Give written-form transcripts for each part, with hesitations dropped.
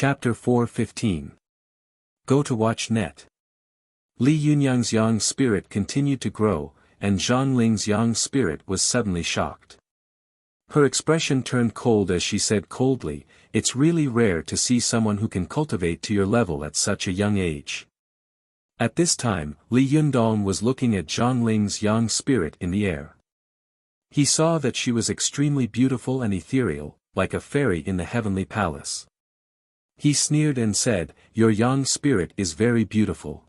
Chapter 4:15. Go to watch net. Li Yunyang's yang spirit continued to grow, and Zhang Ling's yang spirit was suddenly shocked. Her expression turned cold as she said coldly, "It's really rare to see someone who can cultivate to your level at such a young age." At this time, Li Yundong was looking at Zhang Ling's yang spirit in the air. He saw that she was extremely beautiful and ethereal, like a fairy in the heavenly palace. He sneered and said, "Your yang spirit is very beautiful.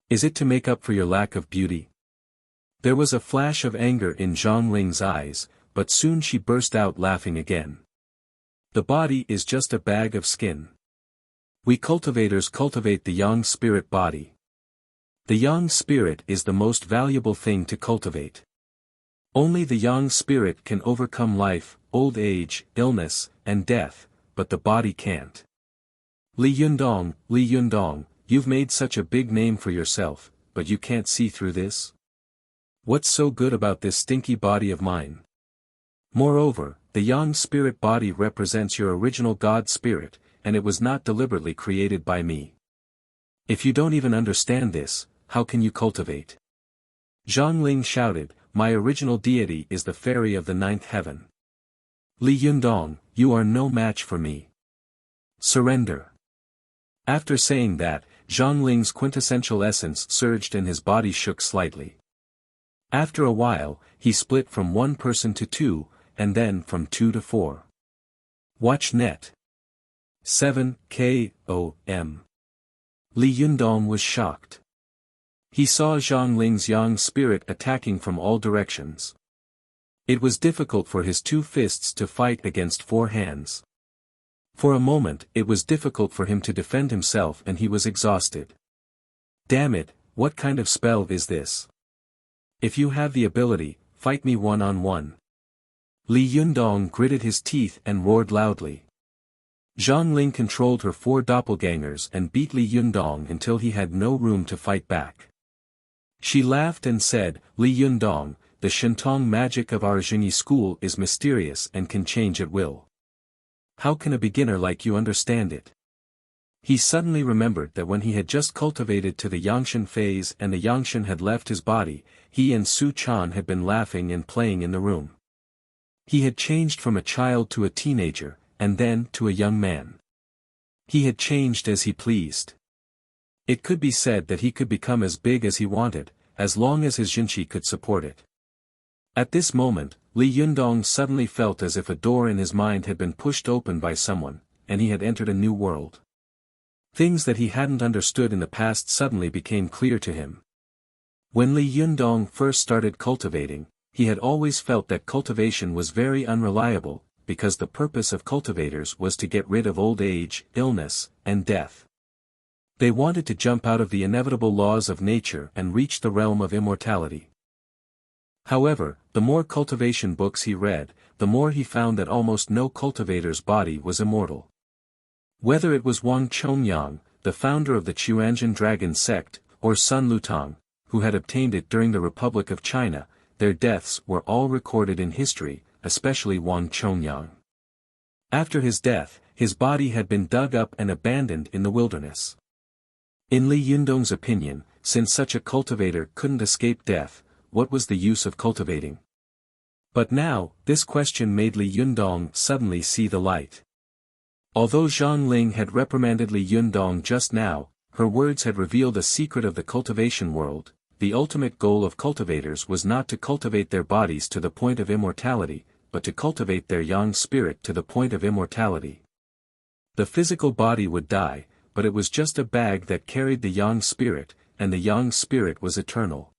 Is it to make up for your lack of beauty?" There was a flash of anger in Zhang Ling's eyes, but soon she burst out laughing again. "The body is just a bag of skin. We cultivators cultivate the yang spirit body. The yang spirit is the most valuable thing to cultivate. Only the yang spirit can overcome life, old age, illness, and death, but the body can't. Li Yundong, you've made such a big name for yourself, but you can't see through this? What's so good about this stinky body of mine? Moreover, the yang spirit body represents your original God spirit, and it was not deliberately created by me. If you don't even understand this, how can you cultivate?" Zhang Ling shouted, "My original deity is the fairy of the ninth heaven. Li Yundong, you are no match for me. Surrender." After saying that, Zhang Ling's quintessential essence surged and his body shook slightly. After a while, he split from one person to two, and then from 2 to 4. Watch net. 7 KOM. Li Yundong was shocked. He saw Zhang Ling's yang spirit attacking from all directions. It was difficult for his 2 fists to fight against 4 hands. For a moment it was difficult for him to defend himself and he was exhausted. "Damn it, what kind of spell is this? If you have the ability, fight me one-on-one." Li Yundong gritted his teeth and roared loudly. Zhang Ling controlled her 4 doppelgangers and beat Li Yundong until he had no room to fight back. She laughed and said, "Li Yundong, the Shentong magic of our Xingyi school is mysterious and can change at will. How can a beginner like you understand it?" He suddenly remembered that when he had just cultivated to the Yangshan phase and the Yangshan had left his body, he and Su Chan had been laughing and playing in the room. He had changed from a child to a teenager, and then to a young man. He had changed as he pleased. It could be said that he could become as big as he wanted, as long as his Jinchi could support it. At this moment, Li Yundong suddenly felt as if a door in his mind had been pushed open by someone, and he had entered a new world. Things that he hadn't understood in the past suddenly became clear to him. When Li Yundong first started cultivating, he had always felt that cultivation was very unreliable, because the purpose of cultivators was to get rid of old age, illness, and death. They wanted to jump out of the inevitable laws of nature and reach the realm of immortality. However, the more cultivation books he read, the more he found that almost no cultivator's body was immortal. Whether it was Wang Chongyang, the founder of the Chuanjian dragon sect, or Sun Lutang, who had obtained it during the Republic of China, their deaths were all recorded in history, especially Wang Chongyang. After his death, his body had been dug up and abandoned in the wilderness. In Li Yundong's opinion, since such a cultivator couldn't escape death, what was the use of cultivating? But now, this question made Li Yundong suddenly see the light. Although Zhang Ling had reprimanded Li Yundong just now, her words had revealed a secret of the cultivation world. The ultimate goal of cultivators was not to cultivate their bodies to the point of immortality, but to cultivate their yang spirit to the point of immortality. The physical body would die, but it was just a bag that carried the yang spirit, and the yang spirit was eternal.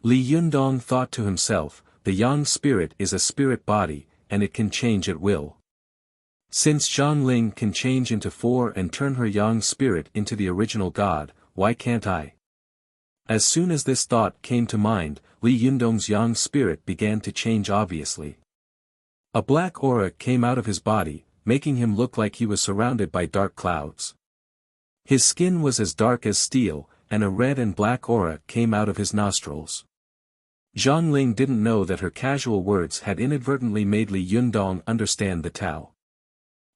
Li Yundong thought to himself, the yang spirit is a spirit body, and it can change at will. Since Zhang Ling can change into 4 and turn her yang spirit into the original God, why can't I? As soon as this thought came to mind, Li Yundong's yang spirit began to change obviously. A black aura came out of his body, making him look like he was surrounded by dark clouds. His skin was as dark as steel, and a red and black aura came out of his nostrils. Zhang Ling didn't know that her casual words had inadvertently made Li Yundong understand the Tao.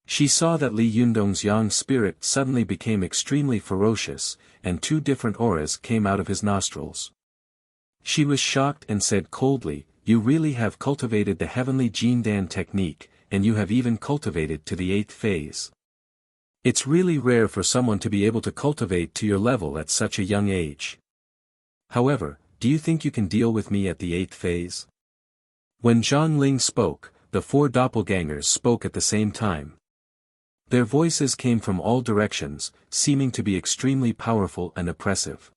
She saw that Li Yundong's yang spirit suddenly became extremely ferocious, and two different auras came out of his nostrils. She was shocked and said coldly, "You really have cultivated the heavenly Jindan technique, and you have even cultivated to the 8th phase. It's really rare for someone to be able to cultivate to your level at such a young age. However, do you think you can deal with me at the 8th phase?" When Zhang Ling spoke, the 4 doppelgangers spoke at the same time. Their voices came from all directions, seeming to be extremely powerful and oppressive.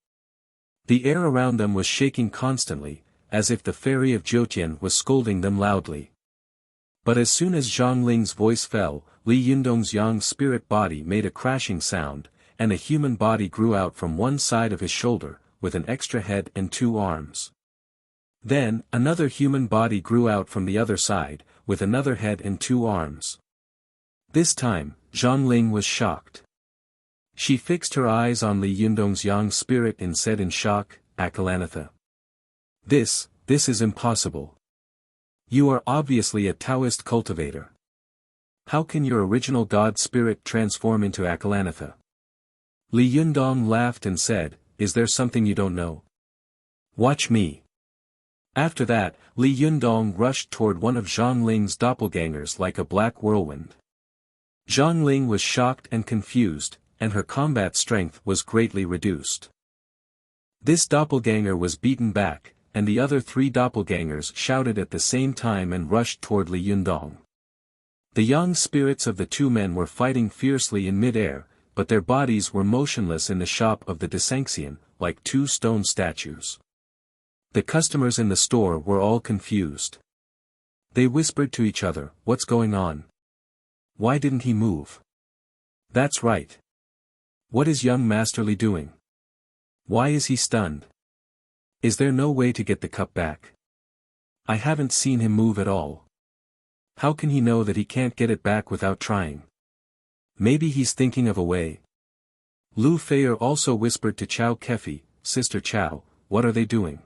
The air around them was shaking constantly, as if the fairy of Jiutian was scolding them loudly. But as soon as Zhang Ling's voice fell, Li Yundong's yang spirit body made a crashing sound, and a human body grew out from one side of his shoulder, with an extra head and 2 arms. Then, another human body grew out from the other side, with another head and 2 arms. This time, Zhang Ling was shocked. She fixed her eyes on Li Yundong's yang spirit and said in shock, "Akalanatha. This is impossible. You are obviously a Taoist cultivator. How can your original God spirit transform into Akalanatha?" Li Yundong laughed and said, "Is there something you don't know? Watch me." After that, Li Yundong rushed toward one of Zhang Ling's doppelgangers like a black whirlwind. Zhang Ling was shocked and confused, and her combat strength was greatly reduced. This doppelganger was beaten back, and the other 3 doppelgangers shouted at the same time and rushed toward Li Yundong. The young spirits of the 2 men were fighting fiercely in mid-air, but their bodies were motionless in the shop of the Desanxian, like 2 stone statues. The customers in the store were all confused. They whispered to each other, "What's going on? Why didn't he move? That's right. What is young Master Li doing? Why is he stunned? Is there no way to get the cup back? I haven't seen him move at all. How can he know that he can't get it back without trying? Maybe he's thinking of a way." Lu Feier also whispered to Chao Kefi, "Sister Chao, what are they doing?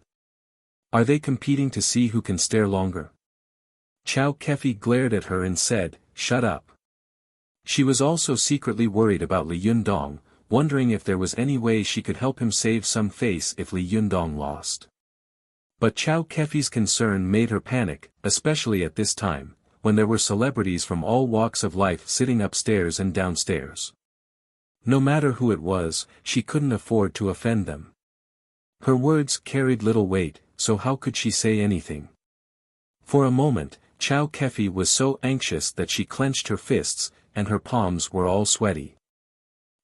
Are they competing to see who can stare longer?" Chao Kefi glared at her and said, "Shut up." She was also secretly worried about Li Yundong, wondering if there was any way she could help him save some face if Li Yundong lost. But Chao Kefi's concern made her panic, especially at this time, when there were celebrities from all walks of life sitting upstairs and downstairs. No matter who it was, she couldn't afford to offend them. Her words carried little weight, so how could she say anything? For a moment, Chao Kefi was so anxious that she clenched her fists, and her palms were all sweaty.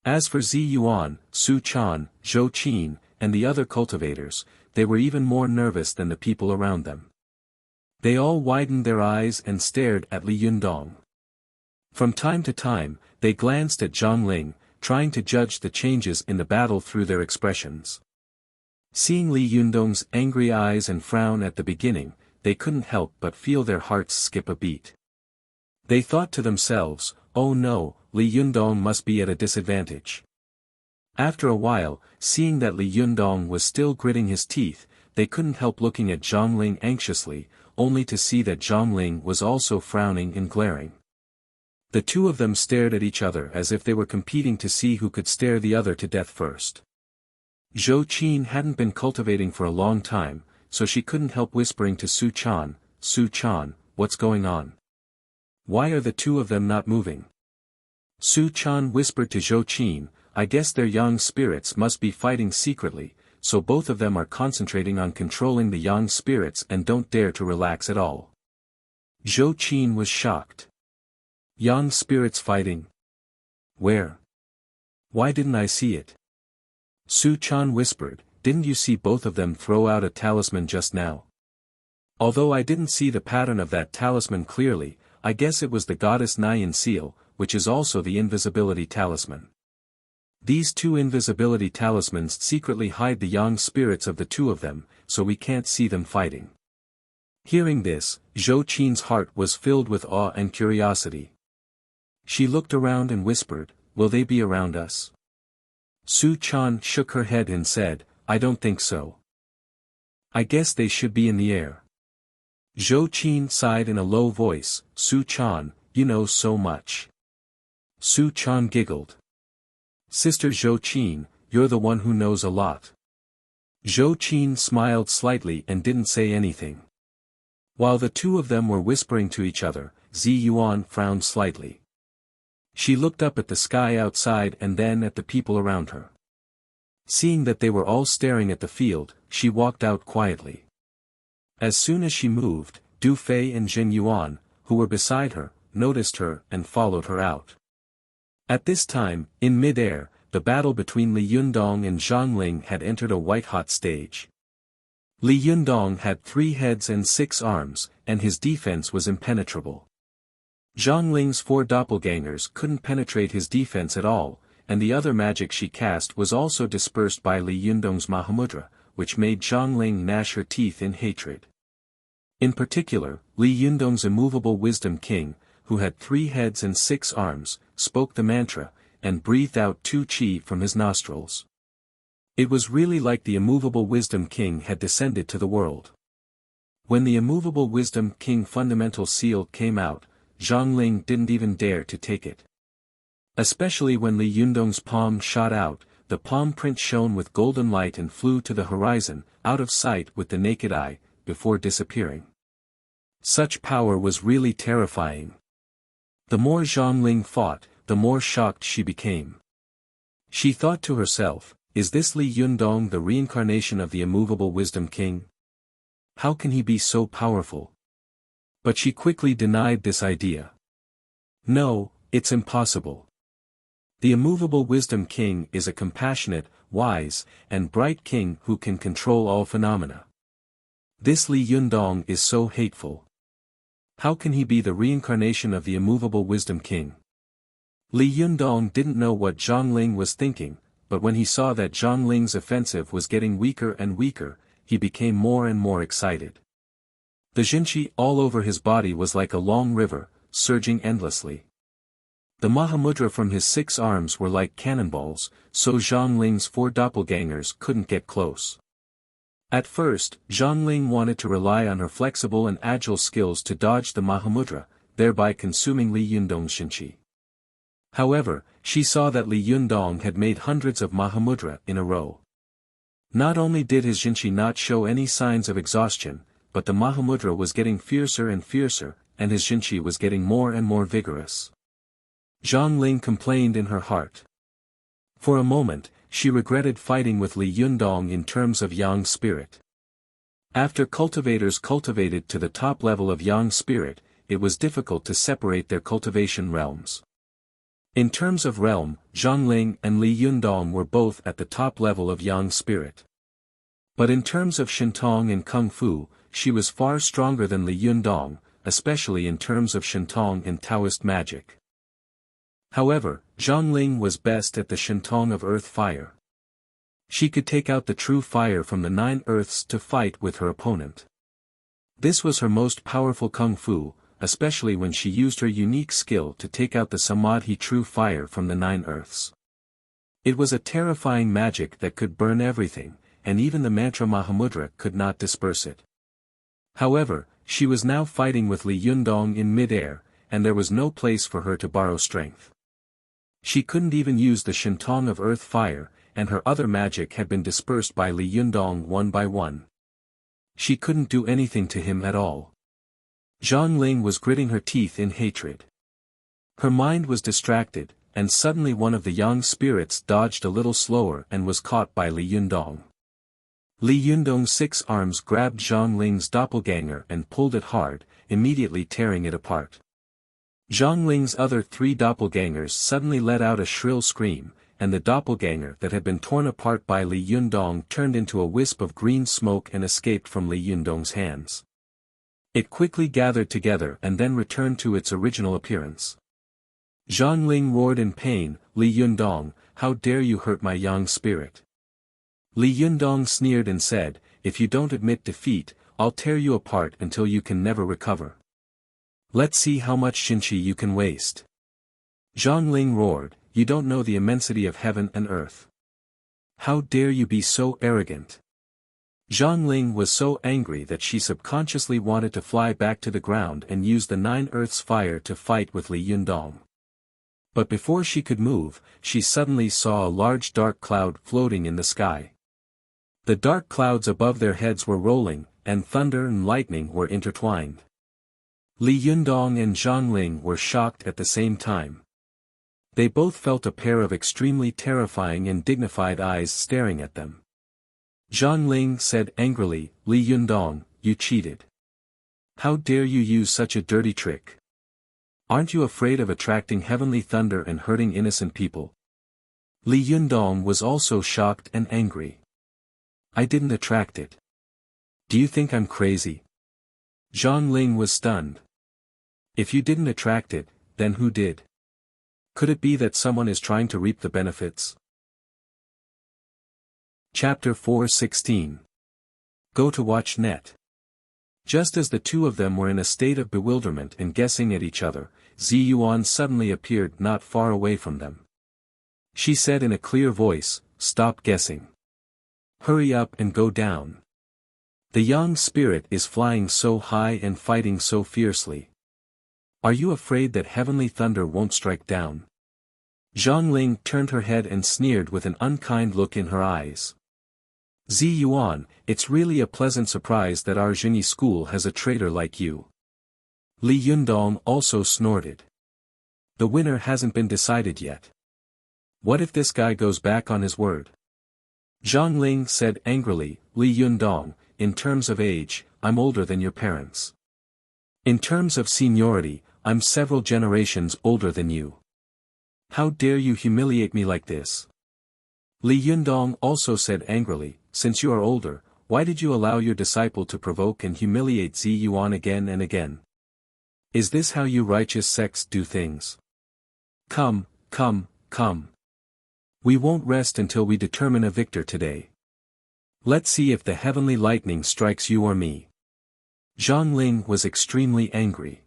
As for Zi Yuan, Su Chan, Zhou Qin, and the other cultivators, they were even more nervous than the people around them. They all widened their eyes and stared at Li Yundong. From time to time, they glanced at Zhang Ling, trying to judge the changes in the battle through their expressions. Seeing Li Yundong's angry eyes and frown at the beginning, they couldn't help but feel their hearts skip a beat. They thought to themselves, "Oh no, Li Yundong must be at a disadvantage." After a while, seeing that Li Yundong was still gritting his teeth, they couldn't help looking at Zhang Ling anxiously, only to see that Zhang Ling was also frowning and glaring. The 2 of them stared at each other as if they were competing to see who could stare the other to death first. Zhou Qin hadn't been cultivating for a long time, so she couldn't help whispering to Su Chan, "Su Chan, what's going on? Why are the 2 of them not moving?" Su Chan whispered to Zhou Qin, "I guess their yang spirits must be fighting secretly, so both of them are concentrating on controlling the yang spirits and don't dare to relax at all." Zhou Qin was shocked. Yang spirits fighting? Where? Why didn't I see it? Su Chan whispered, "Didn't you see both of them throw out a talisman just now? Although I didn't see the pattern of that talisman clearly, I guess it was the goddess Nyan seal, which is also the invisibility talisman. These 2 invisibility talismans secretly hide the yang spirits of the 2 of them, so we can't see them fighting." Hearing this, Zhou Qin's heart was filled with awe and curiosity. She looked around and whispered, "Will they be around us?" Su Chan shook her head and said, "I don't think so. I guess they should be in the air." Zhou Qin sighed in a low voice, "Su Chan, you know so much. Su Chan giggled. Sister Zhou Qin, you're the one who knows a lot. Zhou Qin smiled slightly and didn't say anything. While the two of them were whispering to each other, Zi Yuan frowned slightly. She looked up at the sky outside and then at the people around her. Seeing that they were all staring at the field, she walked out quietly. As soon as she moved, Du Fei and Jin Yuan, who were beside her, noticed her and followed her out. At this time, in mid-air, the battle between Li Yundong and Zhang Ling had entered a white-hot stage. Li Yundong had 3 heads and 6 arms, and his defense was impenetrable. Zhang Ling's 4 doppelgangers couldn't penetrate his defense at all, and the other magic she cast was also dispersed by Li Yundong's Mahamudra, which made Zhang Ling gnash her teeth in hatred. In particular, Li Yundong's immovable Wisdom King, who had 3 heads and 6 arms, spoke the mantra, and breathed out 2 qi from his nostrils. It was really like the immovable Wisdom King had descended to the world. When the immovable Wisdom King fundamental seal came out, Zhang Ling didn't even dare to take it. Especially when Li Yundong's palm shot out, the palm print shone with golden light and flew to the horizon, out of sight with the naked eye, before disappearing. Such power was really terrifying. The more Zhang Ling fought, the more shocked she became. She thought to herself, is this Li Yundong the reincarnation of the immovable Wisdom King? How can he be so powerful? But she quickly denied this idea. No, it's impossible. The immovable Wisdom King is a compassionate, wise, and bright king who can control all phenomena. This Li Yundong is so hateful. How can he be the reincarnation of the immovable Wisdom King? Li Yundong didn't know what Zhang Ling was thinking, but when he saw that Zhang Ling's offensive was getting weaker and weaker, he became more and more excited. The Jinqi all over his body was like a long river, surging endlessly. The Mahamudra from his 6 arms were like cannonballs, so Zhang Ling's 4 doppelgangers couldn't get close. At first, Zhang Ling wanted to rely on her flexible and agile skills to dodge the Mahamudra, thereby consuming Li Yundong's Jinqi. However, she saw that Li Yundong had made hundreds of Mahamudra in a row. Not only did his Jinqi not show any signs of exhaustion, but the Mahamudra was getting fiercer and fiercer, and his Jinqi was getting more and more vigorous. Zhang Ling complained in her heart. For a moment, she regretted fighting with Li Yundong in terms of Yang spirit. After cultivators cultivated to the top level of Yang spirit, it was difficult to separate their cultivation realms. In terms of realm, Zhang Ling and Li Yundong were both at the top level of Yang spirit. But in terms of Shintong and Kung Fu, she was far stronger than Li Yundong, especially in terms of Shintong and Taoist magic. However, Zhang Ling was best at the Shintong of earth fire. She could take out the true fire from the 9 earths to fight with her opponent. This was her most powerful Kung Fu, especially when she used her unique skill to take out the Samadhi true fire from the 9 earths. It was a terrifying magic that could burn everything, and even the mantra Mahamudra could not disperse it. However, she was now fighting with Li Yundong in mid-air, and there was no place for her to borrow strength. She couldn't even use the Shintong of earth fire, and her other magic had been dispersed by Li Yundong one by one. She couldn't do anything to him at all. Zhang Ling was gritting her teeth in hatred. Her mind was distracted, and suddenly one of the Yang spirits dodged a little slower and was caught by Li Yundong. Li Yundong's 6 arms grabbed Zhang Ling's doppelganger and pulled it hard, immediately tearing it apart. Zhang Ling's other 3 doppelgangers suddenly let out a shrill scream, and the doppelganger that had been torn apart by Li Yundong turned into a wisp of green smoke and escaped from Li Yundong's hands. It quickly gathered together and then returned to its original appearance. Zhang Ling roared in pain, "Li Yundong, how dare you hurt my Yang spirit?" Li Yundong sneered and said, "If you don't admit defeat, I'll tear you apart until you can never recover. Let's see how much Jinqi you can waste." Zhang Ling roared, "You don't know the immensity of heaven and earth. How dare you be so arrogant?" Zhang Ling was so angry that she subconsciously wanted to fly back to the ground and use the 9 earths fire to fight with Li Yundong. But before she could move, she suddenly saw a large dark cloud floating in the sky. The dark clouds above their heads were rolling, and thunder and lightning were intertwined. Li Yundong and Zhang Ling were shocked at the same time. They both felt a pair of extremely terrifying and dignified eyes staring at them. Zhang Ling said angrily, "Li Yundong, you cheated. How dare you use such a dirty trick? Aren't you afraid of attracting heavenly thunder and hurting innocent people?" Li Yundong was also shocked and angry. "I didn't attract it. Do you think I'm crazy?" Zhang Ling was stunned. "If you didn't attract it, then who did? Could it be that someone is trying to reap the benefits?" Chapter 4:16. Go to watch net. Just as the two of them were in a state of bewilderment and guessing at each other, Zi Yuan suddenly appeared not far away from them. She said in a clear voice, "Stop guessing. Hurry up and go down. The young spirit is flying so high and fighting so fiercely. Are you afraid that heavenly thunder won't strike down?" Zhang Ling turned her head and sneered with an unkind look in her eyes. "Zi Yuan, it's really a pleasant surprise that our Zhenyi school has a traitor like you." Li Yundong also snorted. "The winner hasn't been decided yet. What if this guy goes back on his word?" Zhang Ling said angrily, "Li Yundong, in terms of age, I'm older than your parents. In terms of seniority, I'm several generations older than you. How dare you humiliate me like this?" Li Yundong also said angrily, "Since you are older, why did you allow your disciple to provoke and humiliate Zi Yuan again and again? Is this how you righteous sects do things? Come, come, come. We won't rest until we determine a victor today. Let's see if the heavenly lightning strikes you or me." Zhang Ling was extremely angry.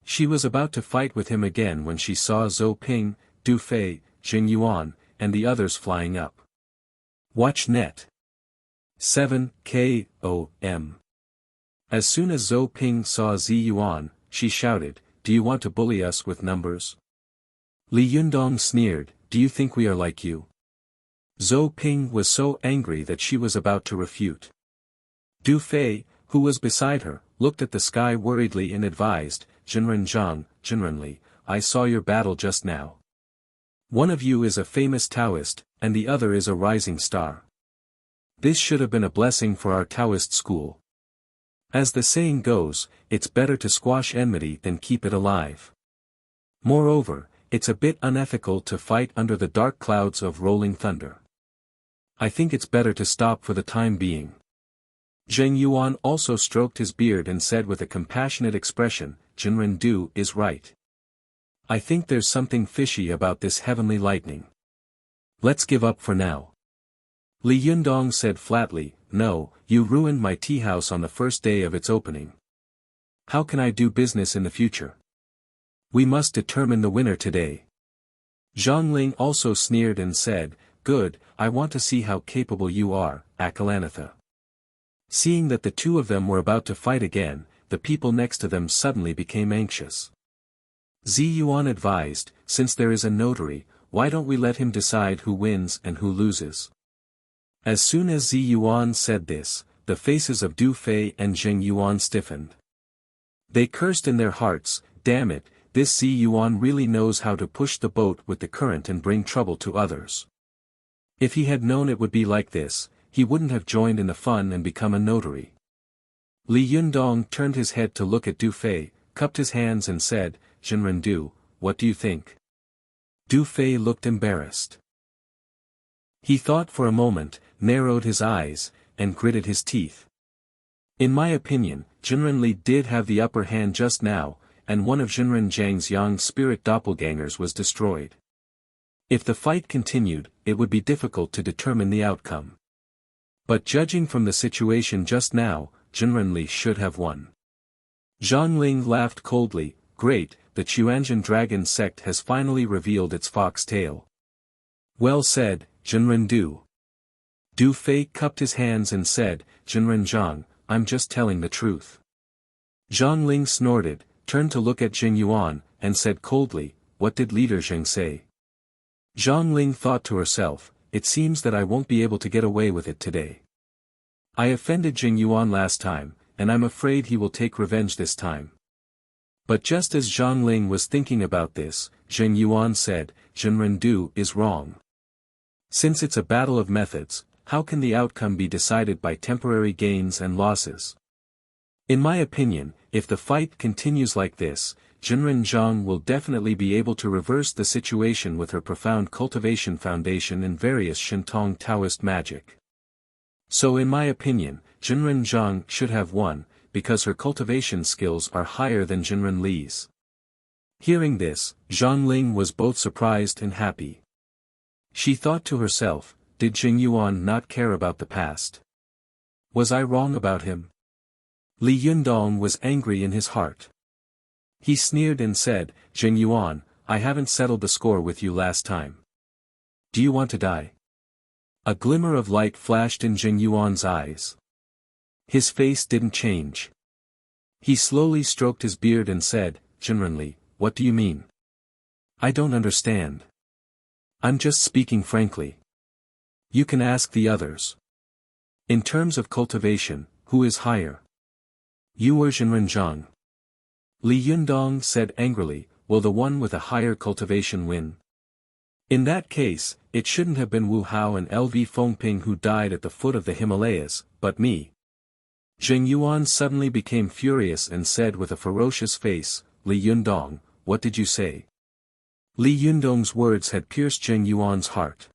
She was about to fight with him again when she saw Zhou Ping, Du Fei, Jing Yuan, and the others flying up. Watch net. 7 KOM. As soon as Zhou Ping saw Zi Yuan, she shouted, "Do you want to bully us with numbers?" Li Yundong sneered, "Do you think we are like you?" Zhou Ping was so angry that she was about to refute. Du Fei, who was beside her, looked at the sky worriedly and advised, "Jinren Zhang, Jinrenli, I saw your battle just now. One of you is a famous Taoist, and the other is a rising star. This should have been a blessing for our Taoist school. As the saying goes, it's better to squash enmity than keep it alive. Moreover, it's a bit unethical to fight under the dark clouds of rolling thunder. I think it's better to stop for the time being." Zheng Yuan also stroked his beard and said with a compassionate expression, "Jinren Du is right. I think there's something fishy about this heavenly lightning. Let's give up for now." Li Yundong said flatly, "No, you ruined my tea house on the first day of its opening. How can I do business in the future? We must determine the winner today." Zhang Ling also sneered and said, "Good, I want to see how capable you are, Akalanatha." Seeing that the two of them were about to fight again, the people next to them suddenly became anxious. Zi Yuan advised, "Since there is a notary, why don't we let him decide who wins and who loses?" As soon as Zi Yuan said this, the faces of Du Fei and Zheng Yuan stiffened. They cursed in their hearts, "Damn it, this Zi Yuan really knows how to push the boat with the current and bring trouble to others. If he had known it would be like this, he wouldn't have joined in the fun and become a notary." Li Yundong turned his head to look at Du Fei, cupped his hands and said, "Jinren Du, what do you think?" Du Fei looked embarrassed. He thought for a moment, narrowed his eyes, and gritted his teeth. "In my opinion, Jinren Li did have the upper hand just now, and one of Jinren Zhang's young spirit doppelgangers was destroyed. If the fight continued, it would be difficult to determine the outcome. But judging from the situation just now, Jinren Li should have won." Zhang Ling laughed coldly, "Great, the Chuanjin dragon sect has finally revealed its fox tail. Well said, Jinren Du." Du Fei cupped his hands and said, "Jinren Zhang, I'm just telling the truth." Zhang Ling snorted, turned to look at Jing Yuan, and said coldly, what did Leader Zheng say? Zhang Ling thought to herself, it seems that I won't be able to get away with it today. I offended Jing Yuan last time, and I'm afraid he will take revenge this time. But just as Zhang Ling was thinking about this, Jing Yuan said, Zhenren is wrong. Since it's a battle of methods, how can the outcome be decided by temporary gains and losses? In my opinion, if the fight continues like this, Zhenren Zhang will definitely be able to reverse the situation with her profound cultivation foundation and various Shintong Taoist magic. So in my opinion, Zhenren Zhang should have won, because her cultivation skills are higher than Zhenren Li's. Hearing this, Zhang Ling was both surprised and happy. She thought to herself, did Jing Yuan not care about the past? Was I wrong about him? Li Yundong was angry in his heart. He sneered and said, Jing Yuan, I haven't settled the score with you last time. Do you want to die? A glimmer of light flashed in Jing Yuan's eyes. His face didn't change. He slowly stroked his beard and said, Zhenren, what do you mean? I don't understand. I'm just speaking frankly. You can ask the others. In terms of cultivation, who is higher? You or Zhenren Zhang? Li Yundong said angrily, will the one with a higher cultivation win? In that case, it shouldn't have been Wu Hao and LV Fengping who died at the foot of the Himalayas, but me. Jing Yuan suddenly became furious and said with a ferocious face, Li Yundong, what did you say? Li Yundong's words had pierced Jing Yuan's heart.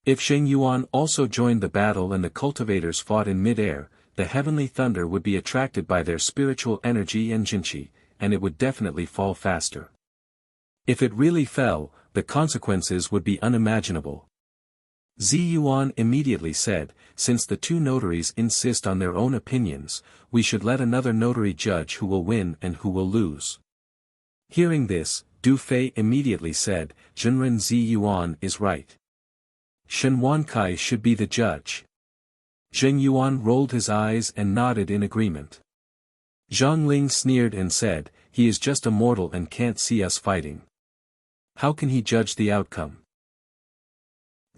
If Jing Yuan also joined the battle and the cultivators fought in mid-air, the heavenly thunder would be attracted by their spiritual energy and jinqi, and it would definitely fall faster. If it really fell, the consequences would be unimaginable. Zi Yuan immediately said, since the two notaries insist on their own opinions, we should let another notary judge who will win and who will lose. Hearing this, Du Fei immediately said, Zhenren Zi Yuan is right. Shen Wankai should be the judge. Jing Yuan rolled his eyes and nodded in agreement. Zhang Ling sneered and said, he is just a mortal and can't see us fighting. How can he judge the outcome?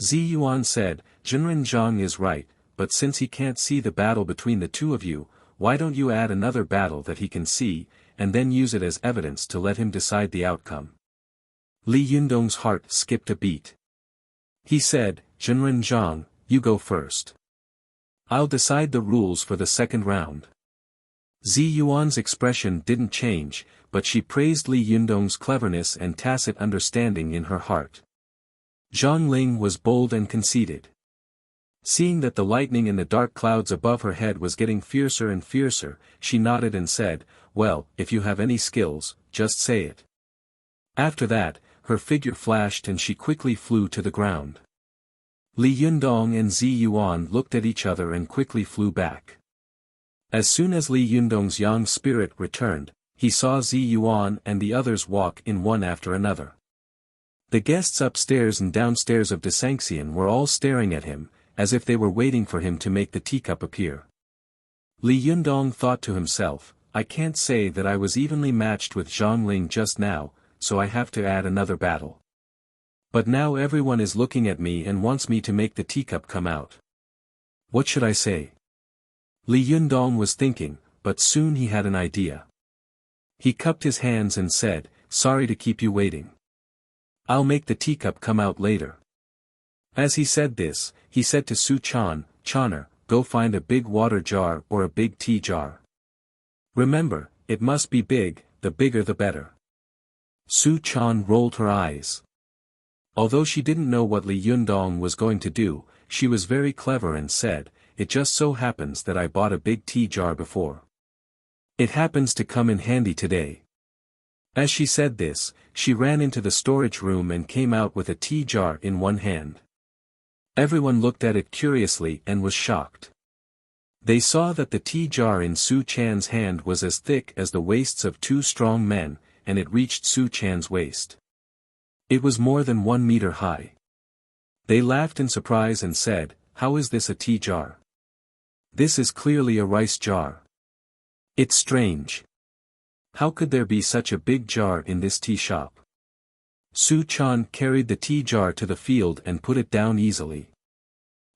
Zi Yuan said, Zhenren Zhang is right, but since he can't see the battle between the two of you, why don't you add another battle that he can see, and then use it as evidence to let him decide the outcome? Li Yundong's heart skipped a beat. He said, Zhenren Zhang, you go first. I'll decide the rules for the second round. Zi Yuan's expression didn't change, but she praised Li Yundong's cleverness and tacit understanding in her heart. Zhang Ling was bold and conceited. Seeing that the lightning in the dark clouds above her head was getting fiercer and fiercer, she nodded and said, well, if you have any skills, just say it. After that, her figure flashed and she quickly flew to the ground. Li Yundong and Zi Yuan looked at each other and quickly flew back. As soon as Li Yundong's yang spirit returned, he saw Zi Yuan and the others walk in one after another. The guests upstairs and downstairs of Desanxian were all staring at him, as if they were waiting for him to make the teacup appear. Li Yundong thought to himself, I can't say that I was evenly matched with Zhang Ling just now, so I have to add another battle. But now everyone is looking at me and wants me to make the teacup come out. What should I say? Li Yundong was thinking, but soon he had an idea. He cupped his hands and said, sorry to keep you waiting. I'll make the teacup come out later. As he said this, he said to Su Chan, Chaner, go find a big water jar or a big tea jar. Remember, it must be big, the bigger the better. Su Chan rolled her eyes. Although she didn't know what Li Yundong was going to do, she was very clever and said, it just so happens that I bought a big tea jar before. It happens to come in handy today. As she said this, she ran into the storage room and came out with a tea jar in one hand. Everyone looked at it curiously and was shocked. They saw that the tea jar in Su Chan's hand was as thick as the waists of two strong men, and it reached Su Chan's waist. It was more than 1 meter high. They laughed in surprise and said, how is this a tea jar? This is clearly a rice jar. It's strange. How could there be such a big jar in this tea shop? Su Chan carried the tea jar to the field and put it down easily.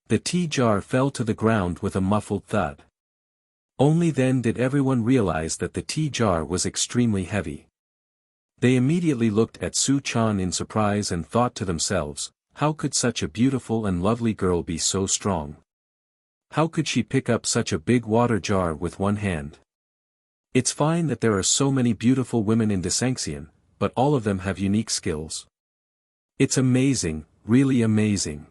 The tea jar fell to the ground with a muffled thud. Only then did everyone realize that the tea jar was extremely heavy. They immediately looked at Su Chan in surprise and thought to themselves, how could such a beautiful and lovely girl be so strong? How could she pick up such a big water jar with one hand? It's fine that there are so many beautiful women in Desanxian, but all of them have unique skills. It's amazing, really amazing.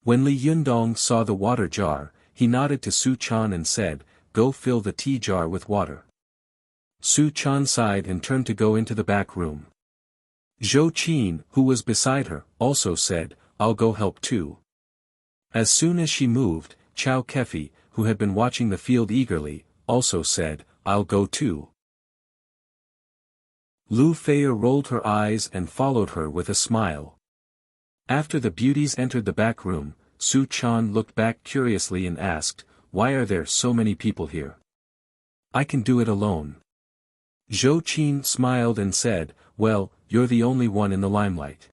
When Li Yundong saw the water jar, he nodded to Su Chan and said, "Go fill the tea jar with water." Su Chan sighed and turned to go into the back room. Zhou Qin, who was beside her, also said, "I'll go help too." As soon as she moved, Chao Kefi, who had been watching the field eagerly, also said, "I'll go too." Lu Feier rolled her eyes and followed her with a smile. After the beauties entered the back room, Su Chan looked back curiously and asked, "Why are there so many people here? I can do it alone." Zhou Qin smiled and said, "Well, you're the only one in the limelight.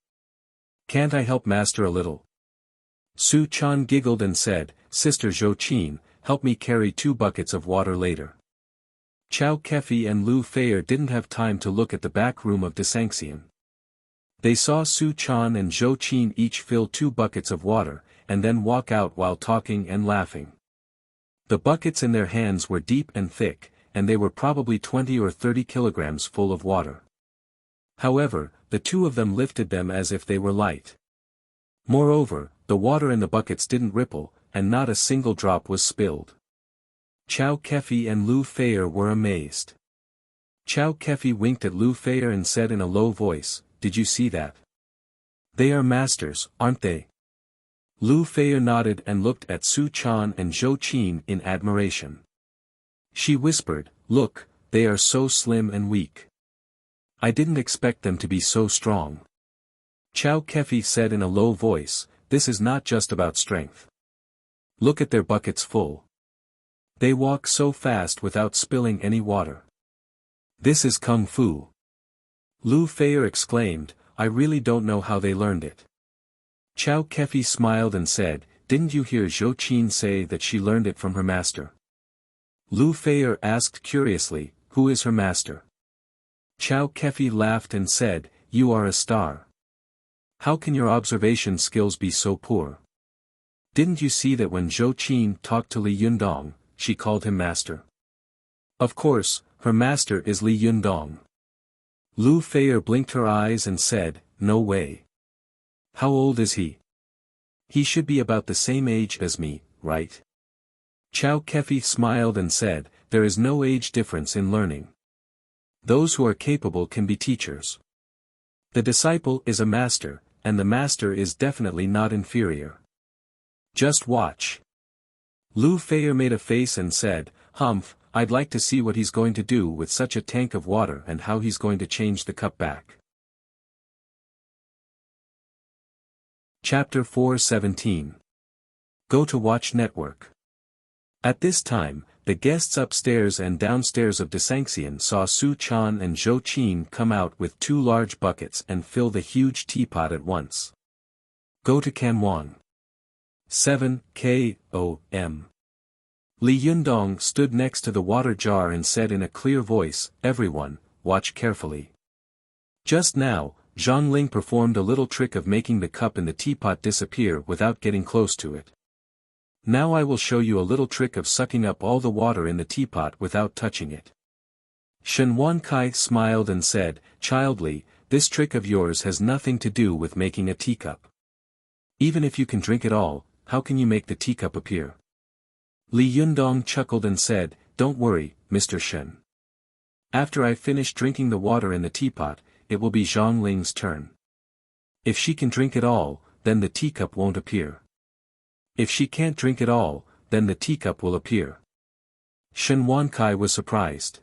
Can't I help master a little?" Su Chan giggled and said, "Sister Zhou Qin, help me carry 2 buckets of water later." Chao Kefi and Lu Feier didn't have time to look at the back room of Desanxian. They saw Su Chan and Zhou Qin each fill 2 buckets of water, and then walk out while talking and laughing. The buckets in their hands were deep and thick, and they were probably 20 or 30 kilograms full of water. However, the 2 of them lifted them as if they were light. Moreover, the water in the buckets didn't ripple, and not a single drop was spilled. Chao Kefi and Lu Feier were amazed. Chao Kefi winked at Lu Feier and said in a low voice, "Did you see that? They are masters, aren't they?" Lu Feier nodded and looked at Su Chan and Zhou Qin in admiration. She whispered, "Look, they are so slim and weak. I didn't expect them to be so strong." Chao Kefi said in a low voice, "This is not just about strength. Look at their buckets full. They walk so fast without spilling any water. This is Kung Fu." Lu Feier exclaimed, "I really don't know how they learned it." Chao Kefi smiled and said, "Didn't you hear Zhou Qin say that she learned it from her master?" Lu Feier asked curiously, "Who is her master?" Chao Kefi laughed and said, "You are a star. How can your observation skills be so poor? Didn't you see that when Zhou Qin talked to Li Yundong, she called him master? Of course, her master is Li Yundong." Lu Feier blinked her eyes and said, "No way. How old is he? He should be about the same age as me, right?" Chao Kefi smiled and said, "There is no age difference in learning. Those who are capable can be teachers. The disciple is a master, and the master is definitely not inferior. Just watch." Lu Feier made a face and said, "Humph, I'd like to see what he's going to do with such a tank of water and how he's going to change the cup back." Chapter 4:17. Go to Watch Network. At this time, the guests upstairs and downstairs of Desanxian saw Su Chan and Zhou Qin come out with 2 large buckets and fill the huge teapot at once. Go to Kanwan. 7 K.O.M. Li Yundong stood next to the water jar and said in a clear voice, "Everyone, watch carefully." Just now, Zhang Ling performed a little trick of making the cup in the teapot disappear without getting close to it. Now I will show you a little trick of sucking up all the water in the teapot without touching it. Shen Wankai smiled and said, "Child Li, this trick of yours has nothing to do with making a teacup. Even if you can drink it all, how can you make the teacup appear?" Li Yundong chuckled and said, "Don't worry, Mr. Shen. After I finish drinking the water in the teapot, it will be Zhang Ling's turn. If she can drink it all, then the teacup won't appear. If she can't drink it all, then the teacup will appear." Shen Wankai was surprised.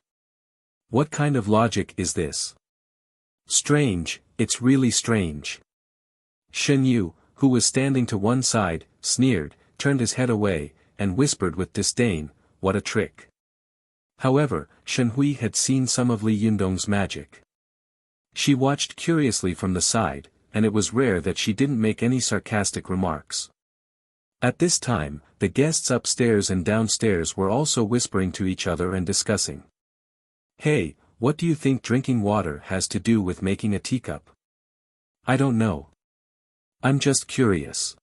What kind of logic is this? Strange, it's really strange. Shen Yu, who was standing to one side, sneered, turned his head away, and whispered with disdain, "What a trick." However, Shen Hui had seen some of Li Yundong's magic. She watched curiously from the side, and it was rare that she didn't make any sarcastic remarks. At this time, the guests upstairs and downstairs were also whispering to each other and discussing. "Hey, what do you think drinking water has to do with making a teacup?" "I don't know. I'm just curious.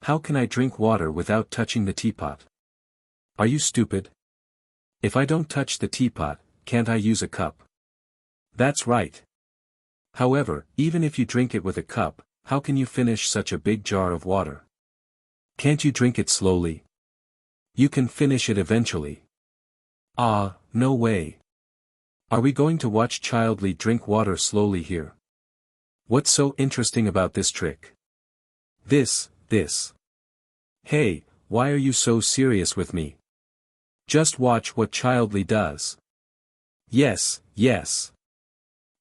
How can I drink water without touching the teapot?" "Are you stupid? If I don't touch the teapot, can't I use a cup?" "That's right. However, even if you drink it with a cup, how can you finish such a big jar of water? Can't you drink it slowly? You can finish it eventually." "Ah, no way. Are we going to watch Child Lee drink water slowly here? What's so interesting about this trick?" This. "Hey, why are you so serious with me? Just watch what Child Lee does." Yes.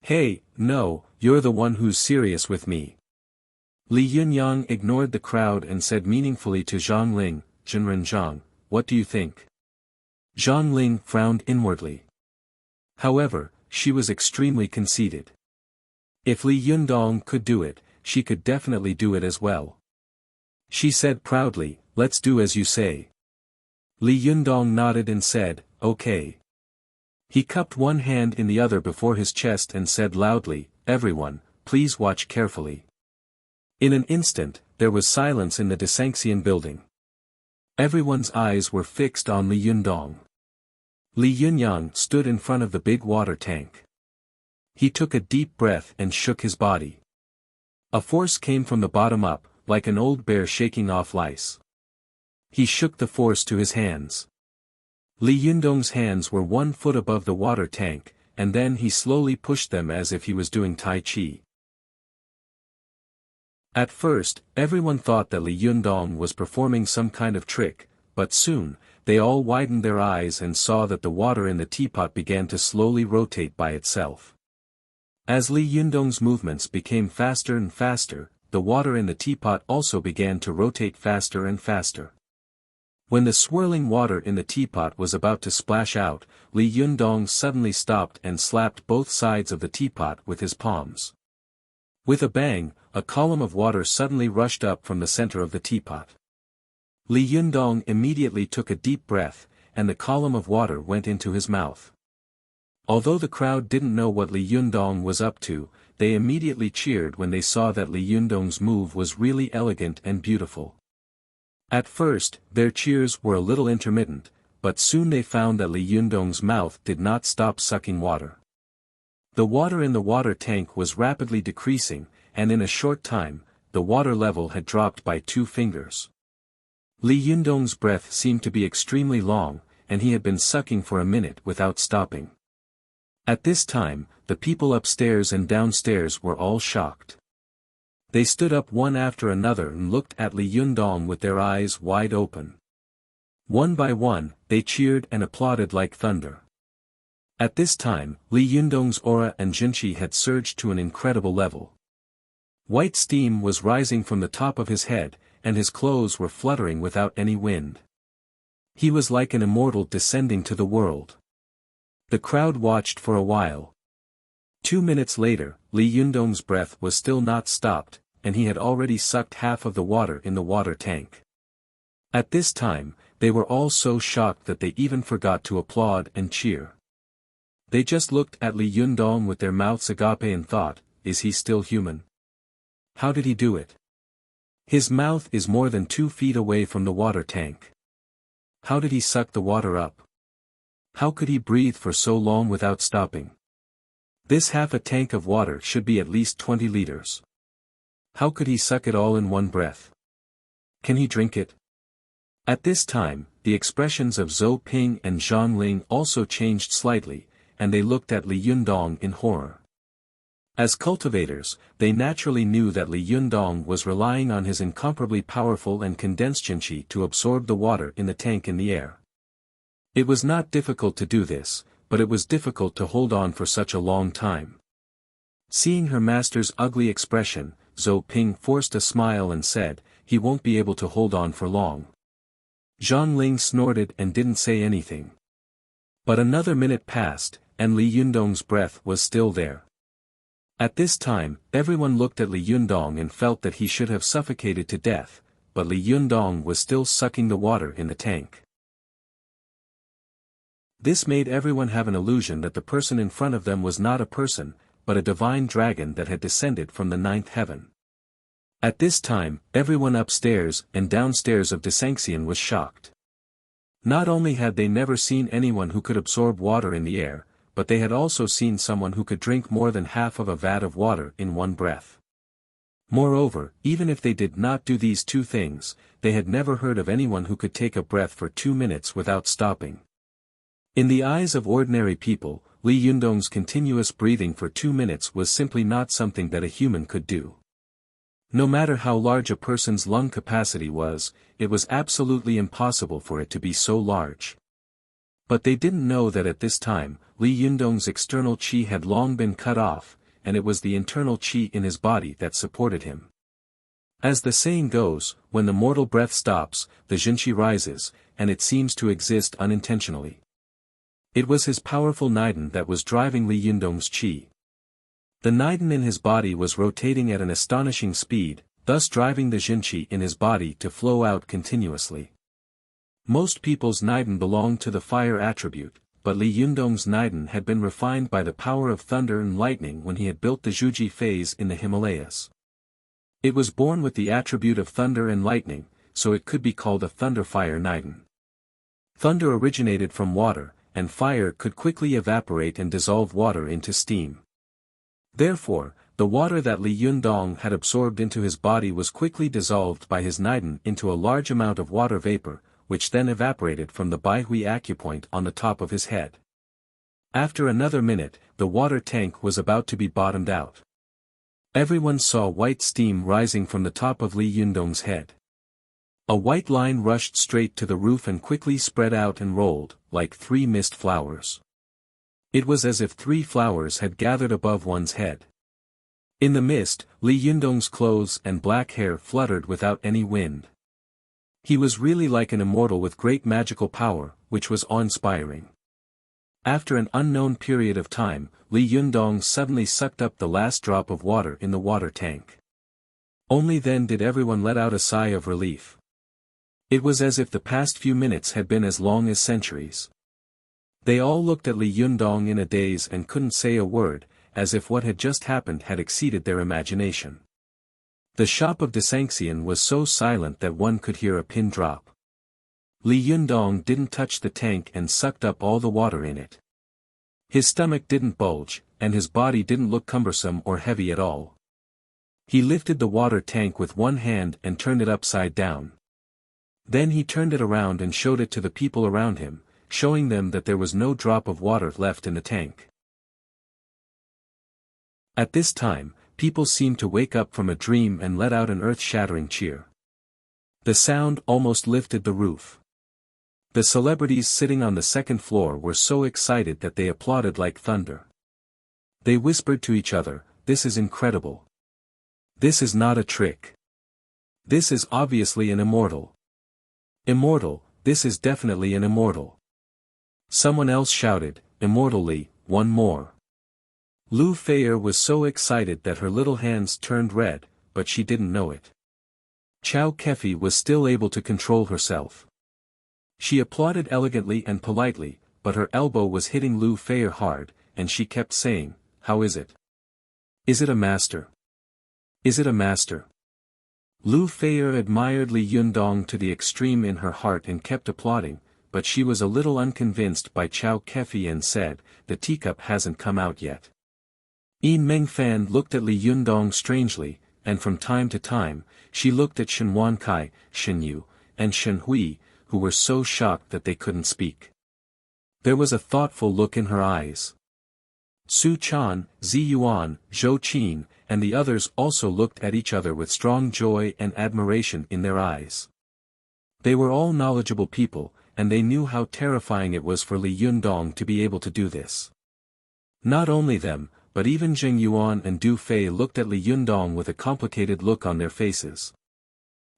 "Hey, no, you're the one who's serious with me." Li Yunyang ignored the crowd and said meaningfully to Zhang Ling, "Zhenren Zhang, what do you think?" Zhang Ling frowned inwardly. However, she was extremely conceited. If Li Yundong could do it, she could definitely do it as well. She said proudly, "Let's do as you say." Li Yundong nodded and said, "Okay." He cupped one hand in the other before his chest and said loudly, "Everyone, please watch carefully." In an instant, there was silence in the Desanxian building. Everyone's eyes were fixed on Li Yundong. Li Yunyang stood in front of the big water tank. He took a deep breath and shook his body. A force came from the bottom up, like an old bear shaking off lice. He shook the force to his hands. Li Yundong's hands were 1 foot above the water tank, and then he slowly pushed them as if he was doing Tai Chi. At first, everyone thought that Li Yundong was performing some kind of trick, but soon, they all widened their eyes and saw that the water in the teapot began to slowly rotate by itself. As Li Yundong's movements became faster and faster, the water in the teapot also began to rotate faster and faster. When the swirling water in the teapot was about to splash out, Li Yundong suddenly stopped and slapped both sides of the teapot with his palms. With a bang, a column of water suddenly rushed up from the center of the teapot. Li Yundong immediately took a deep breath, and the column of water went into his mouth. Although the crowd didn't know what Li Yundong was up to, they immediately cheered when they saw that Li Yundong's move was really elegant and beautiful. At first, their cheers were a little intermittent, but soon they found that Li Yundong's mouth did not stop sucking water. The water in the water tank was rapidly decreasing, and in a short time, the water level had dropped by 2 fingers. Li Yundong's breath seemed to be extremely long, and he had been sucking for a minute without stopping. At this time, the people upstairs and downstairs were all shocked. They stood up one after another and looked at Li Yundong with their eyes wide open. One by one, they cheered and applauded like thunder. At this time, Li Yundong's aura and Jinqi had surged to an incredible level. White steam was rising from the top of his head, and his clothes were fluttering without any wind. He was like an immortal descending to the world. The crowd watched for a while. 2 minutes later, Li Yundong's breath was still not stopped, and he had already sucked half of the water in the water tank. At this time, they were all so shocked that they even forgot to applaud and cheer. They just looked at Li Yundong with their mouths agape and thought, is he still human? How did he do it? His mouth is more than 2 feet away from the water tank. How did he suck the water up? How could he breathe for so long without stopping? This half a tank of water should be at least 20 liters. How could he suck it all in one breath? Can he drink it? At this time, the expressions of Zhou Ping and Zhang Ling also changed slightly, and they looked at Li Yundong in horror. As cultivators, they naturally knew that Li Yundong was relying on his incomparably powerful and condensed Jinqi to absorb the water in the tank in the air. It was not difficult to do this, but it was difficult to hold on for such a long time. Seeing her master's ugly expression, Zhou Ping forced a smile and said, he won't be able to hold on for long. Zhang Ling snorted and didn't say anything. But another minute passed, and Li Yundong's breath was still there. At this time, everyone looked at Li Yundong and felt that he should have suffocated to death, but Li Yundong was still sucking the water in the tank. This made everyone have an illusion that the person in front of them was not a person, but a divine dragon that had descended from the ninth heaven. At this time, everyone upstairs and downstairs of Desanxian was shocked. Not only had they never seen anyone who could absorb water in the air, but they had also seen someone who could drink more than half of a vat of water in one breath. Moreover, even if they did not do these two things, they had never heard of anyone who could take a breath for 2 minutes without stopping. In the eyes of ordinary people, Li Yundong's continuous breathing for 2 minutes was simply not something that a human could do. No matter how large a person's lung capacity was, it was absolutely impossible for it to be so large. But they didn't know that at this time, Li Yundong's external qi had long been cut off, and it was the internal qi in his body that supported him. As the saying goes, when the mortal breath stops, the Jinqi rises, and it seems to exist unintentionally. It was his powerful Niden that was driving Li Yundong's qi. The Niden in his body was rotating at an astonishing speed, thus driving the Jinqi in his body to flow out continuously. Most people's Niden belonged to the fire attribute, but Li Yundong's Niden had been refined by the power of thunder and lightning when he had built the Zhuji phase in the Himalayas. It was born with the attribute of thunder and lightning, so it could be called a thunder-fire Niden. Thunder originated from water, and fire could quickly evaporate and dissolve water into steam. Therefore, the water that Li Yundong had absorbed into his body was quickly dissolved by his Niden into a large amount of water vapor, which then evaporated from the Baihui acupoint on the top of his head. After another minute, the water tank was about to be bottomed out. Everyone saw white steam rising from the top of Li Yundong's head. A white line rushed straight to the roof and quickly spread out and rolled, like 3 mist flowers. It was as if 3 flowers had gathered above one's head. In the mist, Li Yundong's clothes and black hair fluttered without any wind. He was really like an immortal with great magical power, which was awe-inspiring. After an unknown period of time, Li Yundong suddenly sucked up the last drop of water in the water tank. Only then did everyone let out a sigh of relief. It was as if the past few minutes had been as long as centuries. They all looked at Li Yundong in a daze and couldn't say a word, as if what had just happened had exceeded their imagination. The shop of Desanxian was so silent that one could hear a pin drop. Li Yundong didn't touch the tank and sucked up all the water in it. His stomach didn't bulge, and his body didn't look cumbersome or heavy at all. He lifted the water tank with one hand and turned it upside down. Then he turned it around and showed it to the people around him, showing them that there was no drop of water left in the tank. At this time, people seemed to wake up from a dream and let out an earth-shattering cheer. The sound almost lifted the roof. The celebrities sitting on the second floor were so excited that they applauded like thunder. They whispered to each other, "This is incredible. This is not a trick. This is obviously an immortal. Immortal, this is definitely an immortal." Someone else shouted, "Immortally, one more." Lu Feier was so excited that her little hands turned red, but she didn't know it. Chao Kefi was still able to control herself. She applauded elegantly and politely, but her elbow was hitting Lu Feier hard, and she kept saying, "How is it? Is it a master? Is it a master?" Lu Feier admired Li Yundong to the extreme in her heart and kept applauding, but she was a little unconvinced by Chao Kefi and said, "The teacup hasn't come out yet." Yi Mengfan looked at Li Yundong strangely, and from time to time, she looked at Shen Wankai, Shen Yu, and Shen Hui, who were so shocked that they couldn't speak. There was a thoughtful look in her eyes. Su Chan, Zi Yuan, Zhou Qin, and the others also looked at each other with strong joy and admiration in their eyes. They were all knowledgeable people, and they knew how terrifying it was for Li Yundong to be able to do this. Not only them, but even Zheng Yuan and Du Fei looked at Li Yundong with a complicated look on their faces.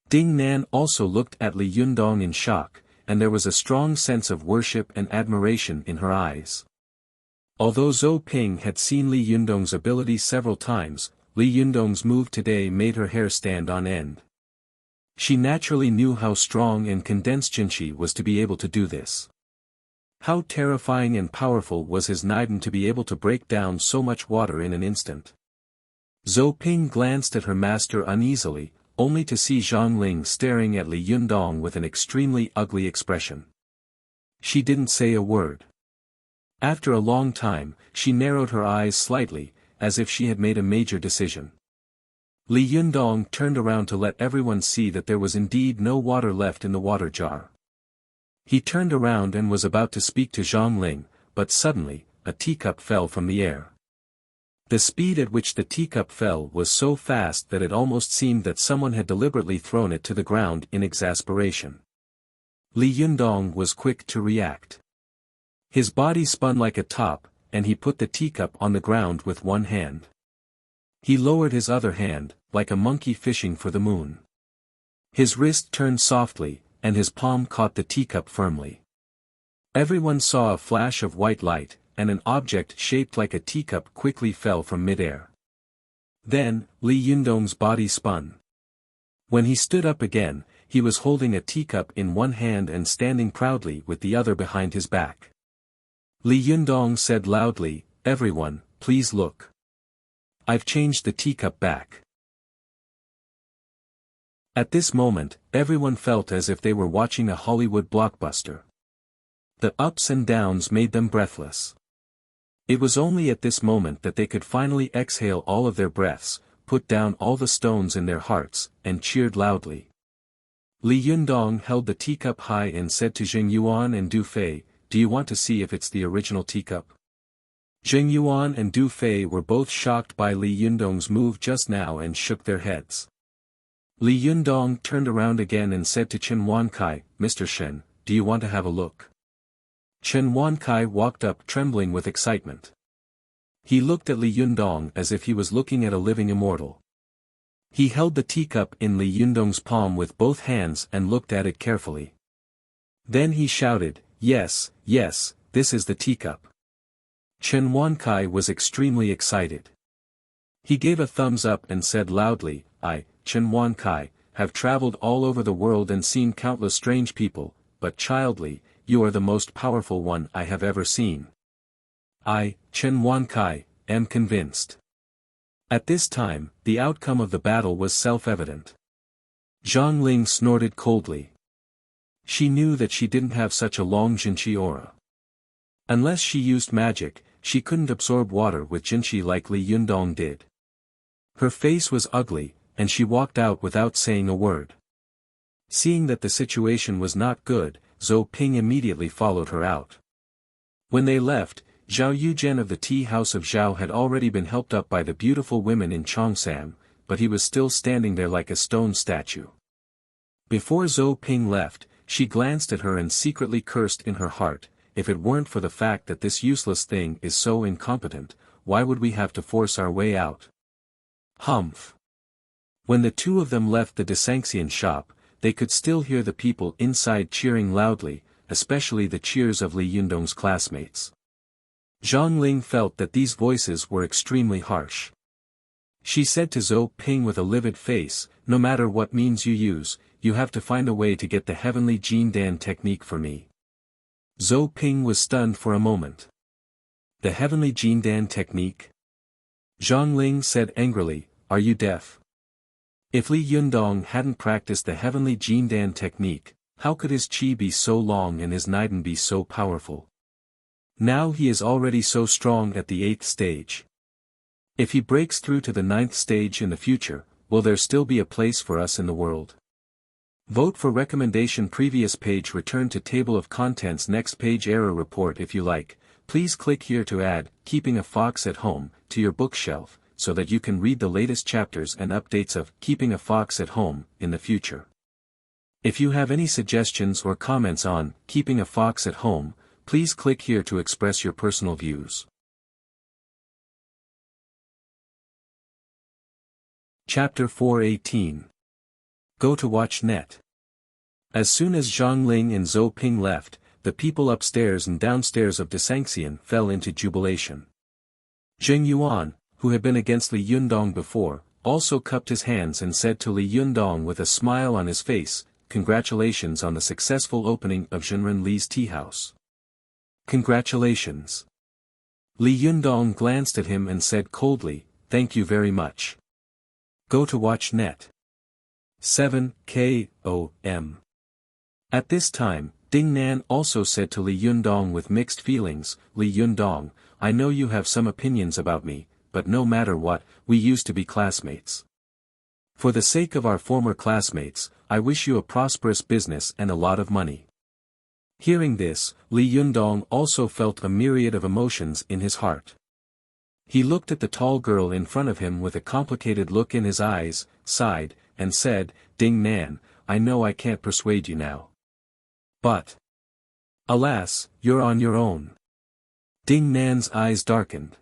Ding Nan also looked at Li Yundong in shock, and there was a strong sense of worship and admiration in her eyes. Although Zhou Ping had seen Li Yundong's ability several times, Li Yundong's move today made her hair stand on end. She naturally knew how strong and condensed Jinshi was to be able to do this. How terrifying and powerful was his Niden to be able to break down so much water in an instant. Zhou Ping glanced at her master uneasily, only to see Zhang Ling staring at Li Yundong with an extremely ugly expression. She didn't say a word. After a long time, she narrowed her eyes slightly, as if she had made a major decision. Li Yundong turned around to let everyone see that there was indeed no water left in the water jar. He turned around and was about to speak to Zhang Ling, but suddenly, a teacup fell from the air. The speed at which the teacup fell was so fast that it almost seemed that someone had deliberately thrown it to the ground in exasperation. Li Yundong was quick to react. His body spun like a top, and he put the teacup on the ground with one hand. He lowered his other hand, like a monkey fishing for the moon. His wrist turned softly, and his palm caught the teacup firmly. Everyone saw a flash of white light, and an object shaped like a teacup quickly fell from midair. Then, Li Yundong's body spun. When he stood up again, he was holding a teacup in one hand and standing proudly with the other behind his back. Li Yundong said loudly, "Everyone, please look. I've changed the teacup back." At this moment, everyone felt as if they were watching a Hollywood blockbuster. The ups and downs made them breathless. It was only at this moment that they could finally exhale all of their breaths, put down all the stones in their hearts, and cheered loudly. Li Yundong held the teacup high and said to Jing Yuan and Du Fei, "Do you want to see if it's the original teacup?" Jing Yuan and Du Fei were both shocked by Li Yundong's move just now and shook their heads. Li Yundong turned around again and said to Chen Wankai, "Mr. Shen, do you want to have a look?" Chen Wankai walked up trembling with excitement. He looked at Li Yundong as if he was looking at a living immortal. He held the teacup in Li Yundong's palm with both hands and looked at it carefully. Then he shouted, "Yes, yes, this is the teacup." Chen Wankai was extremely excited. He gave a thumbs up and said loudly, "I, Chen Wankai, have traveled all over the world and seen countless strange people, but Child Li, you are the most powerful one I have ever seen. I, Chen Wankai, am convinced." At this time, the outcome of the battle was self-evident. Zhang Ling snorted coldly. She knew that she didn't have such a long Jinshi aura. Unless she used magic, she couldn't absorb water with Jinshi like Li Yundong did. Her face was ugly, and she walked out without saying a word. Seeing that the situation was not good, Zhou Ping immediately followed her out. When they left, Zhao Yuzhen of the tea house of Zhao had already been helped up by the beautiful women in Chongsam, but he was still standing there like a stone statue. Before Zhou Ping left, she glanced at her and secretly cursed in her heart, "If it weren't for the fact that this useless thing is so incompetent, why would we have to force our way out?" Humph. When the two of them left the Desanxian shop, they could still hear the people inside cheering loudly, especially the cheers of Li Yundong's classmates. Zhang Ling felt that these voices were extremely harsh. She said to Zhou Ping with a livid face, "No matter what means you use, you have to find a way to get the heavenly Jindan technique for me." Zhou Ping was stunned for a moment. "The heavenly Jindan technique?" Zhang Ling said angrily, "Are you deaf? If Li Yundong hadn't practiced the heavenly Jindan technique, how could his qi be so long and his Niden be so powerful? Now he is already so strong at the 8th stage. If he breaks through to the 9th stage in the future, will there still be a place for us in the world? Vote for recommendation. Previous page. Return to table of contents. Next page. Error report. If you like, please click here to add Keeping a Fox at Home to your bookshelf, so that you can read the latest chapters and updates of Keeping a Fox at Home in the future. If you have any suggestions or comments on Keeping a Fox at Home, please click here to express your personal views. Chapter 418. Go to Watch Net. As soon as Zhang Ling and Zhou Ping left, the people upstairs and downstairs of Desanxian fell into jubilation. Zheng Yuan, who had been against Li Yundong before, also cupped his hands and said to Li Yundong with a smile on his face, "Congratulations on the successful opening of Zhenren Li's tea house." "Congratulations." Li Yundong glanced at him and said coldly, "Thank you very much. Go to watch net. 7 KOM. At this time, Ding Nan also said to Li Yundong with mixed feelings, "Li Yundong, I know you have some opinions about me, but no matter what, we used to be classmates. For the sake of our former classmates, I wish you a prosperous business and a lot of money." Hearing this, Li Yundong also felt a myriad of emotions in his heart. He looked at the tall girl in front of him with a complicated look in his eyes, sighed, and said, "Ding Nan, I know I can't persuade you now. But alas, you're on your own." Ding Nan's eyes darkened.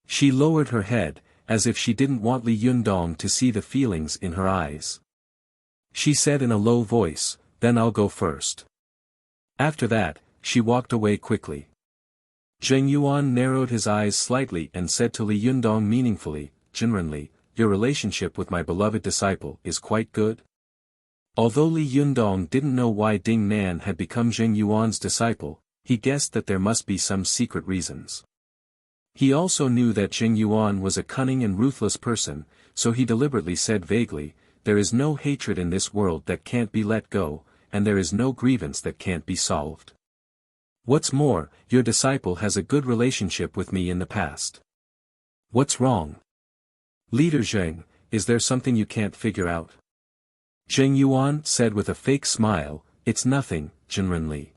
She lowered her head, as if she didn't want Li Yundong to see the feelings in her eyes. She said in a low voice, "Then I'll go first." After that, she walked away quickly. Zheng Yuan narrowed his eyes slightly and said to Li Yundong meaningfully, "Zhenren Li, your relationship with my beloved disciple is quite good?" Although Li Yundong didn't know why Ding Nan had become Zheng Yuan's disciple, he guessed that there must be some secret reasons. He also knew that Zheng Yuan was a cunning and ruthless person, so he deliberately said vaguely, "There is no hatred in this world that can't be let go, and there is no grievance that can't be solved. What's more, your disciple has a good relationship with me in the past. What's wrong? Leader Zheng, is there something you can't figure out?" Zheng Yuan said with a fake smile, "It's nothing, Zhenren Li.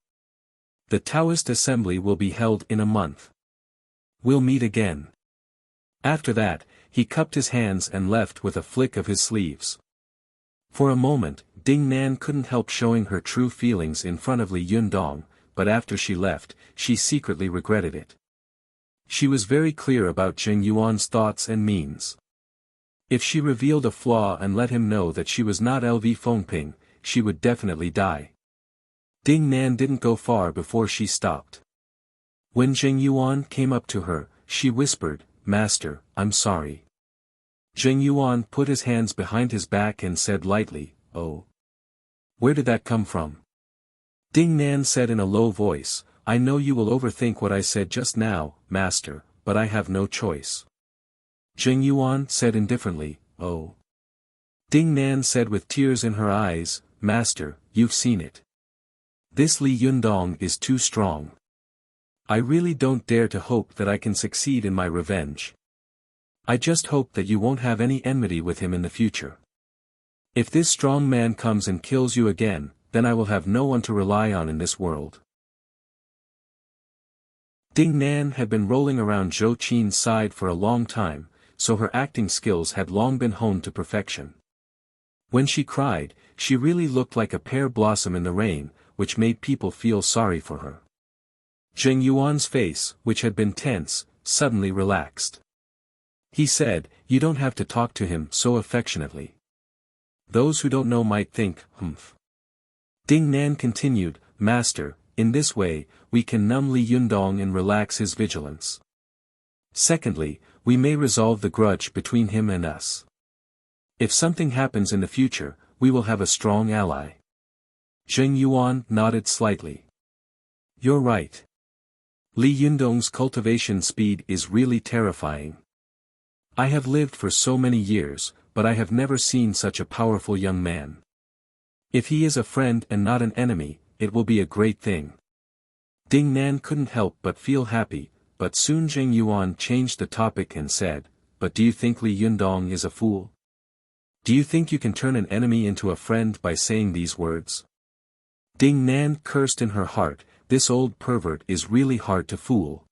The Taoist assembly will be held in a month. We'll meet again." After that, he cupped his hands and left with a flick of his sleeves. For a moment, Ding Nan couldn't help showing her true feelings in front of Li Yundong, but after she left, she secretly regretted it. She was very clear about Zheng Yuan's thoughts and means. If she revealed a flaw and let him know that she was not LV Fengping, she would definitely die. Ding Nan didn't go far before she stopped. When Zheng Yuan came up to her, she whispered, "Master, I'm sorry." Zheng Yuan put his hands behind his back and said lightly, "Oh. Where did that come from?" Ding Nan said in a low voice, "I know you will overthink what I said just now, Master, but I have no choice." Zheng Yuan said indifferently, "Oh." Ding Nan said with tears in her eyes, "Master, you've seen it. This Li Yundong is too strong. I really don't dare to hope that I can succeed in my revenge. I just hope that you won't have any enmity with him in the future. If this strong man comes and kills you again, then I will have no one to rely on in this world." Ding Nan had been rolling around Zhou Qin's side for a long time, so her acting skills had long been honed to perfection. When she cried, she really looked like a pear blossom in the rain, which made people feel sorry for her. Zheng Yuan's face, which had been tense, suddenly relaxed. He said, "You don't have to talk to him so affectionately. Those who don't know might think, humph." Ding Nan continued, "Master, in this way, we can numb Li Yundong and relax his vigilance. Secondly, we may resolve the grudge between him and us. If something happens in the future, we will have a strong ally." Zheng Yuan nodded slightly. "You're right. Li Yundong's cultivation speed is really terrifying. I have lived for so many years, but I have never seen such a powerful young man. If he is a friend and not an enemy, it will be a great thing." Ding Nan couldn't help but feel happy, but soon Zheng Yuan changed the topic and said, "But do you think Li Yundong is a fool? Do you think you can turn an enemy into a friend by saying these words?" Ding Nan cursed in her heart, "This old pervert is really hard to fool."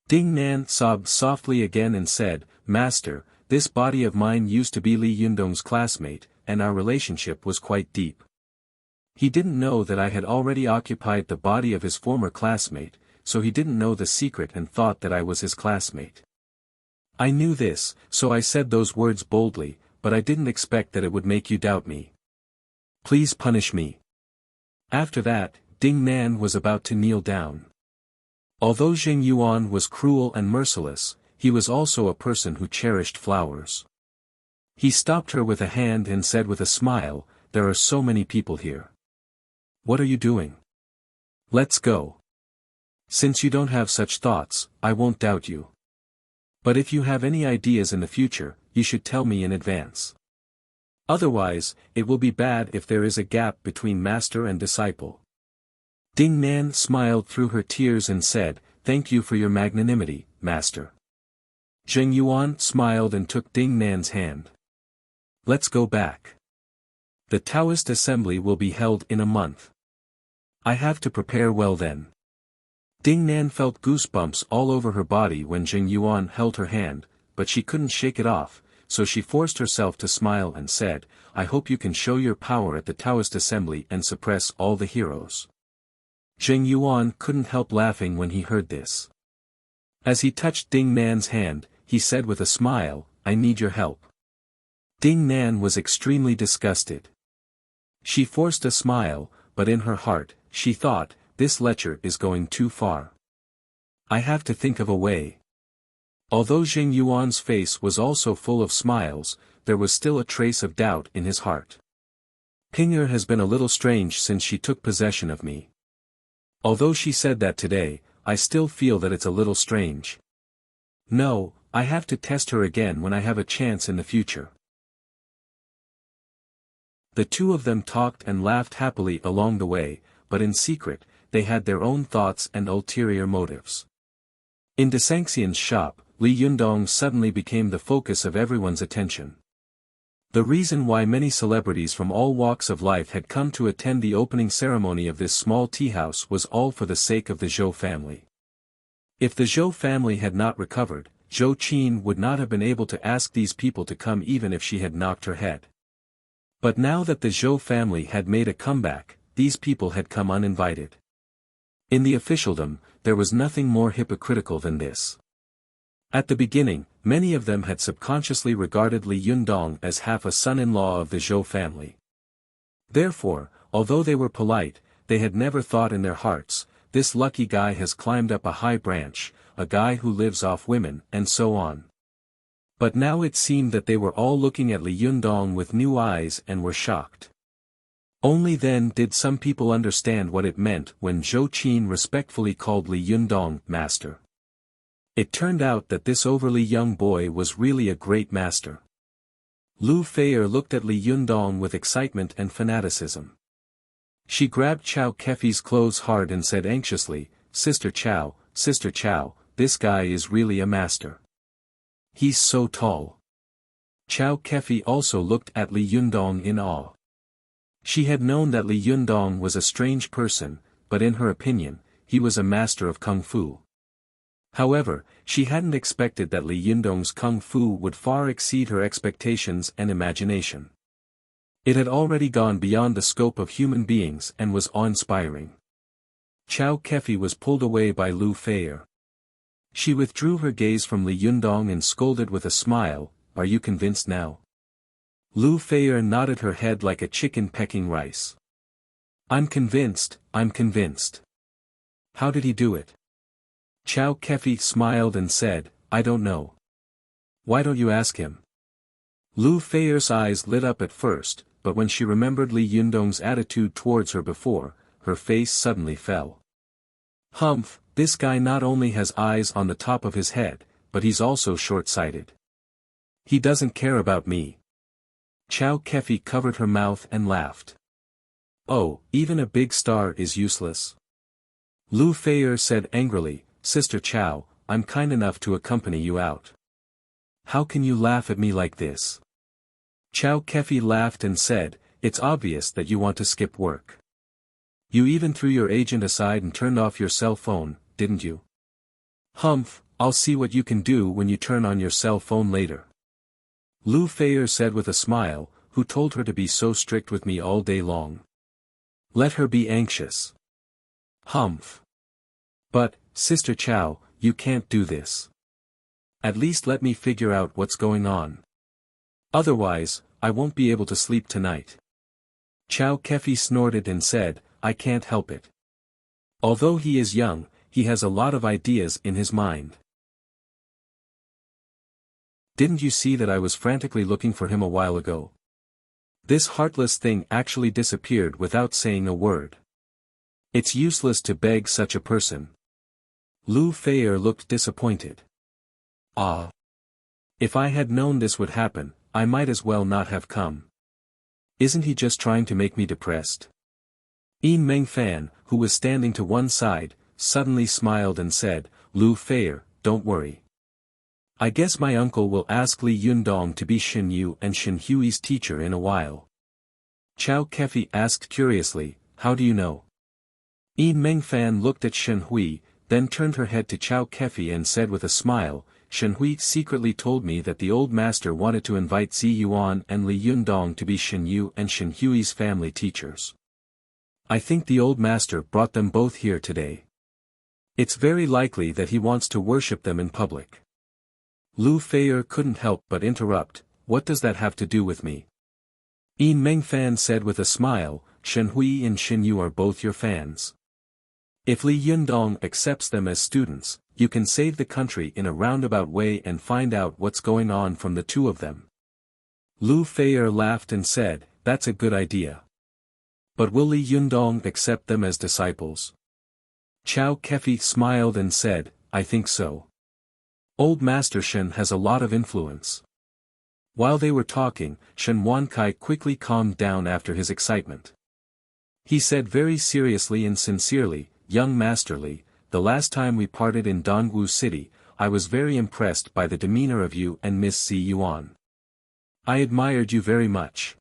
Ding Nan sobbed softly again and said, "Master, this body of mine used to be Li Yundong's classmate, and our relationship was quite deep. He didn't know that I had already occupied the body of his former classmate, so he didn't know the secret and thought that I was his classmate. I knew this, so I said those words boldly, but I didn't expect that it would make you doubt me. Please punish me." After that, Ding Nan was about to kneel down. Although Zheng Yuan was cruel and merciless, he was also a person who cherished flowers. He stopped her with a hand and said with a smile, "There are so many people here. What are you doing? Let's go. Since you don't have such thoughts, I won't doubt you. But if you have any ideas in the future, you should tell me in advance. Otherwise, it will be bad if there is a gap between master and disciple." Ding Nan smiled through her tears and said, "Thank you for your magnanimity, master." Zheng Yuan smiled and took Ding Nan's hand. "Let's go back. The Taoist assembly will be held in a month. I have to prepare well then." Ding Nan felt goosebumps all over her body when Zheng Yuan held her hand, but she couldn't shake it off, so she forced herself to smile and said, "I hope you can show your power at the Taoist assembly and suppress all the heroes." Zheng Yuan couldn't help laughing when he heard this. As he touched Ding Nan's hand, he said with a smile, "I need your help." Ding Nan was extremely disgusted. She forced a smile, but in her heart, she thought, "This lecture is going too far. I have to think of a way." Although Zheng Yuan's face was also full of smiles, there was still a trace of doubt in his heart. "Pinger has been a little strange since she took possession of me. Although she said that today, I still feel that it's a little strange. No, I have to test her again when I have a chance in the future." The two of them talked and laughed happily along the way, but in secret, they had their own thoughts and ulterior motives. In De Sanxian's shop, Li Yundong suddenly became the focus of everyone's attention. The reason why many celebrities from all walks of life had come to attend the opening ceremony of this small tea-house was all for the sake of the Zhou family. If the Zhou family had not recovered, Zhou Qin would not have been able to ask these people to come even if she had knocked her head. But now that the Zhou family had made a comeback, these people had come uninvited. In the officialdom, there was nothing more hypocritical than this. At the beginning, many of them had subconsciously regarded Li Yundong as half a son-in-law of the Zhou family. Therefore, although they were polite, they had never thought in their hearts, "This lucky guy has climbed up a high branch, a guy who lives off women," and so on. But now it seemed that they were all looking at Li Yundong with new eyes and were shocked. Only then did some people understand what it meant when Zhou Qin respectfully called Li Yundong master. It turned out that this overly young boy was really a great master. Lu Feier looked at Li Yundong with excitement and fanaticism. She grabbed Chao Kefi's clothes hard and said anxiously, Sister Chao, this guy is really a master. He's so tall." Chao Kefi also looked at Li Yundong in awe. She had known that Li Yundong was a strange person, but in her opinion, he was a master of kung fu. However, she hadn't expected that Li Yundong's kung fu would far exceed her expectations and imagination. It had already gone beyond the scope of human beings and was awe-inspiring. Chao Kefi was pulled away by Lu Feier. She withdrew her gaze from Li Yundong and scolded with a smile, "Are you convinced now?" Lu Feier nodded her head like a chicken pecking rice. I'm convinced." "How did he do it?" Chao Kefi smiled and said, "I don't know." "Why don't you ask him?" Lu Feier's eyes lit up at first, but when she remembered Li Yundong's attitude towards her before, her face suddenly fell. "Humph, this guy not only has eyes on the top of his head, but he's also short-sighted. He doesn't care about me." Chao Kefi covered her mouth and laughed. "Oh, even a big star is useless." Lu Feier said angrily, "Sister Chao, I'm kind enough to accompany you out. How can you laugh at me like this?" Chao Kefi laughed and said, "It's obvious that you want to skip work. You even threw your agent aside and turned off your cell phone, didn't you?" "Humph, I'll see what you can do when you turn on your cell phone later." Lu Feier said with a smile, "Who told her to be so strict with me all day long? Let her be anxious." "Humph. But, Sister Chao, you can't do this. At least let me figure out what's going on. Otherwise, I won't be able to sleep tonight." Chao Kefi snorted and said, "I can't help it. Although he is young, he has a lot of ideas in his mind. Didn't you see that I was frantically looking for him a while ago? This heartless thing actually disappeared without saying a word. It's useless to beg such a person. Lu Feier looked disappointed. Ah. If I had known this would happen, I might as well not have come. Isn't he just trying to make me depressed? Yin Mengfan, who was standing to one side, suddenly smiled and said, Lu Feier, don't worry. I guess my uncle will ask Li Yundong to be Shen Yu and Shen Hui's teacher in a while. Chao Kefi asked curiously, how do you know? Yin Mengfan looked at Shen Hui, then turned her head to Chao Kefi and said with a smile, Shen Hui secretly told me that the old master wanted to invite Zi Yuan and Li Yundong to be Shen Yu and Shen Hui's family teachers. I think the old master brought them both here today. It's very likely that he wants to worship them in public. Lu Feier couldn't help but interrupt, what does that have to do with me? Yin Mengfan said with a smile, Shen Hui and Shen Yu are both your fans. If Li Yundong accepts them as students, you can save the country in a roundabout way and find out what's going on from the two of them. Lu Feier laughed and said, that's a good idea. But will Li Yundong accept them as disciples? Chao Kefi smiled and said, I think so. Old Master Shen has a lot of influence. While they were talking, Shen Wankai quickly calmed down after his excitement. He said very seriously and sincerely, Young Master Li, the last time we parted in Dongwu City, I was very impressed by the demeanor of you and Miss Zi Yuan. I admired you very much.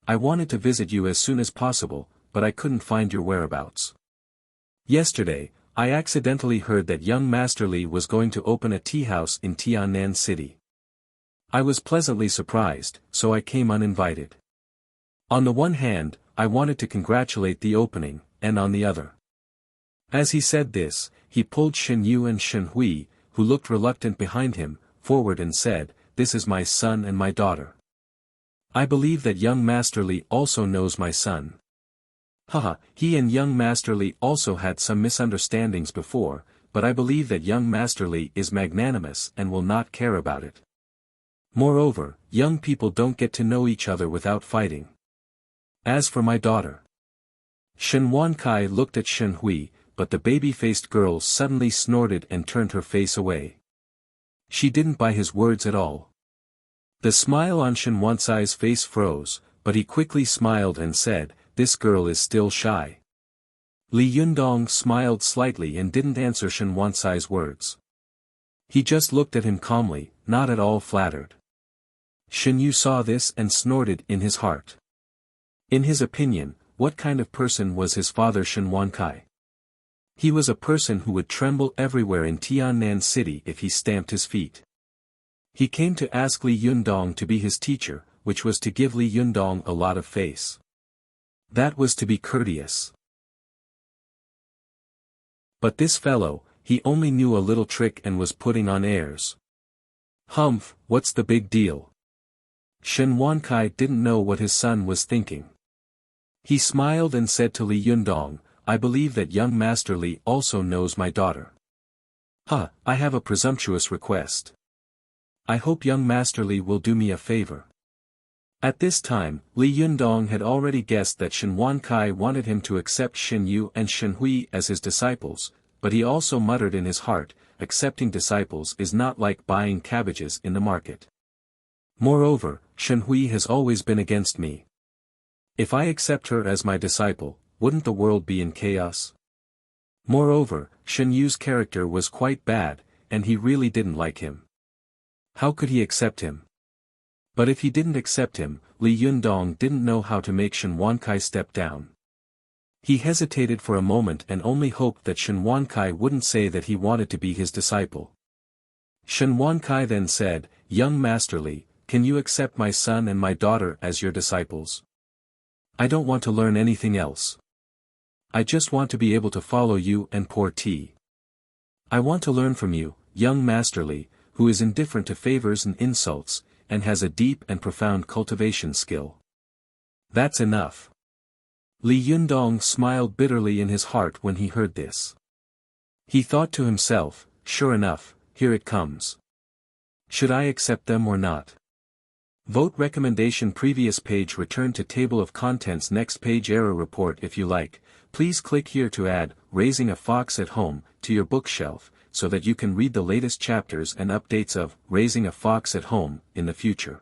I wanted to visit you as soon as possible, but I couldn't find your whereabouts. Yesterday, I accidentally heard that young Master Li was going to open a tea house in Tiannan City. I was pleasantly surprised, so I came uninvited. On the one hand, I wanted to congratulate the opening, and on the other. As he said this, he pulled Shen Yu and Shen Hui, who looked reluctant behind him, forward and said, This is my son and my daughter. I believe that young Master Li also knows my son. Haha, he and young Master Li also had some misunderstandings before, but I believe that young Master Li is magnanimous and will not care about it. Moreover, young people don't get to know each other without fighting. As for my daughter. Shen Wankai looked at Shen Hui, but the baby-faced girl suddenly snorted and turned her face away. She didn't buy his words at all. The smile on Shen Wankai's face froze, but he quickly smiled and said, This girl is still shy. Li Yundong smiled slightly and didn't answer Shen Wankai's words. He just looked at him calmly, not at all flattered. Shen Yu saw this and snorted in his heart. In his opinion, what kind of person was his father Shen Wankai? He was a person who would tremble everywhere in Tiannan City if he stamped his feet. He came to ask Li Yundong to be his teacher, which was to give Li Yundong a lot of face. That was to be courteous. But this fellow, he only knew a little trick and was putting on airs. Humph, what's the big deal? Shen Wankai didn't know what his son was thinking. He smiled and said to Li Yundong, I believe that young Master Li also knows my daughter. I have a presumptuous request. I hope young Master Li will do me a favor. At this time, Li Yundong had already guessed that Shen Wankai wanted him to accept Shen Yu and Shen Hui as his disciples, but he also muttered in his heart, accepting disciples is not like buying cabbages in the market. Moreover, Shen Hui has always been against me. If I accept her as my disciple, wouldn't the world be in chaos? Moreover, Shen Yu's character was quite bad, and he really didn't like him. How could he accept him? But if he didn't accept him, Li Yundong didn't know how to make Shen Wankai step down. He hesitated for a moment and only hoped that Shen Wankai wouldn't say that he wanted to be his disciple. Shen Wankai then said, Young Master Li, can you accept my son and my daughter as your disciples? I don't want to learn anything else. I just want to be able to follow you and pour tea. I want to learn from you, young Master Li, who is indifferent to favors and insults, and has a deep and profound cultivation skill. That's enough. Li Yundong smiled bitterly in his heart when he heard this. He thought to himself, sure enough, here it comes. Should I accept them or not? Vote recommendation previous page return to table of contents next page error report if you like. Please click here to add Raising a Fox at Home to your bookshelf so that you can read the latest chapters and updates of Raising a Fox at Home in the future.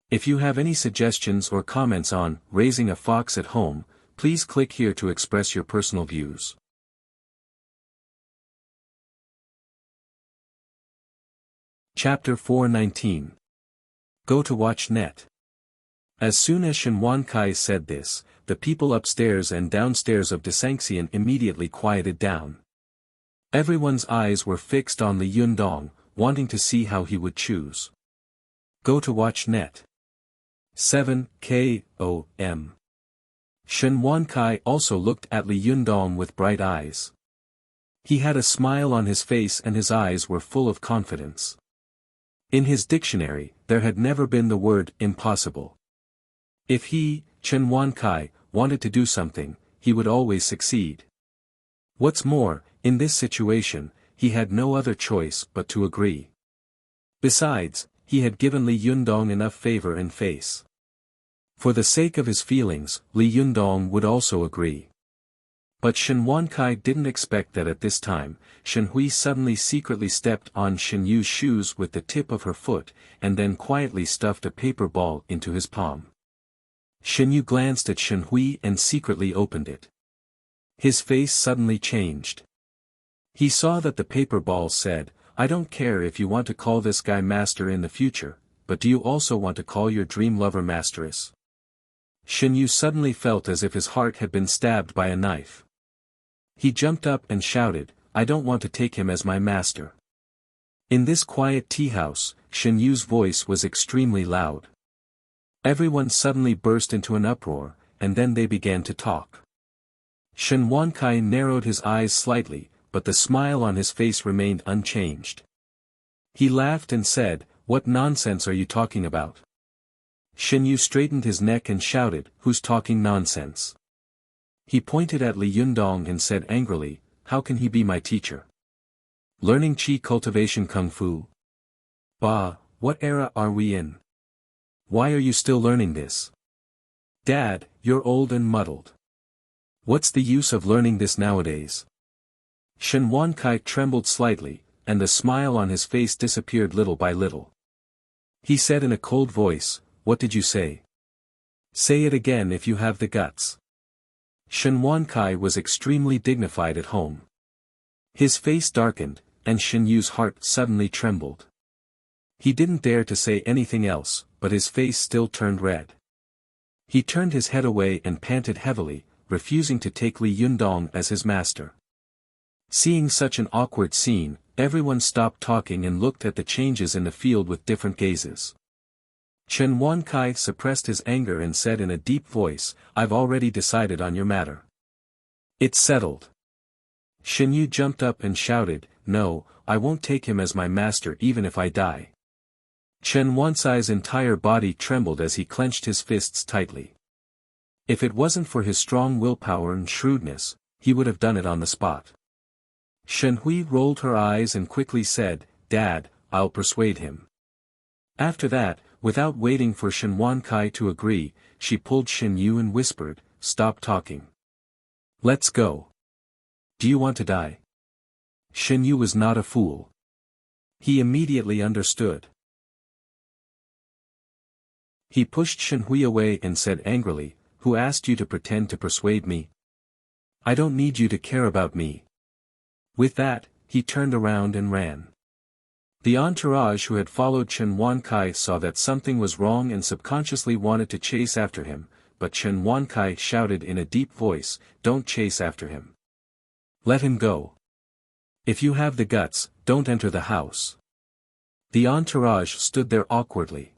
If you have any suggestions or comments on Raising a Fox at Home, please click here to express your personal views. Chapter 419. Go to watch net. As soon as Shen Wankai said this, the people upstairs and downstairs of Desanxian immediately quieted down. Everyone's eyes were fixed on Li Yundong, wanting to see how he would choose. Go to watch net. 7 K.O.M. Shen Wankai also looked at Li Yundong with bright eyes. He had a smile on his face and his eyes were full of confidence. In his dictionary, there had never been the word impossible. If he, Chen Wankai, wanted to do something, he would always succeed. What's more, in this situation, he had no other choice but to agree. Besides, he had given Li Yundong enough favor and face. For the sake of his feelings, Li Yundong would also agree. But Shen Wankai didn't expect that at this time, Shen Hui suddenly secretly stepped on Shen Yu's shoes with the tip of her foot, and then quietly stuffed a paper ball into his palm. Shen Yu glanced at Shen Hui and secretly opened it. His face suddenly changed. He saw that the paper ball said, I don't care if you want to call this guy master in the future, but do you also want to call your dream lover masteress? Shen Yu suddenly felt as if his heart had been stabbed by a knife. He jumped up and shouted, I don't want to take him as my master. In this quiet tea house, Shen Yu's voice was extremely loud. Everyone suddenly burst into an uproar, and then they began to talk. Shen Wankai narrowed his eyes slightly, but the smile on his face remained unchanged. He laughed and said, What nonsense are you talking about? Shen Yu straightened his neck and shouted, Who's talking nonsense? He pointed at Li Yundong and said angrily, How can he be my teacher? Learning qi cultivation kung fu? Bah, what era are we in? Why are you still learning this? Dad, you're old and muddled. What's the use of learning this nowadays? Shen Wankai trembled slightly, and the smile on his face disappeared little by little. He said in a cold voice, What did you say? Say it again if you have the guts. Shen Wankai was extremely dignified at home. His face darkened, and Shen Yu's heart suddenly trembled. He didn't dare to say anything else, but his face still turned red. He turned his head away and panted heavily, refusing to take Li Yundong as his master. Seeing such an awkward scene, everyone stopped talking and looked at the changes in the field with different gazes. Shen Wankai suppressed his anger and said in a deep voice, I've already decided on your matter. It's settled. Shen Yu jumped up and shouted, No, I won't take him as my master even if I die. Shen Wankai's entire body trembled as he clenched his fists tightly. If it wasn't for his strong willpower and shrewdness, he would have done it on the spot. Shen Hui rolled her eyes and quickly said, Dad, I'll persuade him. After that, without waiting for Shen Wankai to agree, she pulled Shen Yu and whispered, Stop talking. Let's go. Do you want to die? Shen Yu was not a fool. He immediately understood. He pushed Shen Hui away and said angrily, Who asked you to pretend to persuade me? I don't need you to care about me. With that, he turned around and ran. The entourage who had followed Shen Wankai saw that something was wrong and subconsciously wanted to chase after him, but Shen Wankai shouted in a deep voice, Don't chase after him. Let him go. If you have the guts, don't enter the house. The entourage stood there awkwardly.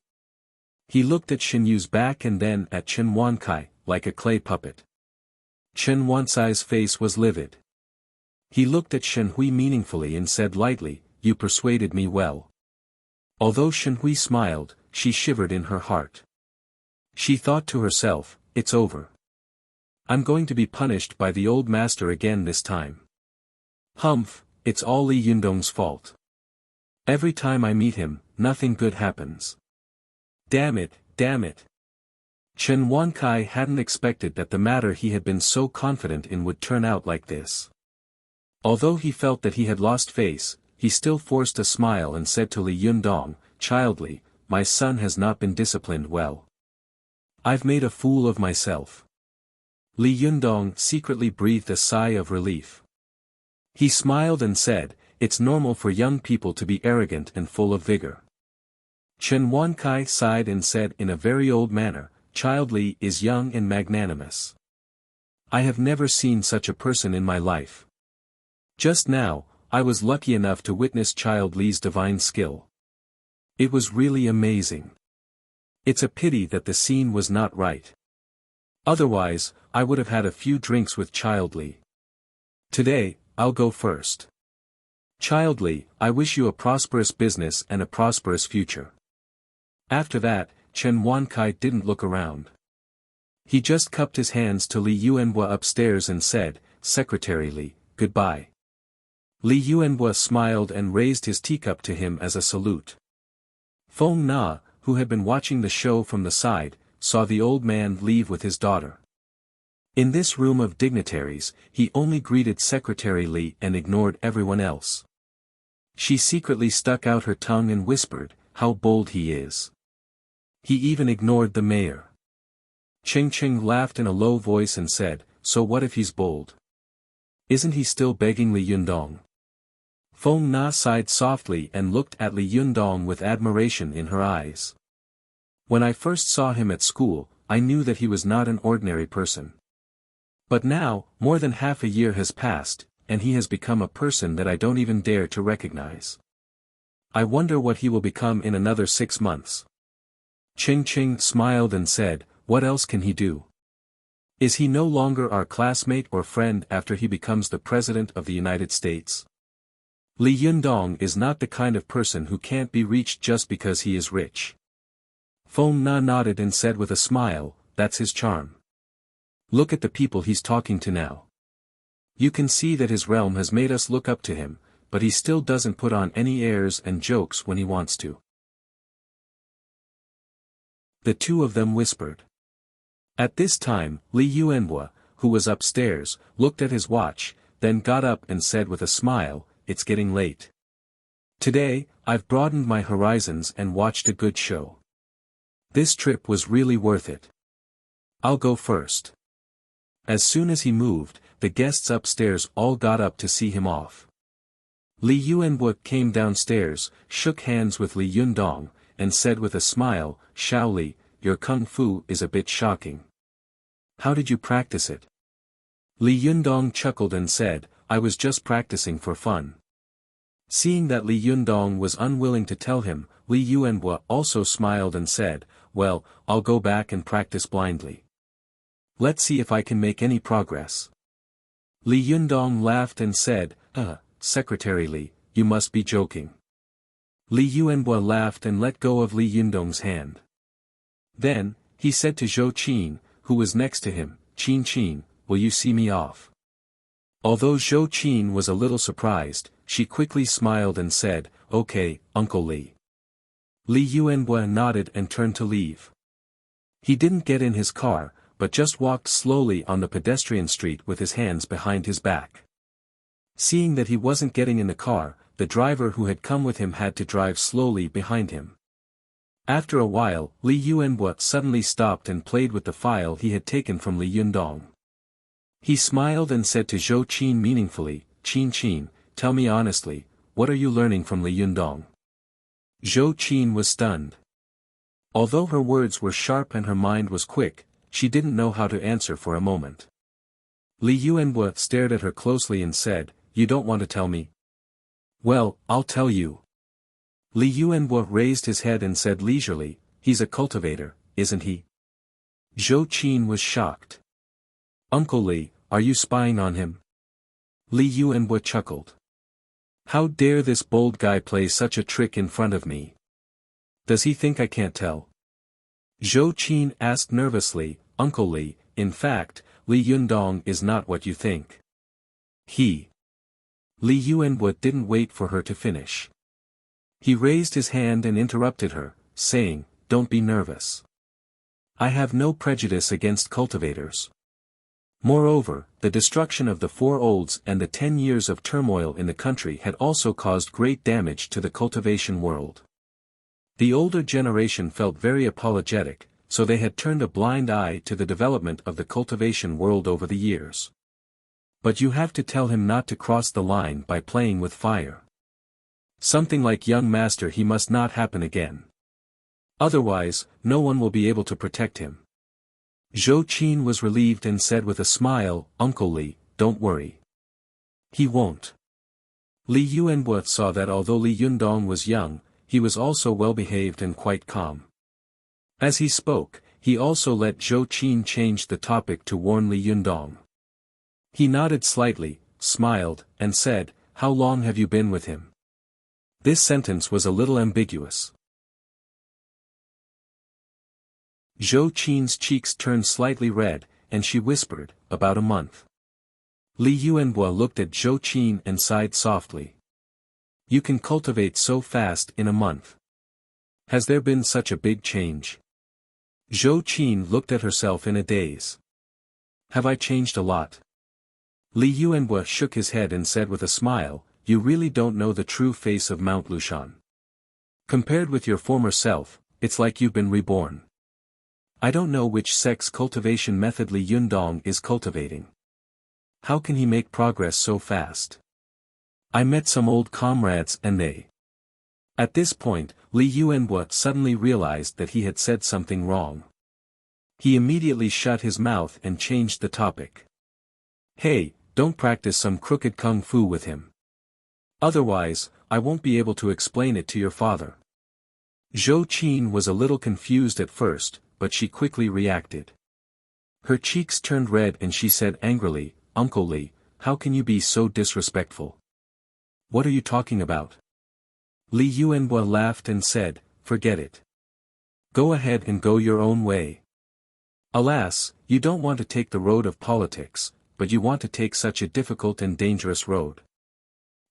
He looked at Shen Yu's back and then at Shen Wankai, like a clay puppet. Shen Wankai's face was livid. He looked at Shen Hui meaningfully and said lightly, You persuaded me well. Although Shen Hui smiled, she shivered in her heart. She thought to herself, It's over. I'm going to be punished by the old master again this time. Humph, it's all Li Yundong's fault. Every time I meet him, nothing good happens. Damn it, damn it. Chen Wankai hadn't expected that the matter he had been so confident in would turn out like this. Although he felt that he had lost face, he still forced a smile and said to Li Yundong, "Childly, my son has not been disciplined well. I've made a fool of myself." Li Yundong secretly breathed a sigh of relief. He smiled and said, "It's normal for young people to be arrogant and full of vigor." Chen Wankai sighed and said in a very old manner, "Child Li is young and magnanimous. I have never seen such a person in my life. Just now, I was lucky enough to witness Child Li's divine skill. It was really amazing. It's a pity that the scene was not right. Otherwise, I would have had a few drinks with Child Li. Today, I'll go first. Child Li, I wish you a prosperous business and a prosperous future." After that, Chen Wankai didn't look around. He just cupped his hands to Li Yuanhua upstairs and said, "Secretary Li, goodbye." Li Yuanhua smiled and raised his teacup to him as a salute. Feng Na, who had been watching the show from the side, saw the old man leave with his daughter. In this room of dignitaries, he only greeted Secretary Li and ignored everyone else. She secretly stuck out her tongue and whispered, "How bold he is." He even ignored the mayor. Ching Ching laughed in a low voice and said, "So what if he's bold? Isn't he still begging Li Yundong?" Feng Na sighed softly and looked at Li Yundong with admiration in her eyes. "When I first saw him at school, I knew that he was not an ordinary person. But now, more than half a year has passed, and he has become a person that I don't even dare to recognize. I wonder what he will become in another 6 months." Ching Ching smiled and said, "What else can he do? Is he no longer our classmate or friend after he becomes the President of the United States? Li Yundong is not the kind of person who can't be reached just because he is rich." Feng Na nodded and said with a smile, "That's his charm. Look at the people he's talking to now. You can see that his realm has made us look up to him, but he still doesn't put on any airs and jokes when he wants to." The two of them whispered. At this time, Li Yuanhua, who was upstairs, looked at his watch, then got up and said with a smile, "It's getting late. Today, I've broadened my horizons and watched a good show. This trip was really worth it. I'll go first." As soon as he moved, the guests upstairs all got up to see him off. Li Yuanhua came downstairs, shook hands with Li Yundong, and said with a smile, "Xiao Li, your kung fu is a bit shocking. How did you practice it?" Li Yundong chuckled and said, "I was just practicing for fun." Seeing that Li Yundong was unwilling to tell him, Li Yuanhua also smiled and said, "Well, I'll go back and practice blindly. Let's see if I can make any progress." Li Yundong laughed and said, Secretary Li, you must be joking." Li Yuanhua laughed and let go of Li Yundong's hand. Then, he said to Zhou Qin, who was next to him, Qin, will you see me off?" Although Zhou Qin was a little surprised, she quickly smiled and said, "Okay, Uncle Li." Li Yuanhua nodded and turned to leave. He didn't get in his car, but just walked slowly on the pedestrian street with his hands behind his back. Seeing that he wasn't getting in the car, the driver who had come with him had to drive slowly behind him. After a while, Li Yuanhua suddenly stopped and played with the file he had taken from Li Yundong. He smiled and said to Zhou Qin meaningfully, Qin, tell me honestly, what are you learning from Li Yundong?" Zhou Qin was stunned. Although her words were sharp and her mind was quick, she didn't know how to answer for a moment. Li Yuanhua stared at her closely and said, "You don't want to tell me? Well, I'll tell you." Li Yuanhua raised his head and said leisurely, "He's a cultivator, isn't he?" Zhou Qin was shocked. "Uncle Li, are you spying on him?" Li Yuanhua chuckled. "How dare this bold guy play such a trick in front of me? Does he think I can't tell?" Zhou Qin asked nervously, "Uncle Li, in fact, Li Yundong is not what you think. Li Yuanwu didn't wait for her to finish. He raised his hand and interrupted her, saying, "Don't be nervous. I have no prejudice against cultivators. Moreover, the destruction of the four olds and the 10 years of turmoil in the country had also caused great damage to the cultivation world. The older generation felt very apologetic, so they had turned a blind eye to the development of the cultivation world over the years. But you have to tell him not to cross the line by playing with fire. Something like young master he must not happen again. Otherwise, no one will be able to protect him." Zhou Qin was relieved and said with a smile, "Uncle Li, don't worry. He won't." Li Yuanwu saw that although Li Yundong was young, he was also well-behaved and quite calm. As he spoke, he also let Zhou Qin change the topic to warn Li Yundong. He nodded slightly, smiled, and said, "How long have you been with him?" This sentence was a little ambiguous. Zhou Qin's cheeks turned slightly red, and she whispered, "About a month." Li Yuanwu looked at Zhou Qin and sighed softly. "You can cultivate so fast in a month. Has there been such a big change?" Zhou Qin looked at herself in a daze. "Have I changed a lot?" Li Yuanwu shook his head and said with a smile, "You really don't know the true face of Mount Lushan. Compared with your former self, it's like you've been reborn. I don't know which sex cultivation method Li Yundong is cultivating. How can he make progress so fast? I met some old comrades and they..." At this point, Li Yuanwu suddenly realized that he had said something wrong. He immediately shut his mouth and changed the topic. "Hey, don't practice some crooked kung fu with him. Otherwise, I won't be able to explain it to your father." Zhou Qin was a little confused at first, but she quickly reacted. Her cheeks turned red and she said angrily, "Uncle Li, how can you be so disrespectful? What are you talking about?" Li Yuanwu laughed and said, "Forget it. Go ahead and go your own way. Alas, you don't want to take the road of politics, but you want to take such a difficult and dangerous road."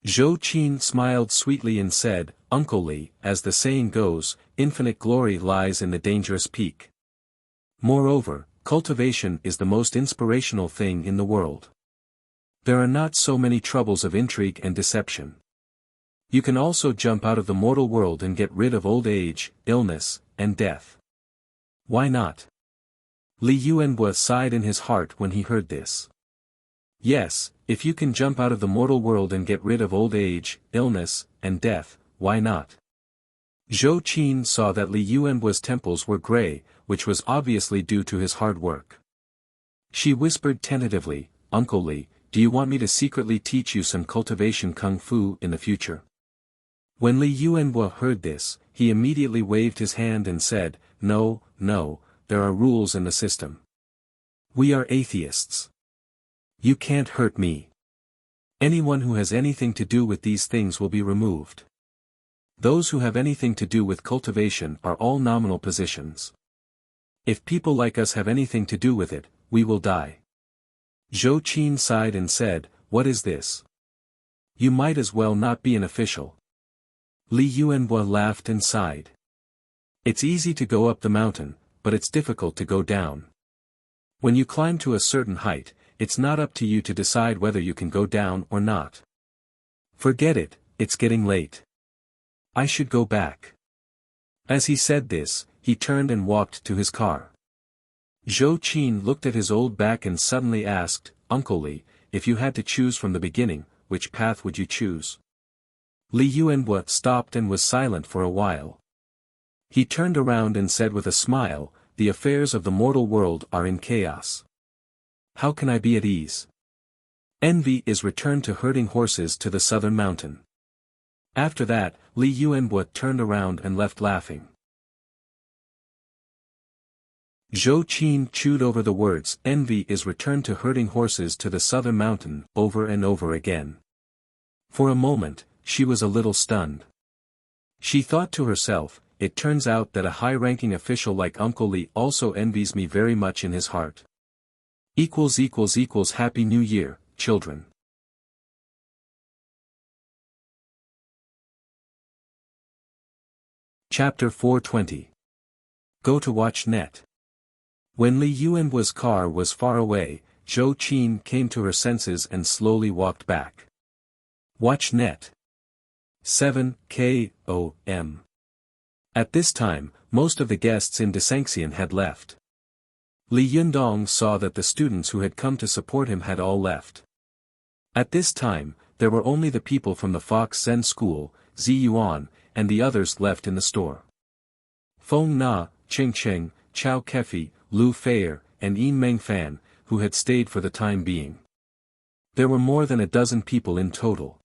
Zhou Qin smiled sweetly and said, "Uncle Li, as the saying goes, infinite glory lies in the dangerous peak. Moreover, cultivation is the most inspirational thing in the world. There are not so many troubles of intrigue and deception. You can also jump out of the mortal world and get rid of old age, illness, and death. Why not?" Li Yuanwu sighed in his heart when he heard this. Yes, if you can jump out of the mortal world and get rid of old age, illness, and death, why not? Zhou Qin saw that Li Yuanwu's temples were gray, which was obviously due to his hard work. She whispered tentatively, "Uncle Li, do you want me to secretly teach you some cultivation kung fu in the future?" When Li Yuanwu heard this, he immediately waved his hand and said, No, there are rules in the system. We are atheists. You can't hurt me. Anyone who has anything to do with these things will be removed. Those who have anything to do with cultivation are all nominal positions. If people like us have anything to do with it, we will die." Zhou Qin sighed and said, "What is this? You might as well not be an official." Li Yuanwu laughed and sighed. "It's easy to go up the mountain, but it's difficult to go down. When you climb to a certain height, it's not up to you to decide whether you can go down or not. Forget it, it's getting late. I should go back." As he said this, he turned and walked to his car. Zhou Qin looked at his old back and suddenly asked, "Uncle Li, if you had to choose from the beginning, which path would you choose?" Li Yuanwu stopped and was silent for a while. He turned around and said with a smile, "The affairs of the mortal world are in chaos. How can I be at ease? Envy is returned to herding horses to the southern mountain." After that, Li Yuanwu turned around and left laughing. Zhou Qin chewed over the words "envy is returned to herding horses to the southern mountain" over and over again. For a moment, she was a little stunned. She thought to herself, it turns out that a high-ranking official like Uncle Li also envies me very much in his heart. Happy New Year, children. Chapter 420. Go to watch net. When Li Yuan's car was far away, Zhou Qin came to her senses and slowly walked back. Watch net. 7 km. At this time, most of the guests in Desanxian had left. Li Yundong saw that the students who had come to support him had all left. At this time, there were only the people from the Fox Zen School, Zi Yuan, and the others left in the store. Feng Na, Ching Cheng, Chao Kefi, Lu Feier, and Yin Meng Fan, who had stayed for the time being. There were more than a dozen people in total.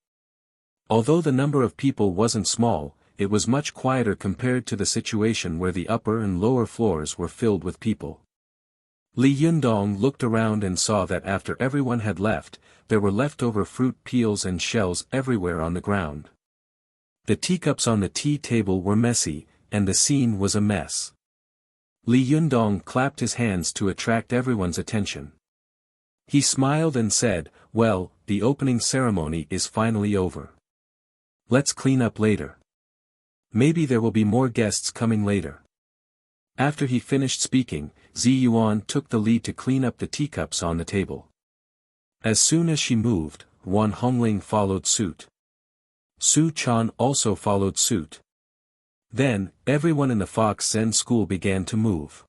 Although the number of people wasn't small, it was much quieter compared to the situation where the upper and lower floors were filled with people. Li Yundong looked around and saw that after everyone had left, there were leftover fruit peels and shells everywhere on the ground. The teacups on the tea table were messy, and the scene was a mess. Li Yundong clapped his hands to attract everyone's attention. He smiled and said, "Well, the opening ceremony is finally over. Let's clean up later. Maybe there will be more guests coming later." After he finished speaking, Zi Yuan took the lead to clean up the teacups on the table. As soon as she moved, Wan Hongling followed suit. Su Chan also followed suit. Then, everyone in the Fox Zen School began to move.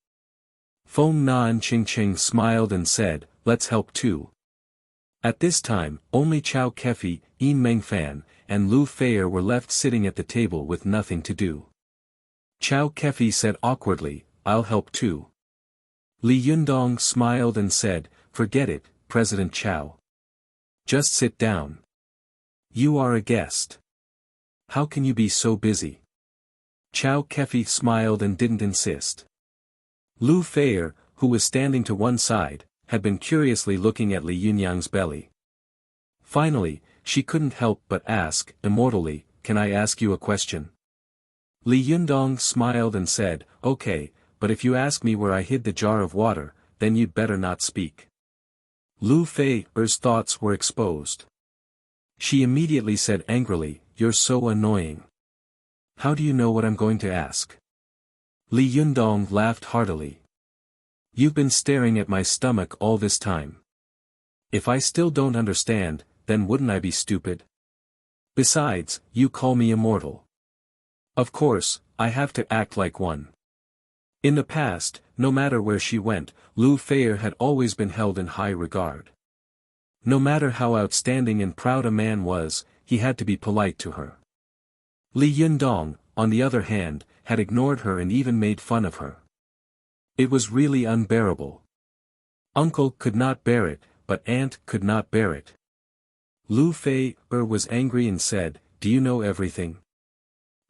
Feng Na and Ching Ching smiled and said, "Let's help too." At this time, only Chao Kefi, Yin Meng Fan, and Lu Feier were left sitting at the table with nothing to do. Chao Kefi said awkwardly, "I'll help too." Li Yundong smiled and said, "Forget it, President Chao. Just sit down. You are a guest. How can you be so busy?" Chao Kefi smiled and didn't insist. Lu Feier, who was standing to one side, had been curiously looking at Li Yunyang's belly. Finally, she couldn't help but ask, immortally, "Can I ask you a question?" Li Yundong smiled and said, "Okay, but if you ask me where I hid the jar of water, then you'd better not speak." Lu Feier's thoughts were exposed. She immediately said angrily, "You're so annoying. How do you know what I'm going to ask?" Li Yundong laughed heartily. "You've been staring at my stomach all this time. If I still don't understand, then wouldn't I be stupid? Besides, you call me immortal. Of course, I have to act like one." In the past, no matter where she went, Lu Feier had always been held in high regard. No matter how outstanding and proud a man was, he had to be polite to her. Li Yundong, on the other hand, had ignored her and even made fun of her. It was really unbearable. Uncle could not bear it, but Aunt could not bear it. Lu Feier was angry and said, "Do you know everything?"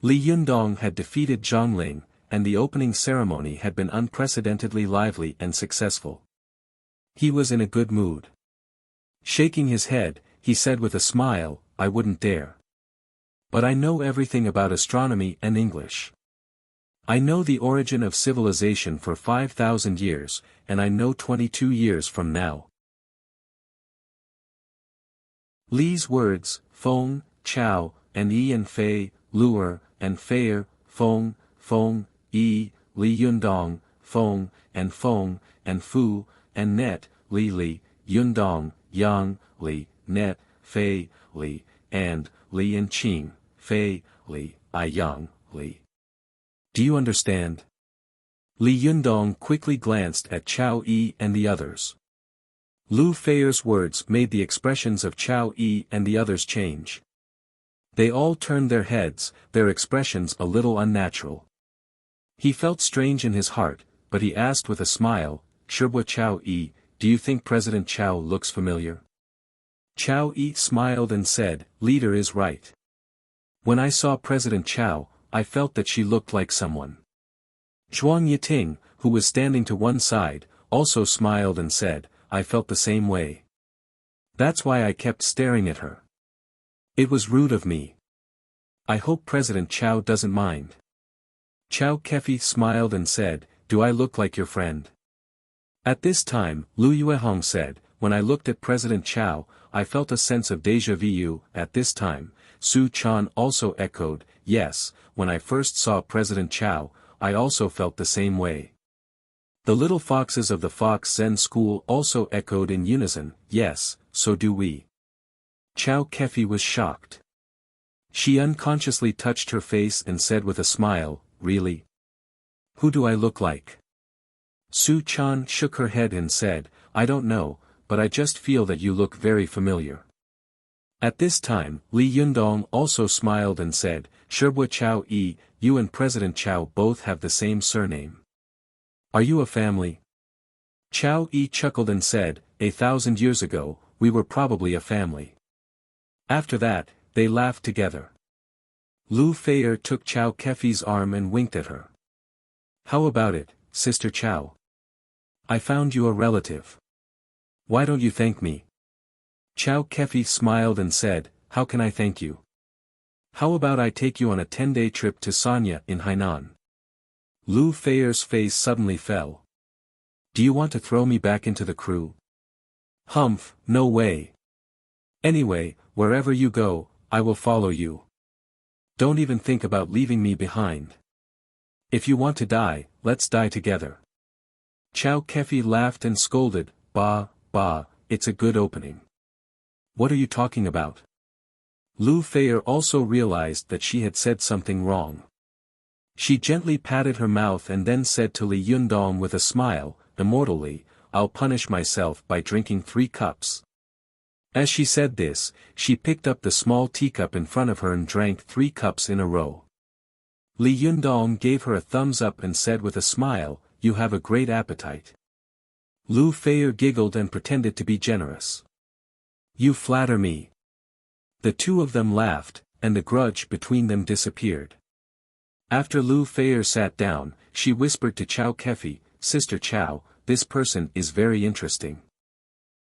Li Yundong had defeated Zhang Ling, and the opening ceremony had been unprecedentedly lively and successful. He was in a good mood. Shaking his head, he said with a smile, "I wouldn't dare. But I know everything about astronomy and English. I know the origin of civilization for 5,000 years, and I know 22 years from now." Li's words, Feng, Chao, and Yi and Fei, Luer, and Feier, Feng, Yi, Li Yundong, Feng, and Fu, and Net, Li, Yundong, Yang, Li, Net, Fei, Li, and Li and Qing, Fei, Li, Yang, Li. Do you understand? Li Yundong quickly glanced at Chao Yi and the others. Lu Feier's words made the expressions of Chao Yi and the others change. They all turned their heads, their expressions a little unnatural. He felt strange in his heart, but he asked with a smile, "Shibwa Chao Yi, do you think President Chao looks familiar?" Chao Yi smiled and said, "Leader is right. When I saw President Chao, I felt that she looked like someone." Zhuang Yiting, who was standing to one side, also smiled and said, "I felt the same way. That's why I kept staring at her. It was rude of me. I hope President Chao doesn't mind." Chao Kefi smiled and said, "Do I look like your friend?" At this time, Lu Yuehong said, when I looked at President Chao, I felt a sense of déjà vu. At this time, Su Chan also echoed, yes, when I first saw President Chao, I also felt the same way. The little foxes of the Fox Zen school also echoed in unison, yes, so do we. Chow Kefi was shocked. She unconsciously touched her face and said with a smile, really? Who do I look like? Su Chan shook her head and said, I don't know, but I just feel that you look very familiar. At this time, Li Yundong also smiled and said, Sherbua Chao Yi, you and President Chao both have the same surname. Are you a family? Chao Yi chuckled and said, 1,000 years ago, we were probably a family. After that, they laughed together. Lu Feier took Chao Kefi's arm and winked at her. How about it, Sister Chao? I found you a relative. Why don't you thank me? Chao Kefi smiled and said, how can I thank you? How about I take you on a 10-day trip to Sanya in Hainan? Lu Feier's face suddenly fell. Do you want to throw me back into the crew? Humph, no way. Anyway, wherever you go, I will follow you. Don't even think about leaving me behind. If you want to die, let's die together. Chao Kefi laughed and scolded, bah, it's a good opening. What are you talking about? Lu Feier also realized that she had said something wrong. She gently patted her mouth and then said to Li Yundong with a smile, immortally, I'll punish myself by drinking 3 cups. As she said this, she picked up the small teacup in front of her and drank 3 cups in a row. Li Yundong gave her a thumbs up and said with a smile, you have a great appetite. Lu Feier giggled and pretended to be generous. You flatter me. The two of them laughed, and the grudge between them disappeared. After Lu Feier sat down, she whispered to Chao Kefi, Sister Chao, this person is very interesting.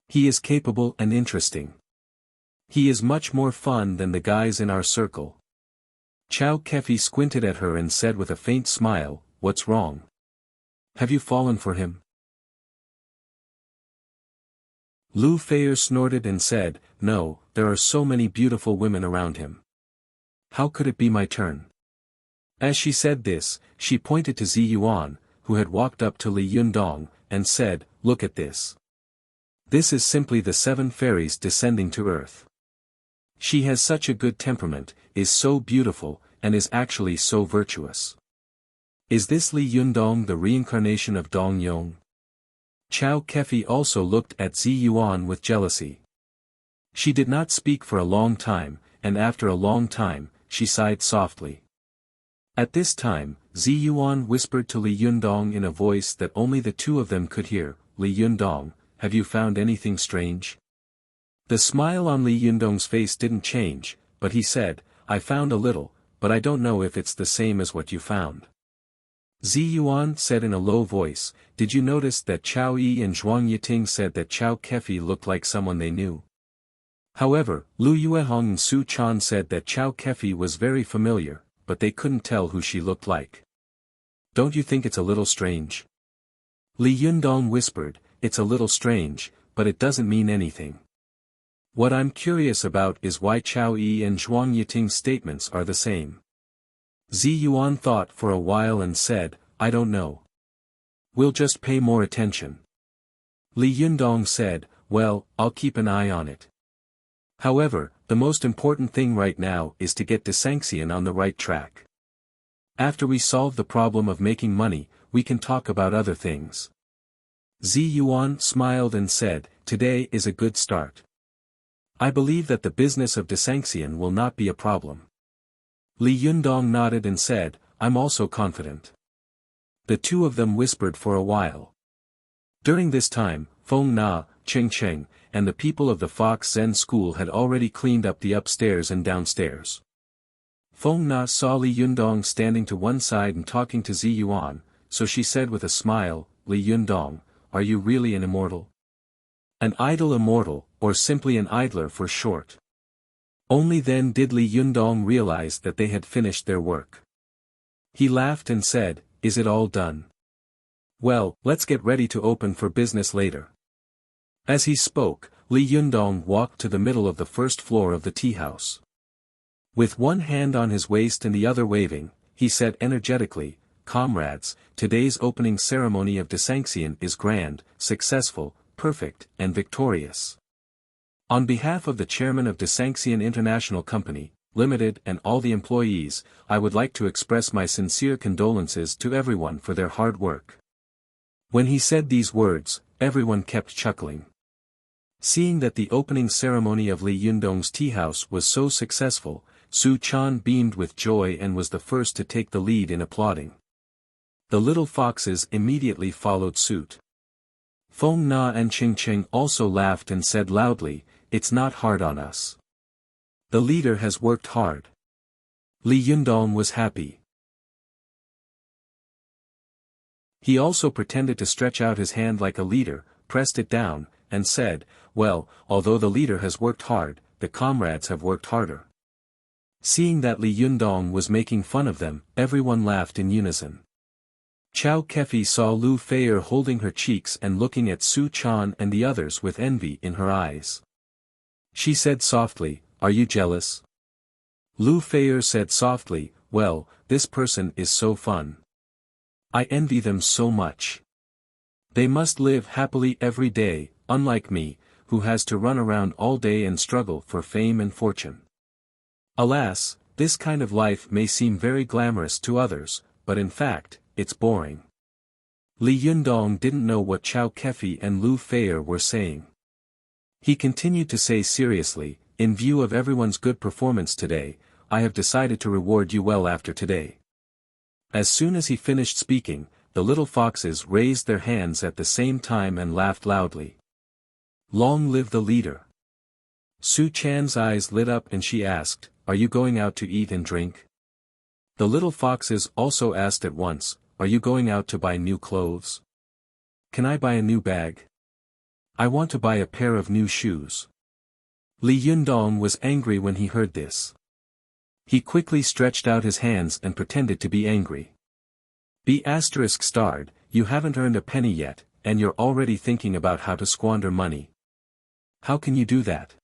He is capable and interesting. He is much more fun than the guys in our circle. Chao Kefi squinted at her and said with a faint smile, what's wrong? Have you fallen for him? Lu Feier snorted and said, no, there are so many beautiful women around him. How could it be my turn? As she said this, she pointed to Zi Yuan, who had walked up to Li Yundong, and said, look at this. This is simply the 7 fairies descending to earth. She has such a good temperament, is so beautiful, and is actually so virtuous. Is this Li Yundong the reincarnation of Dong Yong? Chao Kefi also looked at Zi Yuan with jealousy. She did not speak for a long time, and after a long time, she sighed softly. At this time, Zi Yuan whispered to Li Yundong in a voice that only the two of them could hear, Li Yundong, have you found anything strange? The smile on Li Yundong's face didn't change, but he said, I found a little, but I don't know if it's the same as what you found. Zi Yuan said in a low voice, did you notice that Chao Yi and Zhuang Yiting said that Chao Kefi looked like someone they knew? However, Lu Yuehong and Su Chan said that Chao Kefi was very familiar, but they couldn't tell who she looked like. Don't you think it's a little strange? Li Yundong whispered, it's a little strange, but it doesn't mean anything. What I'm curious about is why Chao Yi and Zhuang Yiting's statements are the same. Zi Yuan thought for a while and said, I don't know. We'll just pay more attention. Li Yundong said, well, I'll keep an eye on it. However, the most important thing right now is to get Desangxian on the right track. After we solve the problem of making money, we can talk about other things. Zi Yuan smiled and said, today is a good start. I believe that the business of Desangxian will not be a problem. Li Yundong nodded and said, I'm also confident. The two of them whispered for a while. During this time, Feng Na, Cheng Cheng, and the people of the Fox Zen school had already cleaned up the upstairs and downstairs. Feng Na saw Li Yundong standing to one side and talking to Zi Yuan, so she said with a smile, Li Yundong, are you really an immortal? An idle immortal, or simply an idler for short. Only then did Li Yundong realize that they had finished their work. He laughed and said, is it all done? Well, let's get ready to open for business later. As he spoke, Li Yundong walked to the middle of the first floor of the tea house. With one hand on his waist and the other waving, he said energetically, "Comrades, today's opening ceremony of Desanxian is grand, successful, perfect, and victorious. On behalf of the chairman of Desanxian International Company, Limited and all the employees, I would like to express my sincere condolences to everyone for their hard work." When he said these words, everyone kept chuckling. Seeing that the opening ceremony of Li Yundong's tea house was so successful, Su Chan beamed with joy and was the first to take the lead in applauding. The little foxes immediately followed suit. Feng Na and Ching Ching also laughed and said loudly, "It's not hard on us. The leader has worked hard." Li Yundong was happy. He also pretended to stretch out his hand like a leader, pressed it down, and said, "Well, although the leader has worked hard, the comrades have worked harder." Seeing that Li Yundong was making fun of them, everyone laughed in unison. Chao Kefi saw Lu Feier holding her cheeks and looking at Su Chan and the others with envy in her eyes. She said softly, "Are you jealous?" Lu Feier said softly, "Well, this person is so fun. I envy them so much. They must live happily every day, unlike me, who has to run around all day and struggle for fame and fortune. Alas, this kind of life may seem very glamorous to others, but in fact, it's boring." Li Yundong didn't know what Chao Kefi and Lu Feier were saying. He continued to say seriously, "In view of everyone's good performance today, I have decided to reward you well after today." As soon as he finished speaking, the little foxes raised their hands at the same time and laughed loudly. "Long live the leader!" Su Chan's eyes lit up and she asked, "Are you going out to eat and drink?" The little foxes also asked at once, "Are you going out to buy new clothes? Can I buy a new bag? I want to buy a pair of new shoes." Li Yundong was angry when he heard this. He quickly stretched out his hands and pretended to be angry. ****, you haven't earned a penny yet, and you're already thinking about how to squander money. How can you do that?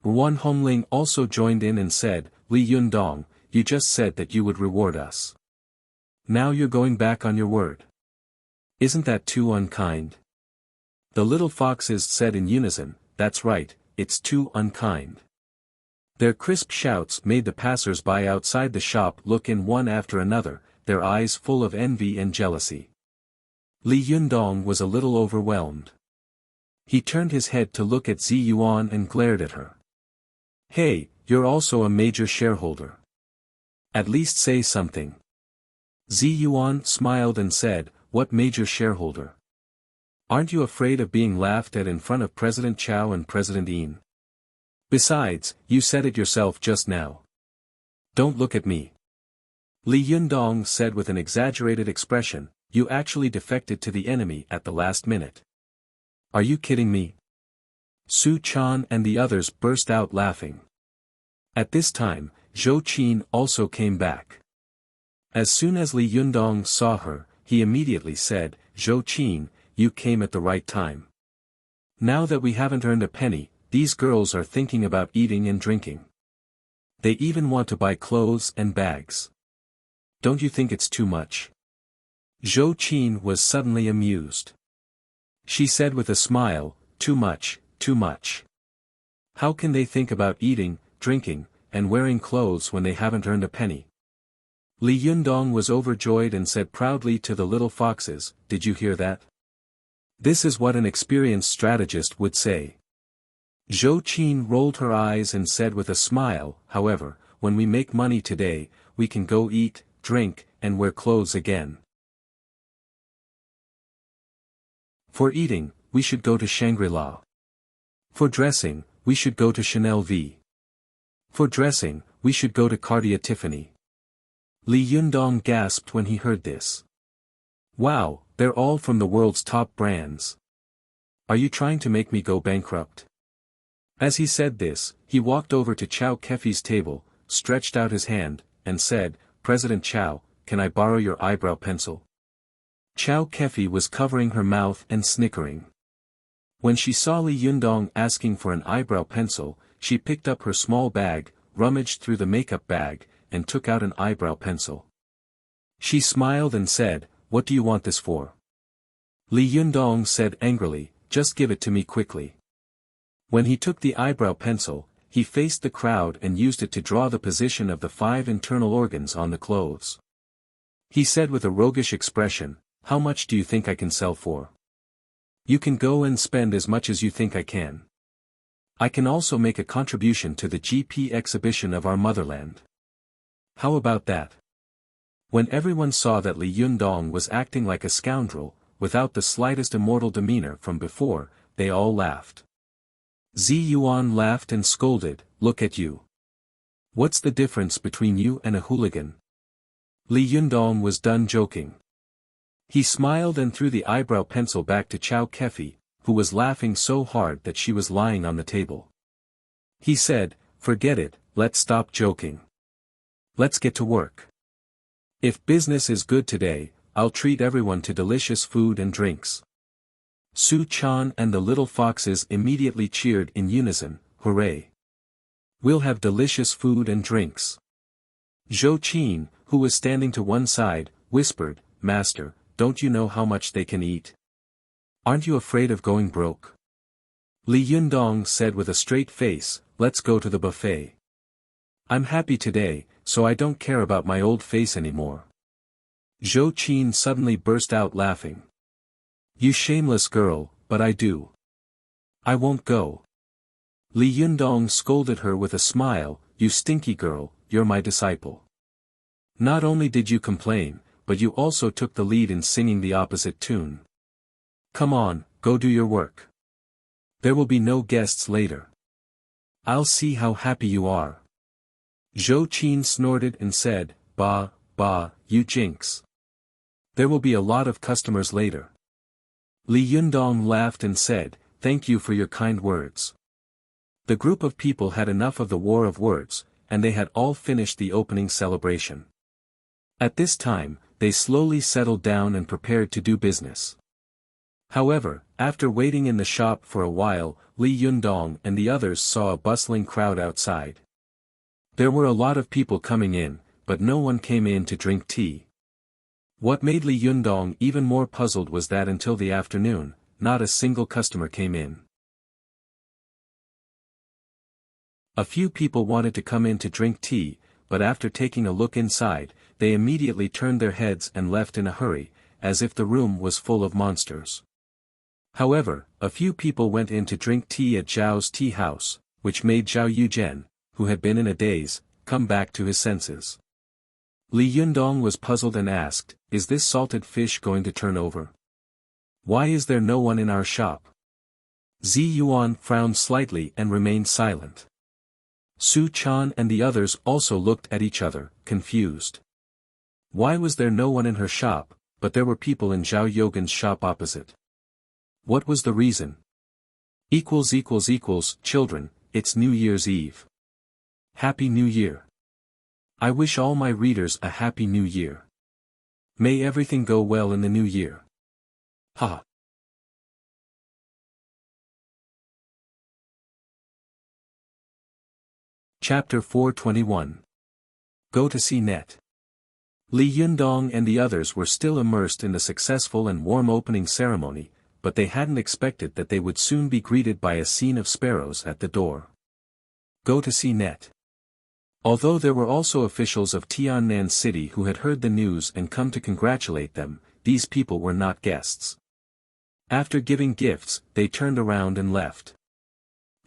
Ruan Hongling also joined in and said, "Li Yundong, you just said that you would reward us. Now you're going back on your word. Isn't that too unkind?" The little foxes said in unison, "That's right, it's too unkind." Their crisp shouts made the passers-by outside the shop look in one after another, their eyes full of envy and jealousy. Li Yundong was a little overwhelmed. He turned his head to look at Zi Yuan and glared at her. "Hey, you're also a major shareholder. At least say something." Zi Yuan smiled and said, "What major shareholder? Aren't you afraid of being laughed at in front of President Chao and President Yin? Besides, you said it yourself just now. Don't look at me." Li Yundong said with an exaggerated expression, "You actually defected to the enemy at the last minute. Are you kidding me?" Su Chan and the others burst out laughing. At this time, Zhou Qin also came back. As soon as Li Yundong saw her, he immediately said, "Zhou Qin, you came at the right time. Now that we haven't earned a penny, these girls are thinking about eating and drinking. They even want to buy clothes and bags. Don't you think it's too much?" Zhou Qin was suddenly amused. She said with a smile, "Too much, too much. How can they think about eating, drinking, and wearing clothes when they haven't earned a penny?" Li Yundong was overjoyed and said proudly to the little foxes, "Did you hear that? This is what an experienced strategist would say." Zhou Qin rolled her eyes and said with a smile, "However, when we make money today, we can go eat, drink, and wear clothes again. For eating, we should go to Shangri-La. For dressing, we should go to Chanel V. For dressing, we should go to Cartier Tiffany." Li Yundong gasped when he heard this. "Wow, they're all from the world's top brands. Are you trying to make me go bankrupt?" As he said this, he walked over to Chao Kefi's table, stretched out his hand, and said, "President Chao, can I borrow your eyebrow pencil?" Chow Kefi was covering her mouth and snickering. When she saw Li Yundong asking for an eyebrow pencil, she picked up her small bag, rummaged through the makeup bag, and took out an eyebrow pencil. She smiled and said, "What do you want this for?" Li Yundong said angrily, "Just give it to me quickly." When he took the eyebrow pencil, he faced the crowd and used it to draw the position of the 5 internal organs on the clothes. He said with a roguish expression, "How much do you think I can sell for? You can go and spend as much as you think I can. I can also make a contribution to the GP exhibition of our motherland. How about that?" When everyone saw that Li Yundong was acting like a scoundrel, without the slightest immortal demeanor from before, they all laughed. Zi Yuan laughed and scolded, "Look at you. What's the difference between you and a hooligan?" Li Yundong was done joking. He smiled and threw the eyebrow pencil back to Chow Kefi, who was laughing so hard that she was lying on the table. He said, "Forget it, let's stop joking. Let's get to work. If business is good today, I'll treat everyone to delicious food and drinks." Su Chan and the little foxes immediately cheered in unison, "Hooray! We'll have delicious food and drinks." Zhou Qin, who was standing to one side, whispered, "Master, don't you know how much they can eat? Aren't you afraid of going broke?" Li Yundong said with a straight face, "Let's go to the buffet. I'm happy today, so I don't care about my old face anymore." Zhou Qin suddenly burst out laughing. "You shameless girl, but I do. I won't go." Li Yundong scolded her with a smile, "You stinky girl, you're my disciple. Not only did you complain, but you also took the lead in singing the opposite tune. Come on, go do your work. There will be no guests later. I'll see how happy you are." Zhou Qin snorted and said, "Bah, bah, you jinx. There will be a lot of customers later." Li Yundong laughed and said, "Thank you for your kind words." The group of people had enough of the war of words, and they had all finished the opening celebration. At this time, they slowly settled down and prepared to do business. However, after waiting in the shop for a while, Li Yundong and the others saw a bustling crowd outside. There were a lot of people coming in, but no one came in to drink tea. What made Li Yundong even more puzzled was that until the afternoon, not a single customer came in. A few people wanted to come in to drink tea, but after taking a look inside, they immediately turned their heads and left in a hurry, as if the room was full of monsters. However, a few people went in to drink tea at Zhao's tea house, which made Zhao Yuzhen, who had been in a daze, come back to his senses. Li Yundong was puzzled and asked, "Is this salted fish going to turn over? Why is there no one in our shop?" Zi Yuan frowned slightly and remained silent. Su Chan and the others also looked at each other, confused. Why was there no one in her shop, but there were people in Zhao Yogan's shop opposite? What was the reason? Children, it's New Year's Eve. Happy New Year. I wish all my readers a Happy New Year. May everything go well in the new year. Ha! Chapter 421. Go to see Net. Li Yundong and the others were still immersed in the successful and warm opening ceremony, but they hadn't expected that they would soon be greeted by a scene of sparrows at the door. Go to see Net. Although there were also officials of Tiannan City who had heard the news and come to congratulate them, these people were not guests. After giving gifts, they turned around and left.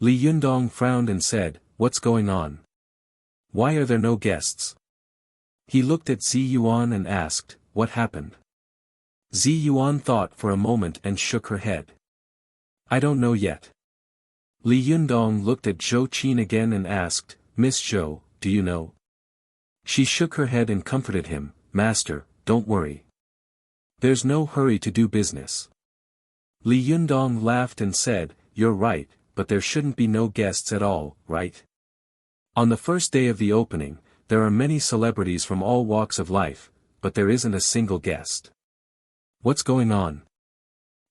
Li Yundong frowned and said, "What's going on? Why are there no guests?" He looked at Zi Yuan and asked, "What happened?" Zi Yuan thought for a moment and shook her head. "I don't know yet." Li Yundong looked at Zhou Qin again and asked, "Miss Zhou, do you know?" She shook her head and comforted him, "Master, don't worry. There's no hurry to do business." Li Yundong laughed and said, "You're right, but there shouldn't be no guests at all, right? On the first day of the opening, there are many celebrities from all walks of life, but there isn't a single guest. What's going on?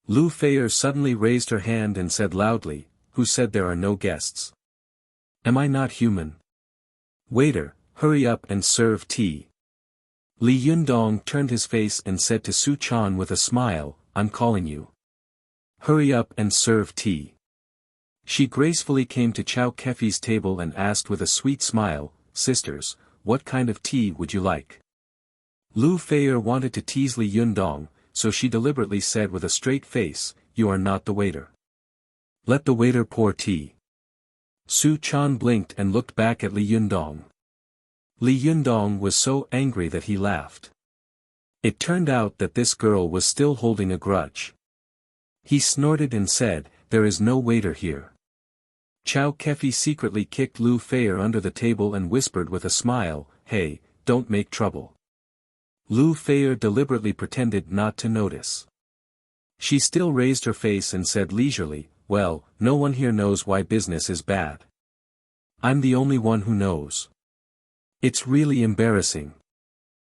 Lu Feier suddenly raised her hand and said loudly, who said there are no guests? Am I not human? Waiter, hurry up and serve tea. Li Yundong turned his face and said to Su Chan with a smile, I'm calling you. Hurry up and serve tea. She gracefully came to Chow Kefi's table and asked with a sweet smile, Sisters, what kind of tea would you like? Lu Feier wanted to tease Li Yundong, so she deliberately said with a straight face, You are not the waiter. Let the waiter pour tea. Su Chan blinked and looked back at Li Yundong. Li Yundong was so angry that he laughed. It turned out that this girl was still holding a grudge. He snorted and said, There is no waiter here. Chow Kefi secretly kicked Lu Feier under the table and whispered with a smile, Hey, don't make trouble. Lu Feier deliberately pretended not to notice. She still raised her face and said leisurely, Well, no one here knows why business is bad. I'm the only one who knows. It's really embarrassing.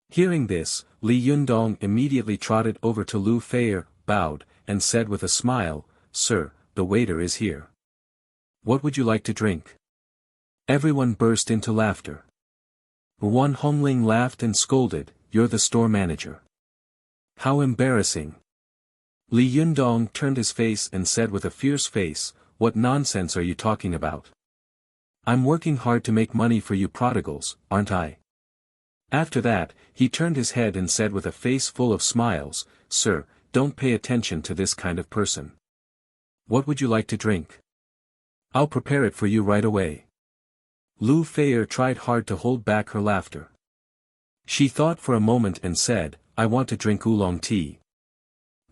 Hearing this, Li Yundong immediately trotted over to Lu Feier, bowed, and said with a smile, Sir, the waiter is here. What would you like to drink? Everyone burst into laughter. One Hongling laughed and scolded, You're the store manager. How embarrassing. Li Yundong turned his face and said with a fierce face, What nonsense are you talking about? I'm working hard to make money for you prodigals, aren't I? After that, he turned his head and said with a face full of smiles, Sir, don't pay attention to this kind of person. What would you like to drink? I'll prepare it for you right away. Lu Feier tried hard to hold back her laughter. She thought for a moment and said, I want to drink oolong tea.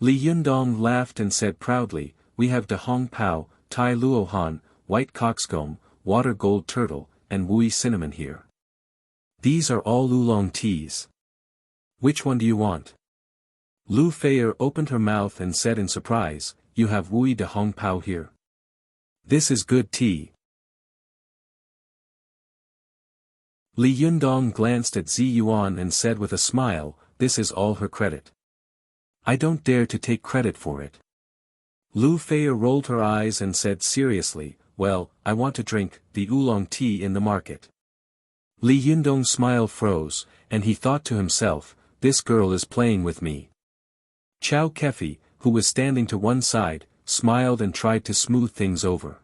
Li Yundong laughed and said proudly, We have de hong pao, tai luohan, white cockscomb, water gold turtle, and wui cinnamon here. These are all oolong teas. Which one do you want? Lu Feier opened her mouth and said in surprise, You have wui de hong pao here. This is good tea. Li Yundong glanced at Zi Yuan and said with a smile, This is all her credit. I don't dare to take credit for it. Lu Feier rolled her eyes and said seriously, Well, I want to drink the oolong tea in the market. Li Yundong's smile froze, and he thought to himself, This girl is playing with me. Chow Kefi, who was standing to one side, smiled and tried to smooth things over.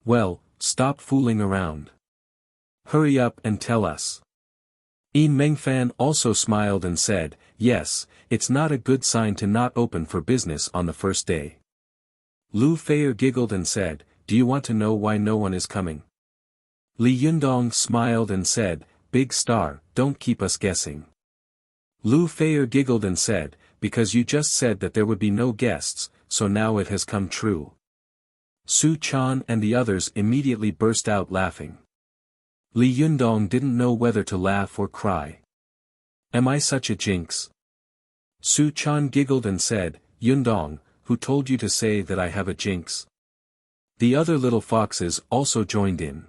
Well, stop fooling around. Hurry up and tell us. Yi Mengfan also smiled and said, Yes, it's not a good sign to not open for business on the first day. Lu Feier giggled and said, Do you want to know why no one is coming? Li Yundong smiled and said, Big star, don't keep us guessing. Lu Feier giggled and said, Because you just said that there would be no guests, so now it has come true. Su Chan and the others immediately burst out laughing. Li Yundong didn't know whether to laugh or cry. Am I such a jinx? Su Chan giggled and said, Yundong, who told you to say that I have a jinx? The other little foxes also joined in.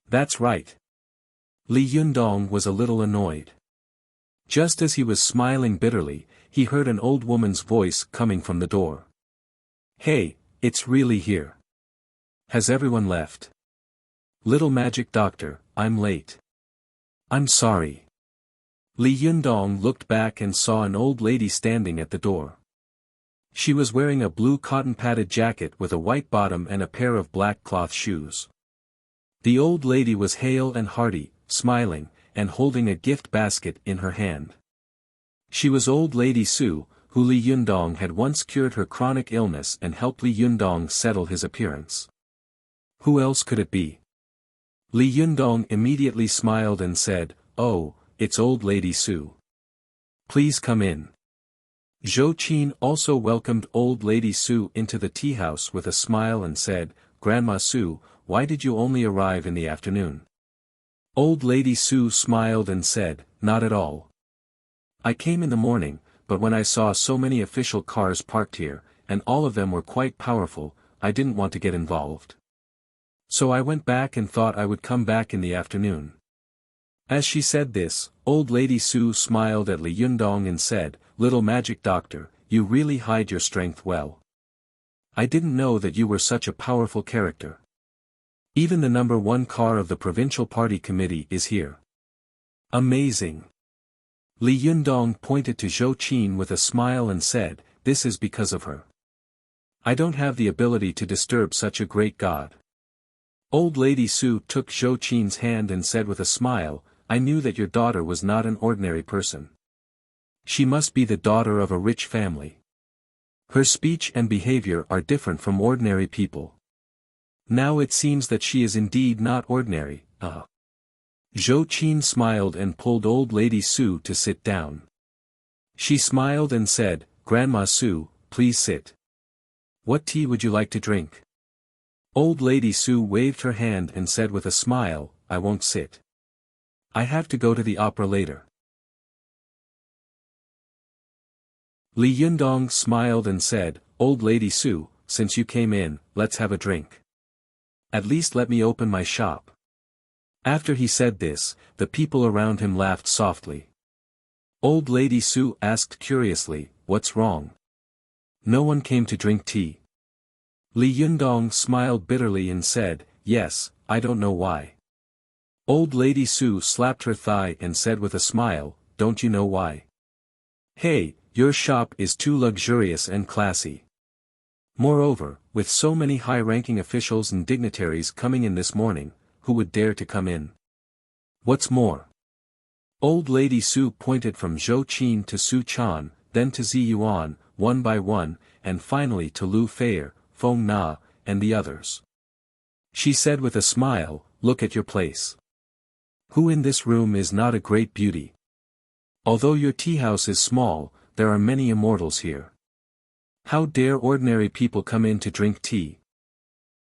That's right. Li Yundong was a little annoyed. Just as he was smiling bitterly, he heard an old woman's voice coming from the door. Hey, it's really here. Has everyone left? Little magic doctor, I'm late. I'm sorry. Li Yundong looked back and saw an old lady standing at the door. She was wearing a blue cotton-padded jacket with a white bottom and a pair of black cloth shoes. The old lady was hale and hearty, smiling, and holding a gift basket in her hand. She was old Lady Su, who Li Yundong had once cured her chronic illness and helped Li Yundong settle his appearance. Who else could it be? Li Yundong immediately smiled and said, Oh, it's old Lady Su. Please come in. Zhou Qin also welcomed old Lady Su into the tea house with a smile and said, Grandma Su, why did you only arrive in the afternoon? Old Lady Su smiled and said, Not at all. I came in the morning, but when I saw so many official cars parked here, and all of them were quite powerful, I didn't want to get involved. So I went back and thought I would come back in the afternoon. As she said this, old lady Su smiled at Li Yundong and said, "Little magic doctor, you really hide your strength well. I didn't know that you were such a powerful character. Even the number one car of the provincial party committee is here. Amazing." Li Yundong pointed to Zhou Qin with a smile and said, "This is because of her. I don't have the ability to disturb such a great god." Old lady Su took Zhou Qin's hand and said with a smile, "I knew that your daughter was not an ordinary person. She must be the daughter of a rich family. Her speech and behavior are different from ordinary people. Now it seems that she is indeed not ordinary." Zhou Qin smiled and pulled old lady Su to sit down. She smiled and said, "Grandma Su, please sit. What tea would you like to drink?" Old lady Su waved her hand and said with a smile, "I won't sit. I have to go to the opera later." Li Yundong smiled and said, "Old lady Su, since you came in, let's have a drink. At least let me open my shop." After he said this, the people around him laughed softly. Old lady Su asked curiously, "What's wrong? No one came to drink tea." Li Yundong smiled bitterly and said, "Yes, I don't know why." Old lady Su slapped her thigh and said with a smile, "Don't you know why? Hey, your shop is too luxurious and classy. Moreover, with so many high-ranking officials and dignitaries coming in this morning, who would dare to come in? What's more?" Old lady Su pointed from Zhou Qin to Su Chan, then to Zi Yuan, one by one, and finally to Lu Feier, Feng Na, and the others. She said with a smile, "Look at your place. Who in this room is not a great beauty? Although your tea house is small, there are many immortals here. How dare ordinary people come in to drink tea?"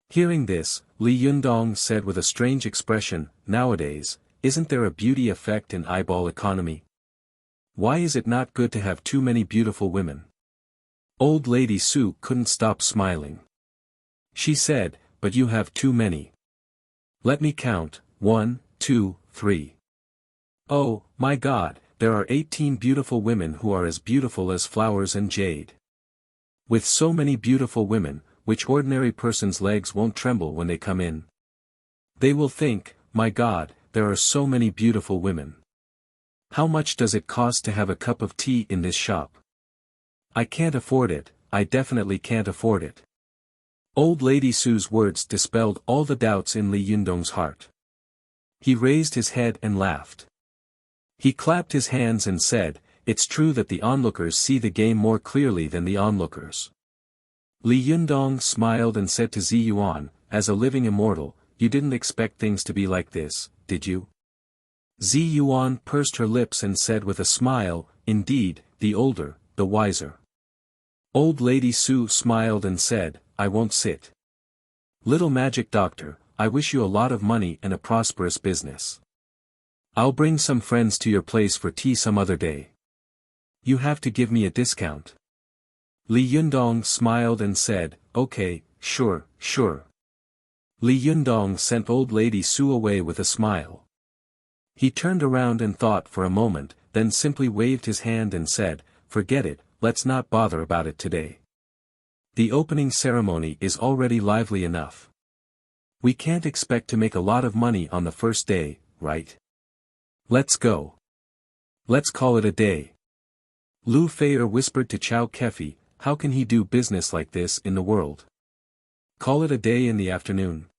Hearing this, Li Yundong said with a strange expression, "Nowadays, isn't there a beauty effect in eyeball economy? Why is it not good to have too many beautiful women?" Old lady Su couldn't stop smiling. She said, "But you have too many. Let me count, 1, 2, 3. Oh, my God, there are 18 beautiful women who are as beautiful as flowers and jade. With so many beautiful women, which ordinary person's legs won't tremble when they come in? They will think, my God, there are so many beautiful women. How much does it cost to have a cup of tea in this shop? I can't afford it, I definitely can't afford it." Old lady Su's words dispelled all the doubts in Li Yundong's heart. He raised his head and laughed. He clapped his hands and said, "It's true that the onlookers see the game more clearly than the onlookers." Li Yundong smiled and said to Zi Yuan, "As a living immortal, you didn't expect things to be like this, did you?" Zi Yuan pursed her lips and said with a smile, "Indeed, the older, the wiser." Old lady Su smiled and said, "I won't sit. Little magic doctor, I wish you a lot of money and a prosperous business. I'll bring some friends to your place for tea some other day. You have to give me a discount." Li Yundong smiled and said, "Okay, sure, sure." Li Yundong sent old lady Su away with a smile. He turned around and thought for a moment, then simply waved his hand and said, "Forget it, let's not bother about it today. The opening ceremony is already lively enough. We can't expect to make a lot of money on the first day, right? Let's go. Let's call it a day." Lu Feier whispered to Chao Kefi, "How can he do business like this in the world? Call it a day in the afternoon."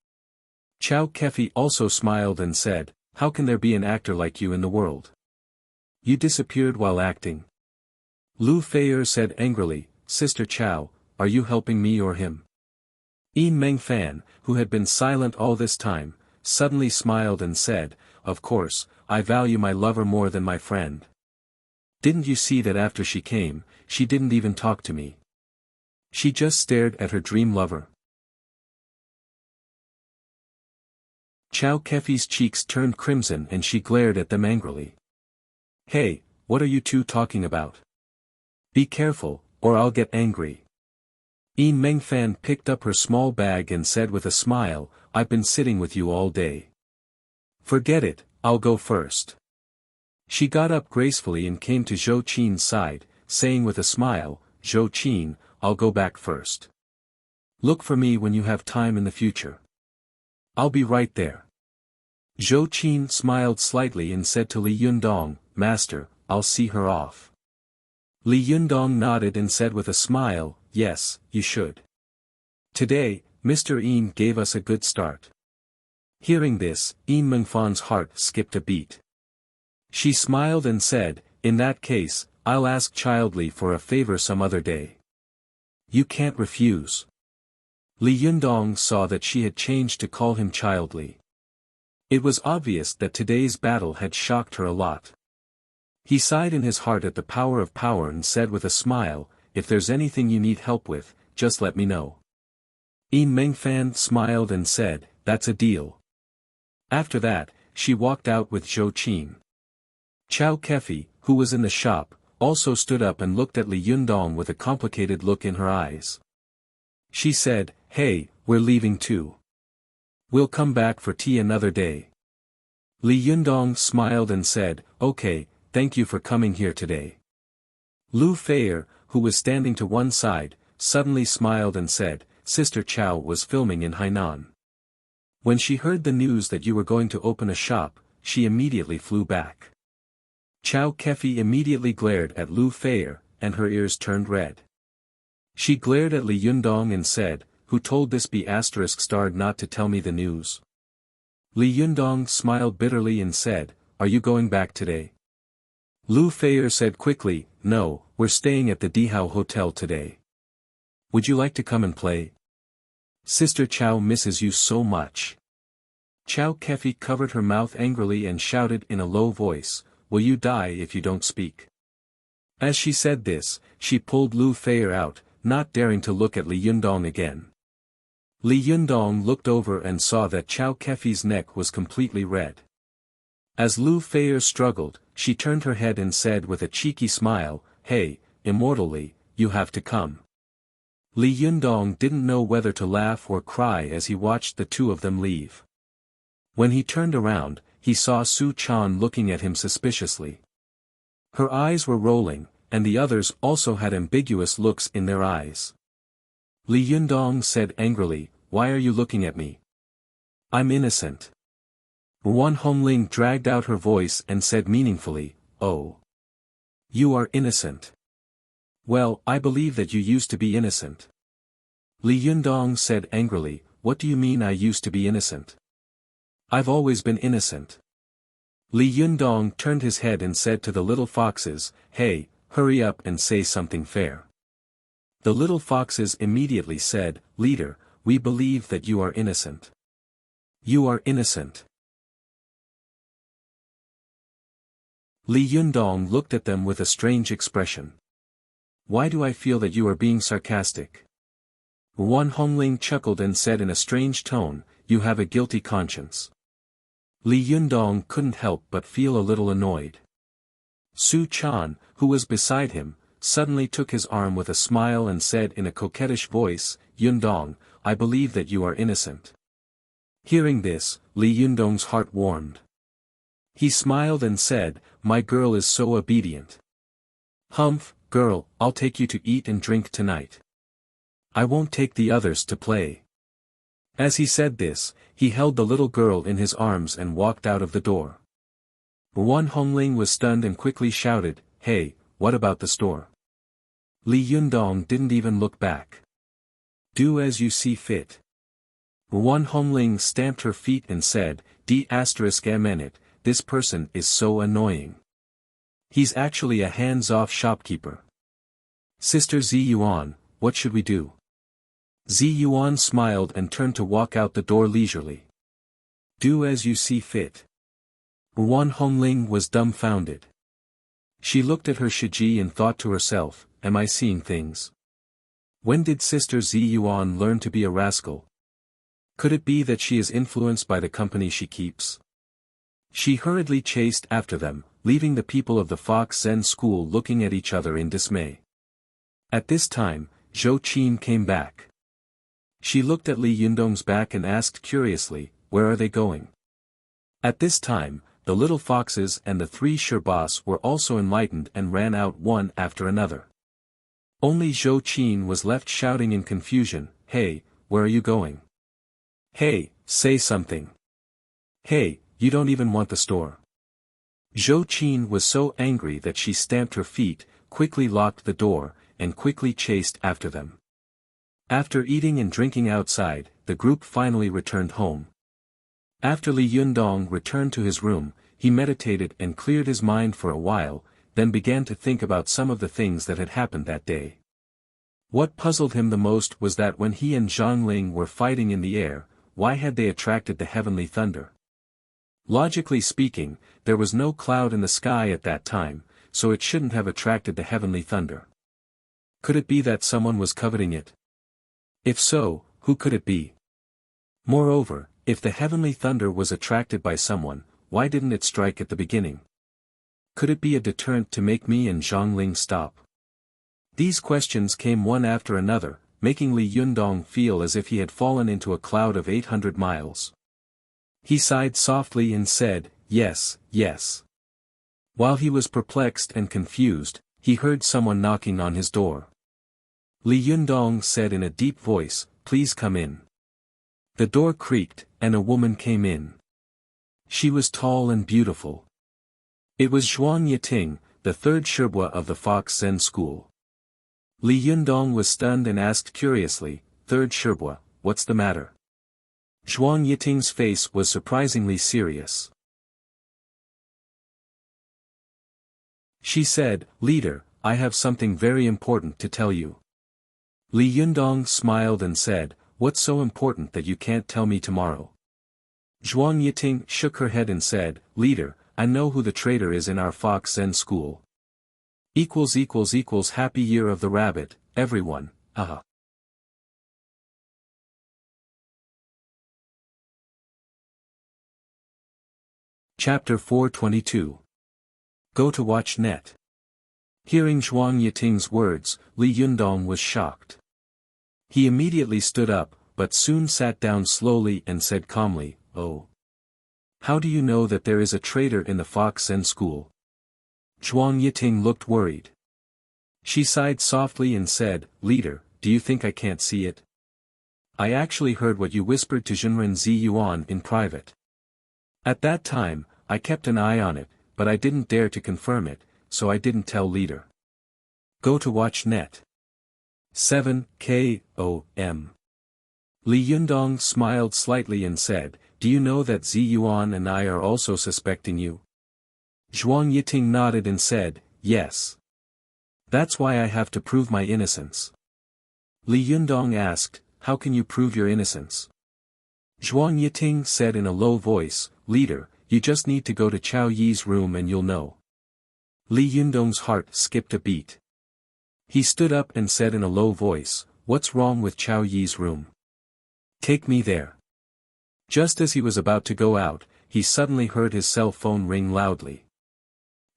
Chao Kefi also smiled and said, "How can there be an actor like you in the world? You disappeared while acting." Lu Feier said angrily, "Sister Chao, are you helping me or him?" Yin Mengfan, who had been silent all this time, suddenly smiled and said, "Of course, I value my lover more than my friend. Didn't you see that after she came, she didn't even talk to me? She just stared at her dream lover." Chao Kefi's cheeks turned crimson and she glared at them angrily. "Hey, what are you two talking about? Be careful, or I'll get angry." Yin Mengfan picked up her small bag and said with a smile, "I've been sitting with you all day. Forget it, I'll go first." She got up gracefully and came to Zhou Qin's side, saying with a smile, "Zhou Qin, I'll go back first. Look for me when you have time in the future. I'll be right there." Zhou Qin smiled slightly and said to Li Yundong, "Master, I'll see her off." Li Yundong nodded and said with a smile, "Yes, you should. Today, Mr. Yin gave us a good start." Hearing this, Yin Mengfan's heart skipped a beat. She smiled and said, "In that case, I'll ask Child Li for a favor some other day." "You can't refuse." Li Yundong saw that she had changed to call him Child Li. It was obvious that today's battle had shocked her a lot. He sighed in his heart at the power of power and said with a smile, "If there's anything you need help with, just let me know." Yin Mengfan smiled and said, "That's a deal." After that, she walked out with Zhou Qin. Chao Kefi, who was in the shop, also stood up and looked at Li Yundong with a complicated look in her eyes. She said, "Hey, we're leaving too. We'll come back for tea another day." Li Yundong smiled and said, "Okay, thank you for coming here today." Lu Feier, who was standing to one side, suddenly smiled and said, "Sister Chao was filming in Hainan. When she heard the news that you were going to open a shop, she immediately flew back." Chao Kefi immediately glared at Lu Feier, and her ears turned red. She glared at Li Yundong and said, "Who told this B***** not to tell me the news?" Li Yundong smiled bitterly and said, "Are you going back today?" Lu Feier said quickly, "No, we're staying at the Dihao Hotel today. Would you like to come and play? Sister Chao misses you so much." Chao Kefi covered her mouth angrily and shouted in a low voice, "Will you die if you don't speak?" As she said this, she pulled Lu Feier out, not daring to look at Li Yundong again. Li Yundong looked over and saw that Chao Kefi's neck was completely red. As Lu Feier struggled, she turned her head and said with a cheeky smile, "Hey, Immortal Li, you have to come." Li Yundong didn't know whether to laugh or cry as he watched the two of them leave. When he turned around, he saw Su Chan looking at him suspiciously. Her eyes were rolling, and the others also had ambiguous looks in their eyes. Li Yundong said angrily, "Why are you looking at me? I'm innocent." Wan Hongling dragged out her voice and said meaningfully, "Oh. You are innocent. Well, I believe that you used to be innocent." Li Yundong said angrily, "What do you mean I used to be innocent? I've always been innocent." Li Yundong turned his head and said to the little foxes, "Hey, hurry up and say something fair." The little foxes immediately said, "Leader, we believe that you are innocent. You are innocent." Li Yundong looked at them with a strange expression. "Why do I feel that you are being sarcastic?" Wan Hongling chuckled and said in a strange tone, "You have a guilty conscience." Li Yundong couldn't help but feel a little annoyed. Su Chan, who was beside him, suddenly took his arm with a smile and said in a coquettish voice, "Yundong, I believe that you are innocent." Hearing this, Li Yundong's heart warmed. He smiled and said, "My girl is so obedient. Humph, girl, I'll take you to eat and drink tonight. I won't take the others to play." As he said this, he held the little girl in his arms and walked out of the door. Wan Hongling was stunned and quickly shouted, "Hey, what about the store?" Li Yundong didn't even look back. "Do as you see fit." Wan Hongling stamped her feet and said, "D****, this person is so annoying. He's actually a hands-off shopkeeper. Sister Zi Yuan, what should we do?" Zi Yuan smiled and turned to walk out the door leisurely. "Do as you see fit." Wan Hongling was dumbfounded. She looked at her Shiji and thought to herself, "Am I seeing things? When did Sister Zi Yuan learn to be a rascal? Could it be that she is influenced by the company she keeps?" She hurriedly chased after them, leaving the people of the Fox Zen school looking at each other in dismay. At this time, Zhou Qin came back. She looked at Li Yundong's back and asked curiously, "Where are they going?" At this time, the little foxes and the 3 sherbas were also enlightened and ran out one after another. Only Zhou Qin was left shouting in confusion, "Hey, where are you going? Hey, say something. Hey, you don't even want the store." Zhou Qin was so angry that she stamped her feet, quickly locked the door, and quickly chased after them. After eating and drinking outside, the group finally returned home. After Li Yundong returned to his room, he meditated and cleared his mind for a while, then began to think about some of the things that had happened that day. What puzzled him the most was that when he and Zhang Ling were fighting in the air, why had they attracted the heavenly thunder? Logically speaking, there was no cloud in the sky at that time, so it shouldn't have attracted the heavenly thunder. Could it be that someone was coveting it? If so, who could it be? Moreover, if the heavenly thunder was attracted by someone, why didn't it strike at the beginning? Could it be a deterrent to make me and Zhang Ling stop? These questions came one after another, making Li Yundong feel as if he had fallen into a cloud of 800 miles. He sighed softly and said, "Yes, yes." While he was perplexed and confused, he heard someone knocking on his door. Li Yundong said in a deep voice, "Please come in." The door creaked, and a woman came in. She was tall and beautiful. It was Zhuang Yiting, the 3rd Sherbua of the Fox Zen school. Li Yundong was stunned and asked curiously, "3rd Sherbua, what's the matter?" Zhuang Yiting's face was surprisingly serious. She said, "Leader, I have something very important to tell you." Li Yundong smiled and said, "What's so important that you can't tell me tomorrow?" Zhuang Yiting shook her head and said, "Leader, I know who the traitor is in our Fox Zen school. Happy Year of the Rabbit, everyone, aha. Chapter 422. Go to watch net. Hearing Zhuang Yiting's words, Li Yundong was shocked. He immediately stood up, but soon sat down slowly and said calmly, "Oh. How do you know that there is a traitor in the Fox Zen school?" Zhuang Yiting looked worried. She sighed softly and said, "Leader, do you think I can't see it? I actually heard what you whispered to Zhenren Ziyuan in private. At that time, I kept an eye on it, but I didn't dare to confirm it, so I didn't tell Leader. Go to watch net. 7 KOM. Li Yundong smiled slightly and said, "Do you know that Ziyuan and I are also suspecting you?" Zhuang Yiting nodded and said, "Yes. That's why I have to prove my innocence." Li Yundong asked, "How can you prove your innocence?" Zhuang Yiting said in a low voice, "Leader, you just need to go to Chao Yi's room and you'll know." Li Yundong's heart skipped a beat. He stood up and said in a low voice, "What's wrong with Chao Yi's room? Take me there." Just as he was about to go out, he suddenly heard his cell phone ring loudly.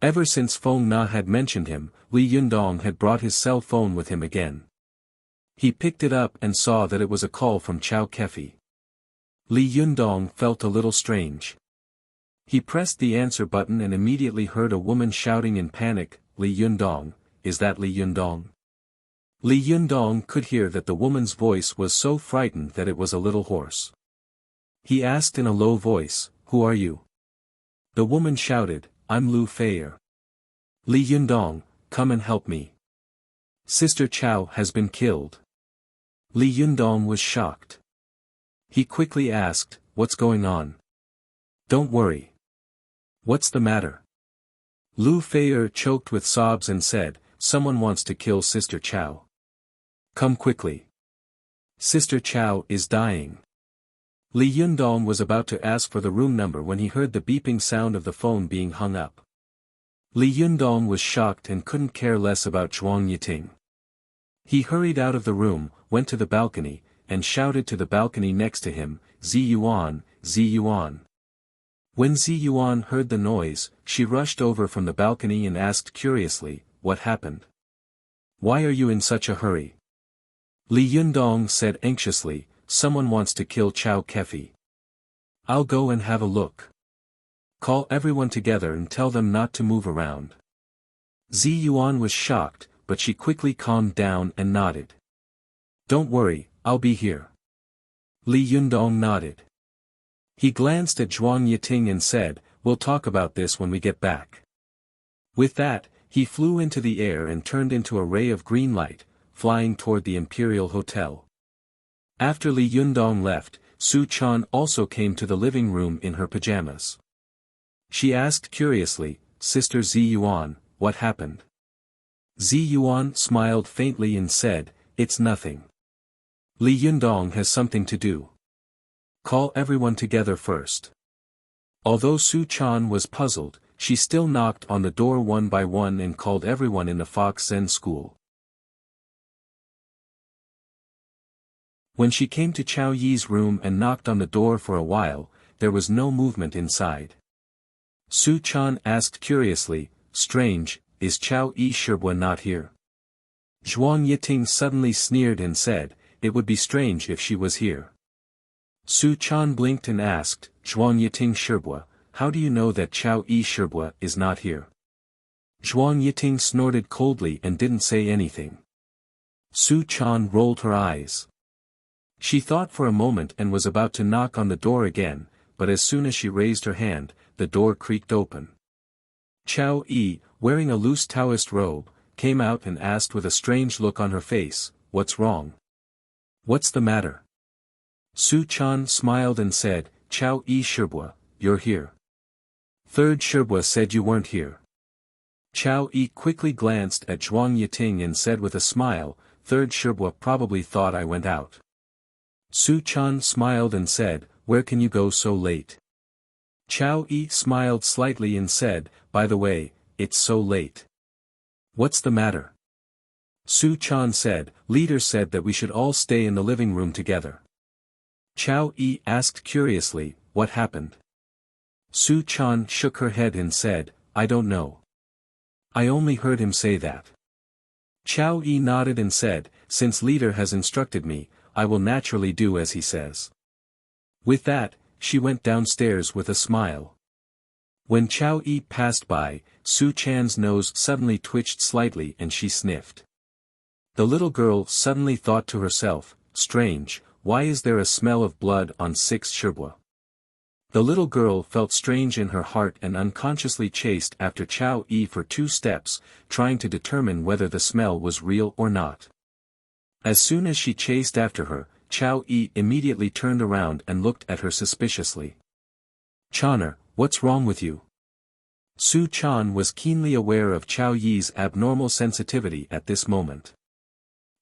Ever since Feng Na had mentioned him, Li Yundong had brought his cell phone with him again. He picked it up and saw that it was a call from Chao Kefi. Li Yundong felt a little strange. He pressed the answer button and immediately heard a woman shouting in panic, "Li Yundong, is that Li Yundong?" Li Yundong could hear that the woman's voice was so frightened that it was a little hoarse. He asked in a low voice, "Who are you?" The woman shouted, "I'm Lu Feier. Li Yundong, come and help me. Sister Chao has been killed." Li Yundong was shocked. He quickly asked, "What's going on? Don't worry. What's the matter?" Lu Feier choked with sobs and said, "Someone wants to kill Sister Chao. Come quickly. Sister Chao is dying." Li Yundong was about to ask for the room number when he heard the beeping sound of the phone being hung up. Li Yundong was shocked and couldn't care less about Zhuang Yiting. He hurried out of the room, went to the balcony, and shouted to the balcony next to him, "Ziyuan, Ziyuan." When Ziyuan heard the noise, she rushed over from the balcony and asked curiously, "What happened? Why are you in such a hurry?" Li Yundong said anxiously, "Someone wants to kill Chao Kefi. I'll go and have a look." Call everyone together and tell them not to move around. Zi Yuan was shocked, but she quickly calmed down and nodded. Don't worry, I'll be here. Li Yundong nodded. He glanced at Zhuang Yiting and said, we'll talk about this when we get back. With that, he flew into the air and turned into a ray of green light, flying toward the Imperial Hotel. After Li Yundong left, Su Chan also came to the living room in her pajamas. She asked curiously, Sister Zi Yuan, what happened? Zi Yuan smiled faintly and said, it's nothing. Li Yundong has something to do. Call everyone together first. Although Su Chan was puzzled, she still knocked on the door one by one and called everyone in the Fox Zen school. When she came to Chao Yi's room and knocked on the door for a while, there was no movement inside. Su Chan asked curiously, strange, is Chao Yi Shibwa not here? Zhuang Yiting suddenly sneered and said, it would be strange if she was here. Su Chan blinked and asked, Zhuang Yiting Shibwa, how do you know that Chao Yi Shibwa is not here? Zhuang Yiting snorted coldly and didn't say anything. Su Chan rolled her eyes. She thought for a moment and was about to knock on the door again, but as soon as she raised her hand, the door creaked open. Chao Yi, wearing a loose Taoist robe, came out and asked with a strange look on her face, what's wrong? What's the matter? Su Chan smiled and said, Chao Yi Shibwa, you're here. Third Shibwa said you weren't here. Chao Yi quickly glanced at Zhuang Yiting and said with a smile, Third Shibwa probably thought I went out. Su Chan smiled and said, where can you go so late? Chao Yi smiled slightly and said, by the way, it's so late. What's the matter? Su Chan said, leader said that we should all stay in the living room together. Chao Yi asked curiously, what happened? Su Chan shook her head and said, I don't know. I only heard him say that. Chao Yi nodded and said, since leader has instructed me, I will naturally do as he says. With that, she went downstairs with a smile. When Chao Yi passed by, Su Chan's nose suddenly twitched slightly and she sniffed. The little girl suddenly thought to herself, strange, why is there a smell of blood on 6 Shibwa? The little girl felt strange in her heart and unconsciously chased after Chao Yi for 2 steps, trying to determine whether the smell was real or not. As soon as she chased after her, Chao Yi immediately turned around and looked at her suspiciously. Chaner, what's wrong with you? Su Chan was keenly aware of Chao Yi's abnormal sensitivity at this moment.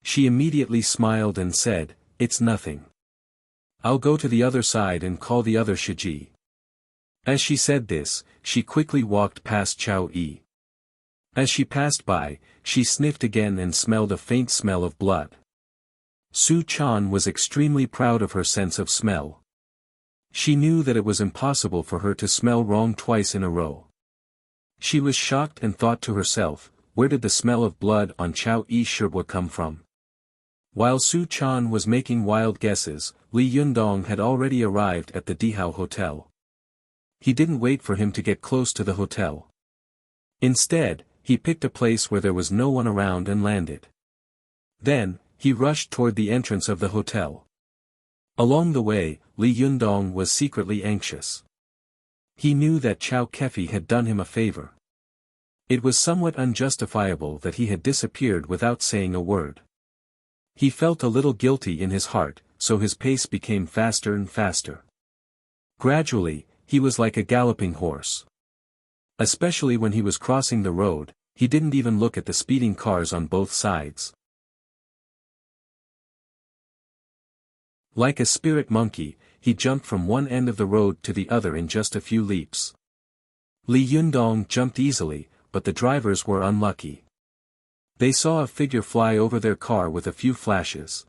She immediately smiled and said, it's nothing. I'll go to the other side and call the other Shiji. As she said this, she quickly walked past Chao Yi. As she passed by, she sniffed again and smelled a faint smell of blood. Su Chan was extremely proud of her sense of smell. She knew that it was impossible for her to smell wrong twice in a row. She was shocked and thought to herself, where did the smell of blood on Chao Yi Shibwa come from? While Su Chan was making wild guesses, Li Yundong had already arrived at the Dihao Hotel. He didn't wait for him to get close to the hotel. Instead, he picked a place where there was no one around and landed. Then, he rushed toward the entrance of the hotel. Along the way, Li Yundong was secretly anxious. He knew that Chao Kefi had done him a favor. It was somewhat unjustifiable that he had disappeared without saying a word. He felt a little guilty in his heart, so his pace became faster and faster. Gradually, he was like a galloping horse. Especially when he was crossing the road, he didn't even look at the speeding cars on both sides. Like a spirit monkey, he jumped from one end of the road to the other in just a few leaps. Li Yundong jumped easily, but the drivers were unlucky. They saw a figure fly over their car with a few flashes.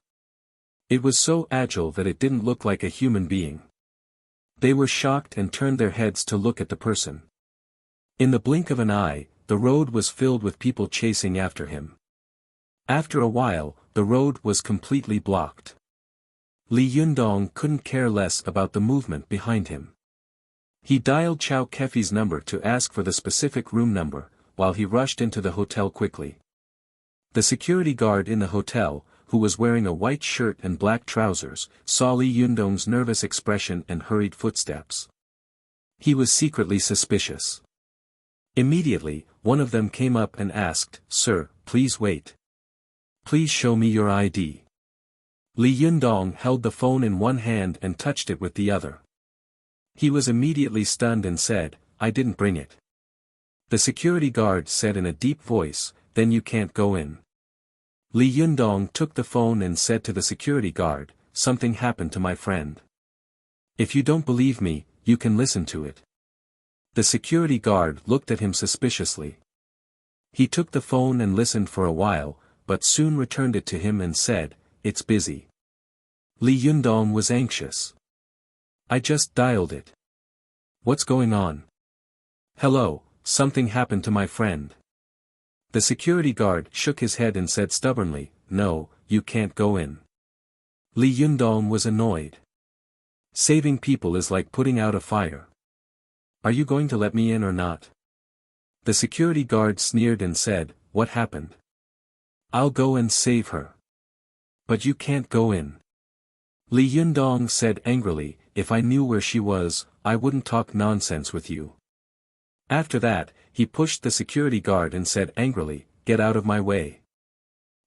It was so agile that it didn't look like a human being. They were shocked and turned their heads to look at the person. In the blink of an eye, the road was filled with people chasing after him. After a while, the road was completely blocked. Li Yundong couldn't care less about the movement behind him. He dialed Chow Kefi's number to ask for the specific room number, while he rushed into the hotel quickly. The security guard in the hotel, who was wearing a white shirt and black trousers, saw Li Yundong's nervous expression and hurried footsteps. He was secretly suspicious. Immediately, one of them came up and asked, "Sir, please wait. Please show me your ID." Li Yundong held the phone in one hand and touched it with the other. He was immediately stunned and said, "I didn't bring it." The security guard said in a deep voice, "Then you can't go in." Li Yundong took the phone and said to the security guard, "Something happened to my friend. If you don't believe me, you can listen to it." The security guard looked at him suspiciously. He took the phone and listened for a while, but soon returned it to him and said, "It's busy." Li Yundong was anxious. "I just dialed it. What's going on?" "Hello, something happened to my friend." The security guard shook his head and said stubbornly, "No, you can't go in." Li Yundong was annoyed. Saving people is like putting out a fire. "Are you going to let me in or not?" The security guard sneered and said, "What happened?" "I'll go and save her." "But you can't go in." Li Yundong said angrily, "If I knew where she was, I wouldn't talk nonsense with you." After that, he pushed the security guard and said angrily, "Get out of my way."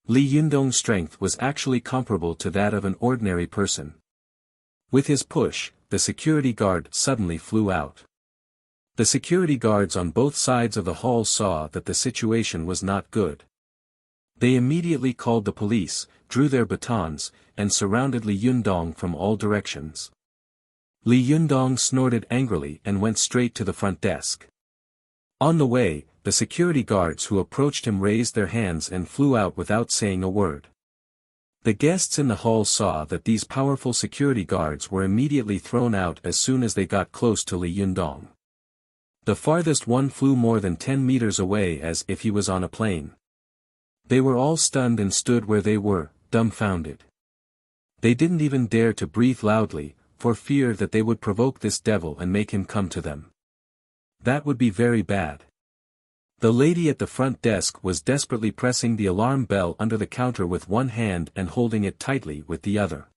Li Yundong's strength was actually comparable to that of an ordinary person. With his push, the security guard suddenly flew out. The security guards on both sides of the hall saw that the situation was not good. They immediately called the police, drew their batons, and surrounded Li Yundong from all directions. Li Yundong snorted angrily and went straight to the front desk. On the way, the security guards who approached him raised their hands and flew out without saying a word. The guests in the hall saw that these powerful security guards were immediately thrown out as soon as they got close to Li Yundong. The farthest one flew more than 10 meters away as if he was on a plane. They were all stunned and stood where they were, dumbfounded. They didn't even dare to breathe loudly, for fear that they would provoke this devil and make him come to them. That would be very bad. The lady at the front desk was desperately pressing the alarm bell under the counter with one hand and holding it tightly with the other.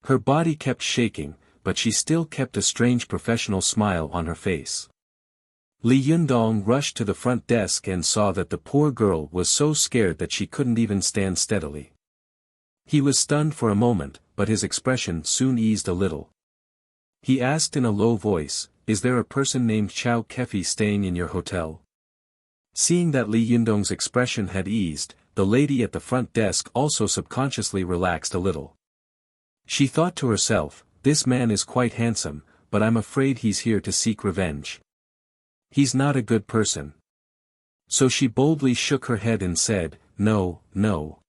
Her body kept shaking, but she still kept a strange professional smile on her face. Li Yundong rushed to the front desk and saw that the poor girl was so scared that she couldn't even stand steadily. He was stunned for a moment, but his expression soon eased a little. He asked in a low voice, "Is there a person named Chow Kefi staying in your hotel?" Seeing that Li Yundong's expression had eased, the lady at the front desk also subconsciously relaxed a little. She thought to herself, "This man is quite handsome, but I'm afraid he's here to seek revenge. He's not a good person." So she boldly shook her head and said, "No, no."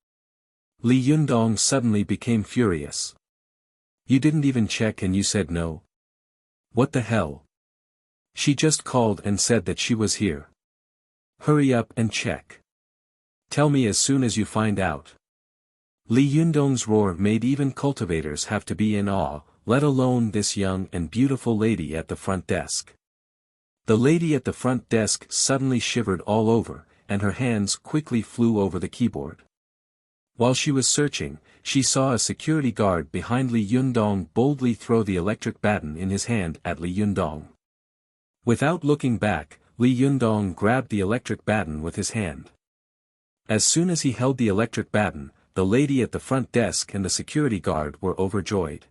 Li Yundong suddenly became furious. "You didn't even check and you said no? What the hell? She just called and said that she was here. Hurry up and check. Tell me as soon as you find out." Li Yundong's roar made even cultivators have to be in awe, let alone this young and beautiful lady at the front desk. The lady at the front desk suddenly shivered all over, and her hands quickly flew over the keyboard. While she was searching, she saw a security guard behind Li Yundong boldly throw the electric baton in his hand at Li Yundong. Without looking back, Li Yundong grabbed the electric baton with his hand. As soon as he held the electric baton, the lady at the front desk and the security guard were overjoyed.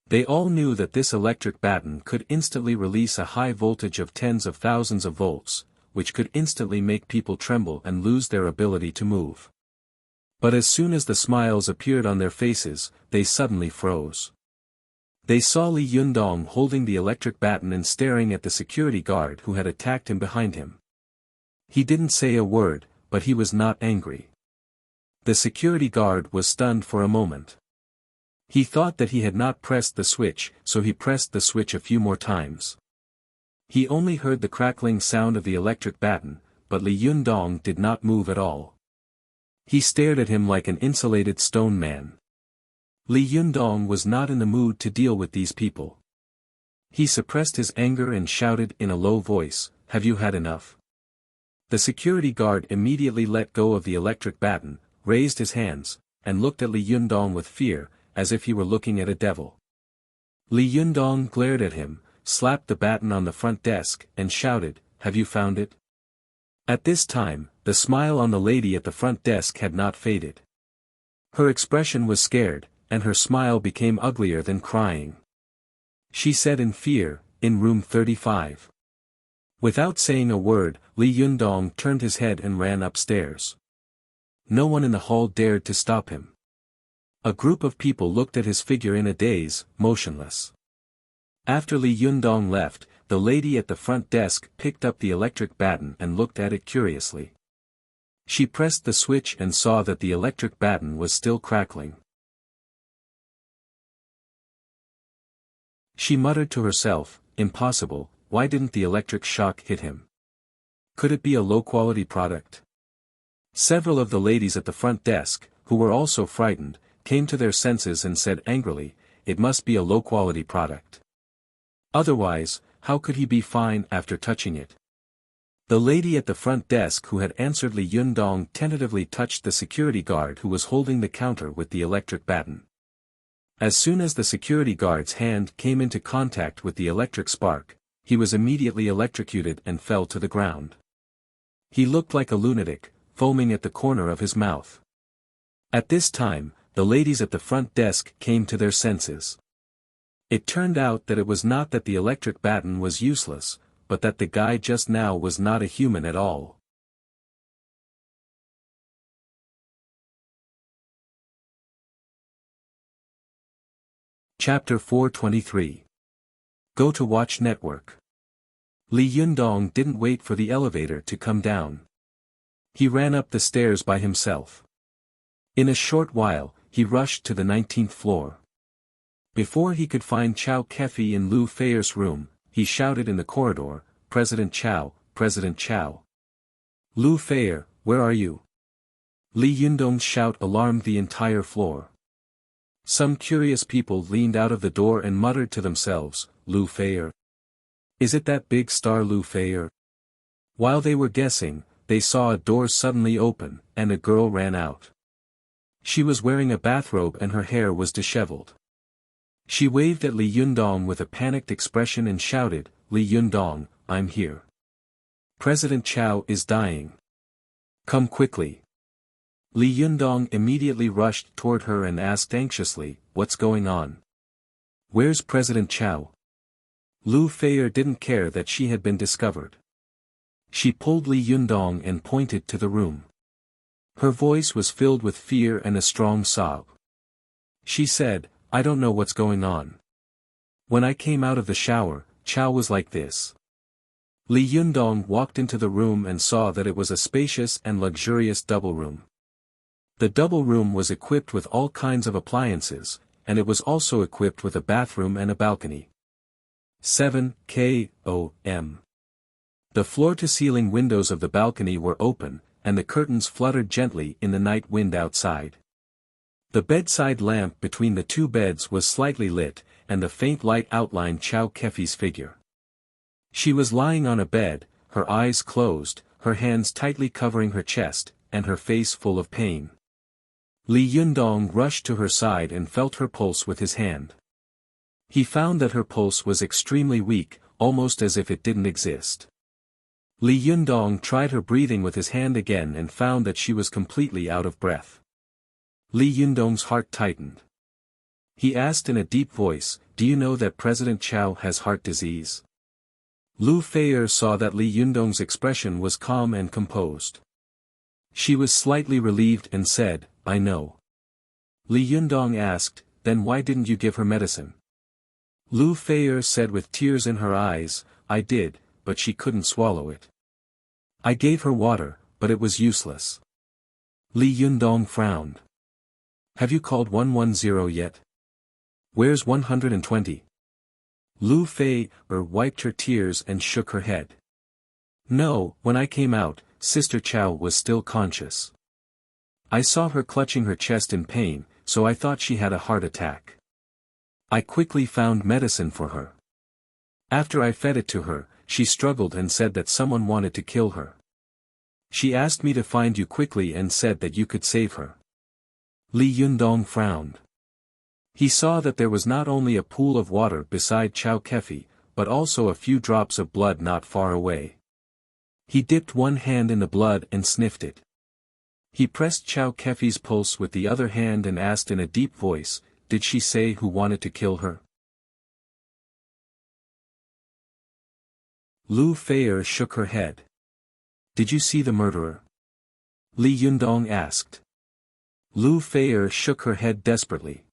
They all knew that this electric baton could instantly release a high voltage of tens of thousands of volts, which could instantly make people tremble and lose their ability to move. But as soon as the smiles appeared on their faces, they suddenly froze. They saw Li Yundong holding the electric baton and staring at the security guard who had attacked him behind him. He didn't say a word, but he was not angry. The security guard was stunned for a moment. He thought that he had not pressed the switch, so he pressed the switch a few more times. He only heard the crackling sound of the electric baton, but Li Yundong did not move at all. He stared at him like an insulated stone man. Li Yundong was not in the mood to deal with these people. He suppressed his anger and shouted in a low voice, "Have you had enough?" The security guard immediately let go of the electric baton, raised his hands, and looked at Li Yundong with fear, as if he were looking at a devil. Li Yundong glared at him, slapped the baton on the front desk, and shouted, "Have you found it?" At this time, the smile on the lady at the front desk had not faded. Her expression was scared, and her smile became uglier than crying. She said in fear, "In room 35. Without saying a word, Li Yundong turned his head and ran upstairs. No one in the hall dared to stop him. A group of people looked at his figure in a daze, motionless. After Li Yundong left, the lady at the front desk picked up the electric baton and looked at it curiously. She pressed the switch and saw that the electric baton was still crackling. She muttered to herself, "Impossible, why didn't the electric shock hit him? Could it be a low-quality product?" Several of the ladies at the front desk, who were also frightened, came to their senses and said angrily, "It must be a low-quality product. Otherwise, how could he be fine after touching it?" The lady at the front desk who had answered Li Yundong tentatively touched the security guard who was holding the counter with the electric baton. As soon as the security guard's hand came into contact with the electric spark, he was immediately electrocuted and fell to the ground. He looked like a lunatic, foaming at the corner of his mouth. At this time, the ladies at the front desk came to their senses. It turned out that it was not that the electric baton was useless, but that the guy just now was not a human at all. Chapter 423. Go to Watch Network. Li Yundong didn't wait for the elevator to come down. He ran up the stairs by himself. In a short while, he rushed to the 19th floor. Before he could find Chow Kefi in Lu Feier's room, he shouted in the corridor, "President Chow, President Chow. Lu Feier, where are you?" Li Yundong's shout alarmed the entire floor. Some curious people leaned out of the door and muttered to themselves, "Lu Feier? Is it that big star Lu Feier?" While they were guessing, they saw a door suddenly open, and a girl ran out. She was wearing a bathrobe and her hair was disheveled. She waved at Li Yundong with a panicked expression and shouted, "Li Yundong, I'm here. President Chow is dying. Come quickly." Li Yundong immediately rushed toward her and asked anxiously, "What's going on? Where's President Chow?" Lu Feier didn't care that she had been discovered. She pulled Li Yundong and pointed to the room. Her voice was filled with fear and a strong sob. She said, "I don't know what's going on. When I came out of the shower, Chow was like this." Li Yundong walked into the room and saw that it was a spacious and luxurious double room. The double room was equipped with all kinds of appliances, and it was also equipped with a bathroom and a balcony. 7 km. The floor-to-ceiling windows of the balcony were open, and the curtains fluttered gently in the night wind outside. The bedside lamp between the two beds was slightly lit, and the faint light outlined Chow Kefi's figure. She was lying on a bed, her eyes closed, her hands tightly covering her chest, and her face full of pain. Li Yundong rushed to her side and felt her pulse with his hand. He found that her pulse was extremely weak, almost as if it didn't exist. Li Yundong tried her breathing with his hand again and found that she was completely out of breath. Li Yundong's heart tightened. He asked in a deep voice, "Do you know that President Chow has heart disease?" Lu Feier saw that Li Yundong's expression was calm and composed. She was slightly relieved and said, "I know." Li Yundong asked, "Then why didn't you give her medicine?" Lu Feier said with tears in her eyes, "I did, but she couldn't swallow it. I gave her water, but it was useless." Li Yundong frowned. "Have you called 110 yet? Where's 120? Lu Feier wiped her tears and shook her head. "No, when I came out, Sister Chow was still conscious. I saw her clutching her chest in pain, so I thought she had a heart attack. I quickly found medicine for her. After I fed it to her, she struggled and said that someone wanted to kill her. She asked me to find you quickly and said that you could save her. Li Yundong frowned. He saw that there was not only a pool of water beside Chao Kefi, but also a few drops of blood not far away. He dipped one hand in the blood and sniffed it. He pressed Chao Kefi's pulse with the other hand and asked in a deep voice, "Did she say who wanted to kill her?" Lu Feier shook her head. "Did you see the murderer?" Li Yundong asked. Lu Feier shook her head desperately.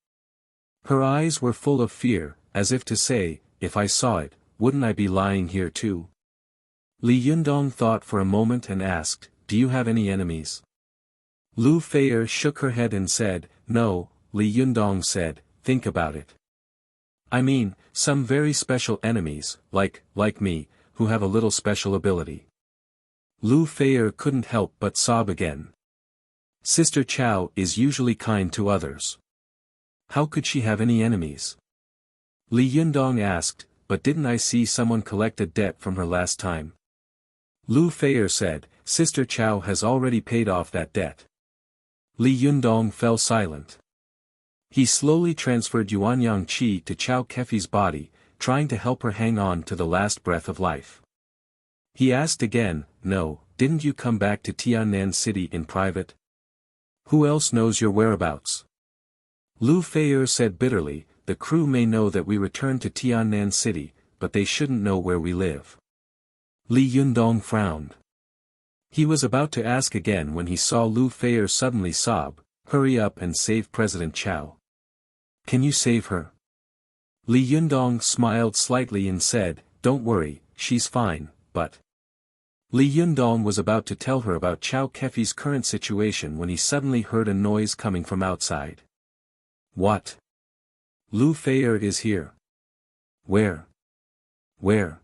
Her eyes were full of fear, as if to say, "If I saw it, wouldn't I be lying here too?" Li Yundong thought for a moment and asked, "Do you have any enemies?" Lu Feier shook her head and said, "No." Li Yundong said, "Think about it. I mean, some very special enemies, like me, who have a little special ability." Lu Feier couldn't help but sob again. Sister Chao is usually kind to others. How could she have any enemies? Li Yundong asked, "But didn't I see someone collect a debt from her last time?" Lu Feier said, "Sister Chao has already paid off that debt." Li Yundong fell silent. He slowly transferred Yuanyang Qi to Chao Kefi's body, trying to help her hang on to the last breath of life. He asked again, "No, didn't you come back to Tiannan City in private? Who else knows your whereabouts?" Lu Feier said bitterly, "The crew may know that we returned to Tiannan City, but they shouldn't know where we live." Li Yundong frowned. He was about to ask again when he saw Lu Feier suddenly sob, "Hurry up and save President Chao. Can you save her?" Li Yundong smiled slightly and said, "Don't worry, she's fine, but..." Li Yundong was about to tell her about Chao Kefi's current situation when he suddenly heard a noise coming from outside. "What? Lu Feier is here." "Where? Where?"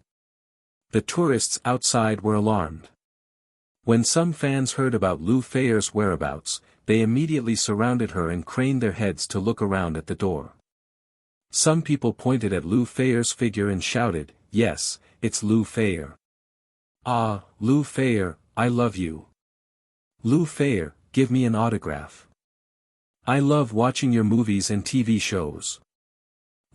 The tourists outside were alarmed. When some fans heard about Lu Feier's whereabouts, they immediately surrounded her and craned their heads to look around at the door. Some people pointed at Lu Feier's figure and shouted, "Yes, it's Lu Feier. Ah, Lu Feier, I love you. Lu Feier, give me an autograph. I love watching your movies and TV shows."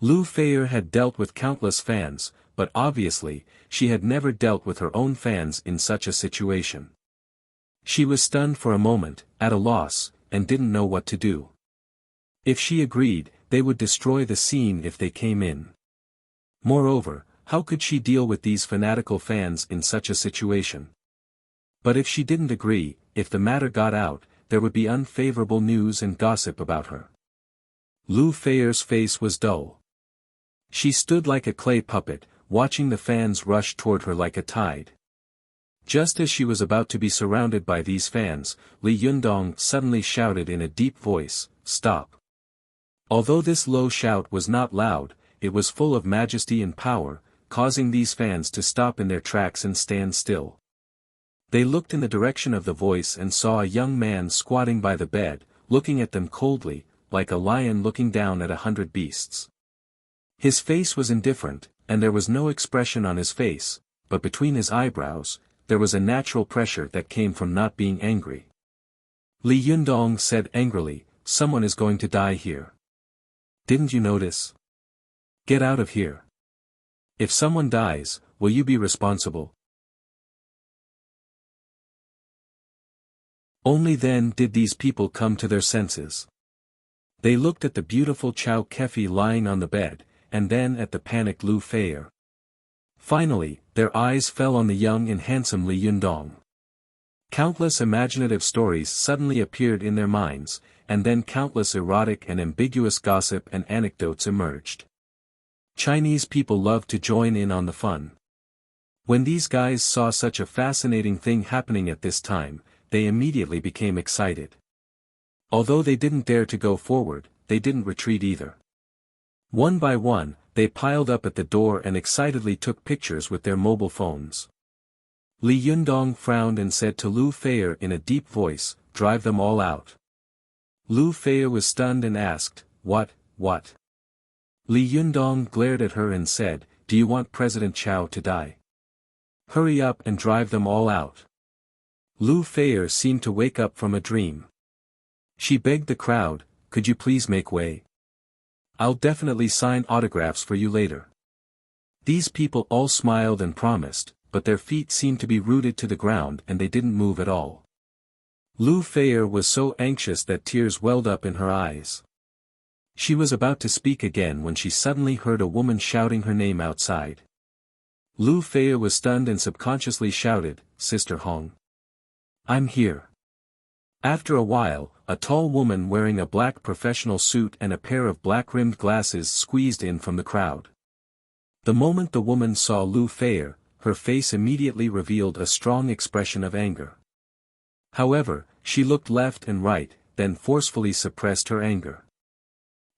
Lu Feier had dealt with countless fans, but obviously, she had never dealt with her own fans in such a situation. She was stunned for a moment, at a loss, and didn't know what to do. If she agreed, they would destroy the scene if they came in. Moreover, how could she deal with these fanatical fans in such a situation? But if she didn't agree, if the matter got out, there would be unfavorable news and gossip about her. Lu Feier's face was dull. She stood like a clay puppet, watching the fans rush toward her like a tide. Just as she was about to be surrounded by these fans, Li Yundong suddenly shouted in a deep voice, "Stop." Although this low shout was not loud, it was full of majesty and power, causing these fans to stop in their tracks and stand still. They looked in the direction of the voice and saw a young man squatting by the bed, looking at them coldly, like a lion looking down at 100 beasts. His face was indifferent, and there was no expression on his face, but between his eyebrows, there was a natural pressure that came from not being angry. Li Yundong said angrily, "Someone is going to die here. Didn't you notice? Get out of here. If someone dies, will you be responsible?" Only then did these people come to their senses. They looked at the beautiful Chao Kefi lying on the bed, and then at the panicked Lu Feier. Finally, their eyes fell on the young and handsome Li Yundong. Countless imaginative stories suddenly appeared in their minds, and then countless erotic and ambiguous gossip and anecdotes emerged. Chinese people love to join in on the fun. When these guys saw such a fascinating thing happening at this time, they immediately became excited. Although they didn't dare to go forward, they didn't retreat either. One by one, they piled up at the door and excitedly took pictures with their mobile phones. Li Yundong frowned and said to Lu Feier in a deep voice, "Drive them all out." Lu Fei was stunned and asked, What? Li Yundong glared at her and said, Do you want President Chao to die? Hurry up and drive them all out. Lu Fei seemed to wake up from a dream. She begged the crowd, Could you please make way? I'll definitely sign autographs for you later. These people all smiled and promised, but their feet seemed to be rooted to the ground and they didn't move at all. Lu Fei was so anxious that tears welled up in her eyes. She was about to speak again when she suddenly heard a woman shouting her name outside. Lu Fei was stunned and subconsciously shouted, Sister Hong. I'm here. After a while, a tall woman wearing a black professional suit and a pair of black-rimmed glasses squeezed in from the crowd. The moment the woman saw Lu Fei, her face immediately revealed a strong expression of anger. However, she looked left and right, then forcefully suppressed her anger.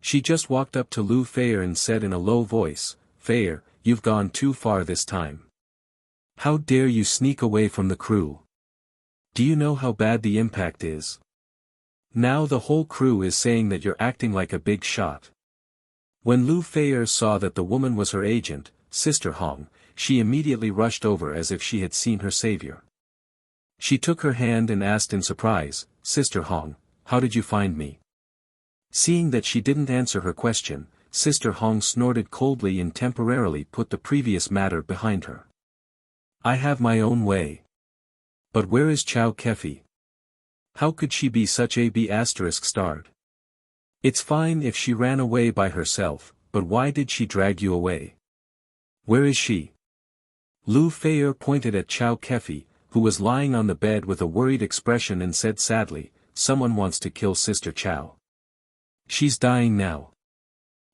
She just walked up to Lu Fei and said in a low voice, Fei, you've gone too far this time. How dare you sneak away from the crew? Do you know how bad the impact is? Now the whole crew is saying that you're acting like a big shot. When Lu Fei saw that the woman was her agent, Sister Hong, she immediately rushed over as if she had seen her savior. She took her hand and asked in surprise, Sister Hong, how did you find me? Seeing that she didn't answer her question, Sister Hong snorted coldly and temporarily put the previous matter behind her. I have my own way. But where is Chao Kefi? How could she be such a B******? It's fine if she ran away by herself, but why did she drag you away? Where is she? Lu Fei pointed at Chao Kefi, who was lying on the bed with a worried expression and said sadly, Someone wants to kill Sister Chao. She's dying now.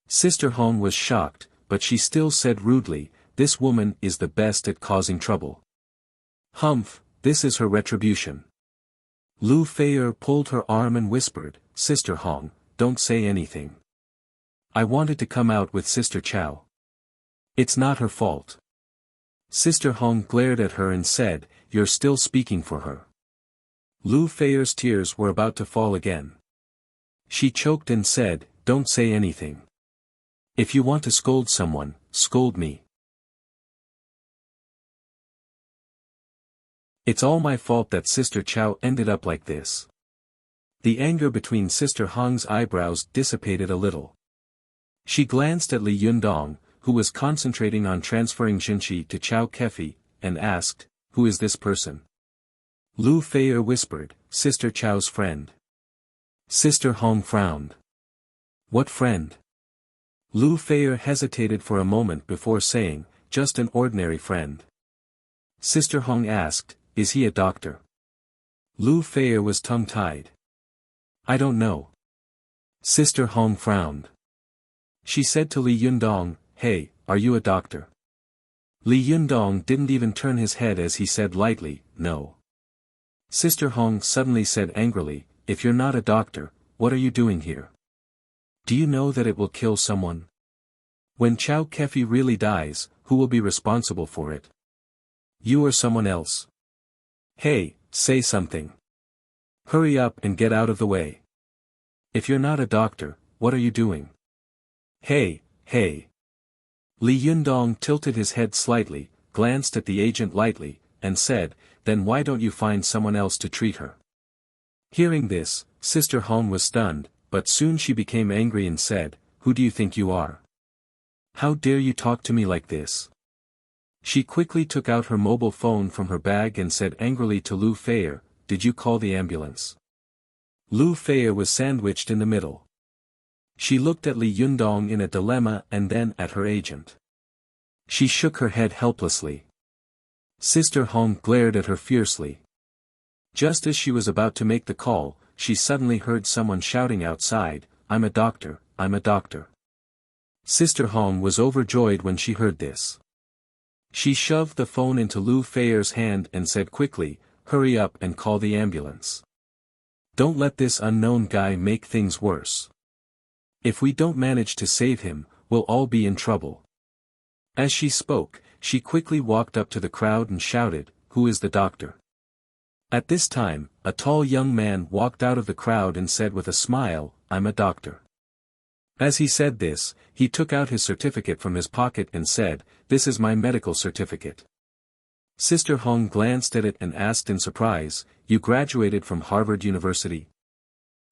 Sister Hong was shocked, but she still said rudely, This woman is the best at causing trouble. Humph, this is her retribution. Lu Fei pulled her arm and whispered, Sister Hong, don't say anything. I wanted to come out with Sister Chao. It's not her fault. Sister Hong glared at her and said, You're still speaking for her. Lu Fei's tears were about to fall again. She choked and said, Don't say anything. If you want to scold someone, scold me. It's all my fault that Sister Chao ended up like this. The anger between Sister Hong's eyebrows dissipated a little. She glanced at Li Yundong, who was concentrating on transferring Jinshi to Chao Kefi, and asked, Who is this person? Lu Fei whispered, Sister Chao's friend. Sister Hong frowned. What friend? Lu Fei hesitated for a moment before saying, Just an ordinary friend. Sister Hong asked, Is he a doctor? Lu Fei was tongue-tied. I don't know. Sister Hong frowned. She said to Li Yundong, Hey, are you a doctor? Li Yundong didn't even turn his head as he said lightly, No. Sister Hong suddenly said angrily, If you're not a doctor, what are you doing here? Do you know that it will kill someone? When Chao Kefi really dies, who will be responsible for it? You or someone else? Hey, say something. Hurry up and get out of the way. If you're not a doctor, what are you doing? Hey. Li Yundong tilted his head slightly, glanced at the agent lightly, and said, Then why don't you find someone else to treat her? Hearing this, Sister Hong was stunned, but soon she became angry and said, Who do you think you are? How dare you talk to me like this? She quickly took out her mobile phone from her bag and said angrily to Lu Fei, Did you call the ambulance? Lu Fei was sandwiched in the middle. She looked at Li Yundong in a dilemma and then at her agent. She shook her head helplessly. Sister Hong glared at her fiercely. Just as she was about to make the call, she suddenly heard someone shouting outside, I'm a doctor, I'm a doctor. Sister Hong was overjoyed when she heard this. She shoved the phone into Lu Fei's hand and said quickly, Hurry up and call the ambulance. Don't let this unknown guy make things worse. If we don't manage to save him, we'll all be in trouble. As she spoke, she quickly walked up to the crowd and shouted, Who is the doctor? At this time, a tall young man walked out of the crowd and said with a smile, "I'm a doctor." As he said this, he took out his certificate from his pocket and said, "This is my medical certificate." Sister Hong glanced at it and asked in surprise, "You graduated from Harvard University?"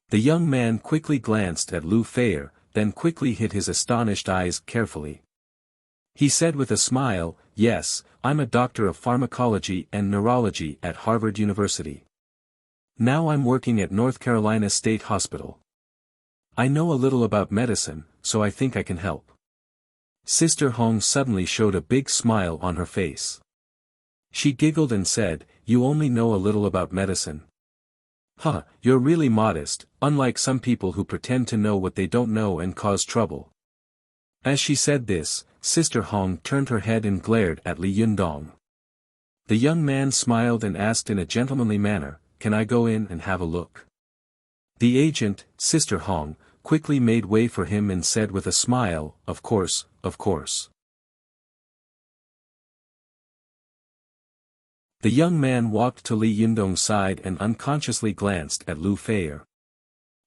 The young man quickly glanced at Lu Feier, then quickly hid his astonished eyes carefully. He said with a smile, "Yes, I'm a doctor of pharmacology and neurology at Harvard University. Now I'm working at North Carolina State Hospital. I know a little about medicine, so I think I can help." Sister Hong suddenly showed a big smile on her face. She giggled and said, "You only know a little about medicine? Huh, you're really modest, unlike some people who pretend to know what they don't know and cause trouble." As she said this, Sister Hong turned her head and glared at Li Yundong. The young man smiled and asked in a gentlemanly manner, "Can I go in and have a look?" The agent, Sister Hong, quickly made way for him and said with a smile, "Of course, of course." The young man walked to Li Yundong's side and unconsciously glanced at Lu Feier.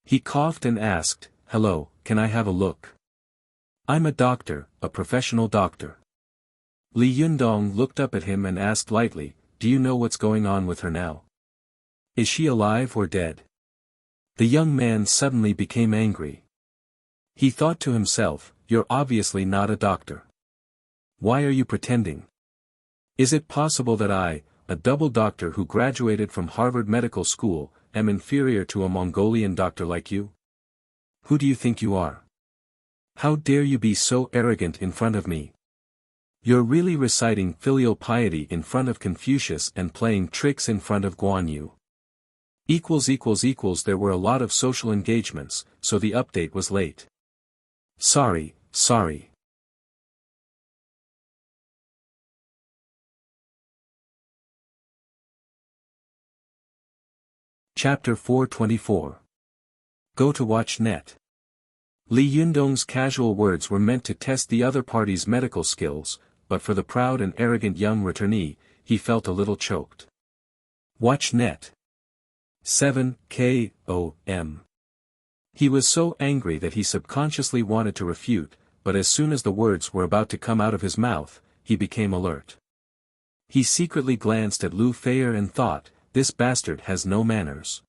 He coughed and asked, "Hello, can I have a look? I'm a doctor, a professional doctor." Li Yundong looked up at him and asked lightly, "Do you know what's going on with her now? Is she alive or dead?" The young man suddenly became angry. He thought to himself, "You're obviously not a doctor. Why are you pretending? Is it possible that I, a double doctor who graduated from Harvard Medical School, am inferior to a Mongolian doctor like you? Who do you think you are? How dare you be so arrogant in front of me? You're really reciting filial piety in front of Confucius and playing tricks in front of Guan Yu." There were a lot of social engagements, so the update was late. Sorry. Chapter 424. Go to watch net. Li Yundong's casual words were meant to test the other party's medical skills, but for the proud and arrogant young returnee, he felt a little choked. Watch net. 7 KOM. He was so angry that he subconsciously wanted to refute, but as soon as the words were about to come out of his mouth, he became alert. He secretly glanced at Lu Feier and thought, "This bastard has no manners.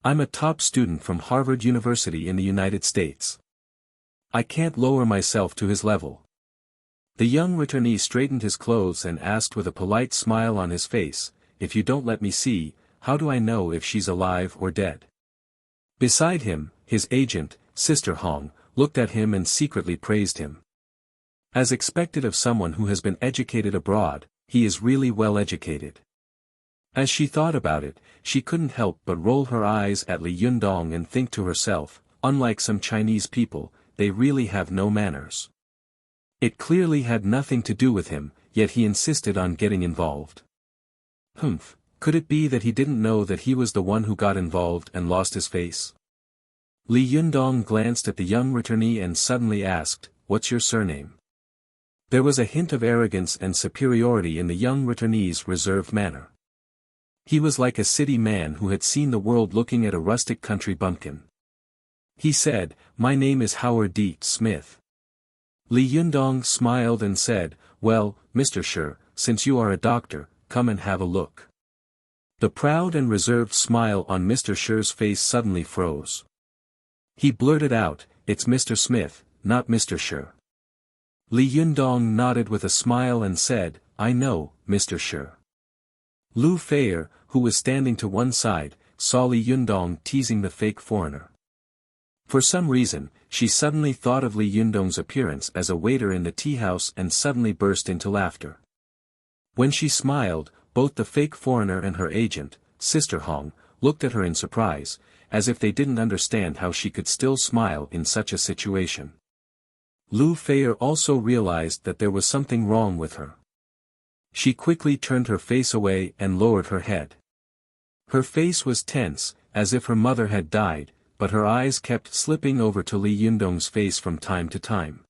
I'm a top student from Harvard University in the United States. I can't lower myself to his level." The young returnee straightened his clothes and asked with a polite smile on his face, "If you don't let me see, how do I know if she's alive or dead?" Beside him, his agent, Sister Hong, looked at him and secretly praised him. As expected of someone who has been educated abroad, he is really well educated. As she thought about it, she couldn't help but roll her eyes at Li Yundong and think to herself, unlike some Chinese people, they really have no manners. It clearly had nothing to do with him, yet he insisted on getting involved. Humph. Could it be that he didn't know that he was the one who got involved and lost his face? Li Yundong glanced at the young returnee and suddenly asked, "What's your surname?" There was a hint of arrogance and superiority in the young returnee's reserved manner. He was like a city man who had seen the world looking at a rustic country bumpkin. He said, "My name is Howard D. Smith." Li Yundong smiled and said, "Well, Mr. Shi, since you are a doctor, come and have a look." The proud and reserved smile on Mr. Shi's face suddenly froze. He blurted out, "It's Mr. Smith, not Mr. Shi." Li Yundong nodded with a smile and said, "I know, Mr. Shi." Lu Feier, who was standing to one side, saw Li Yundong teasing the fake foreigner. For some reason, she suddenly thought of Li Yundong's appearance as a waiter in the tea house and suddenly burst into laughter. When she smiled, both the fake foreigner and her agent, Sister Hong, looked at her in surprise, as if they didn't understand how she could still smile in such a situation. Lu Feier also realized that there was something wrong with her. She quickly turned her face away and lowered her head. Her face was tense, as if her mother had died, but her eyes kept slipping over to Li Yundong's face from time to time.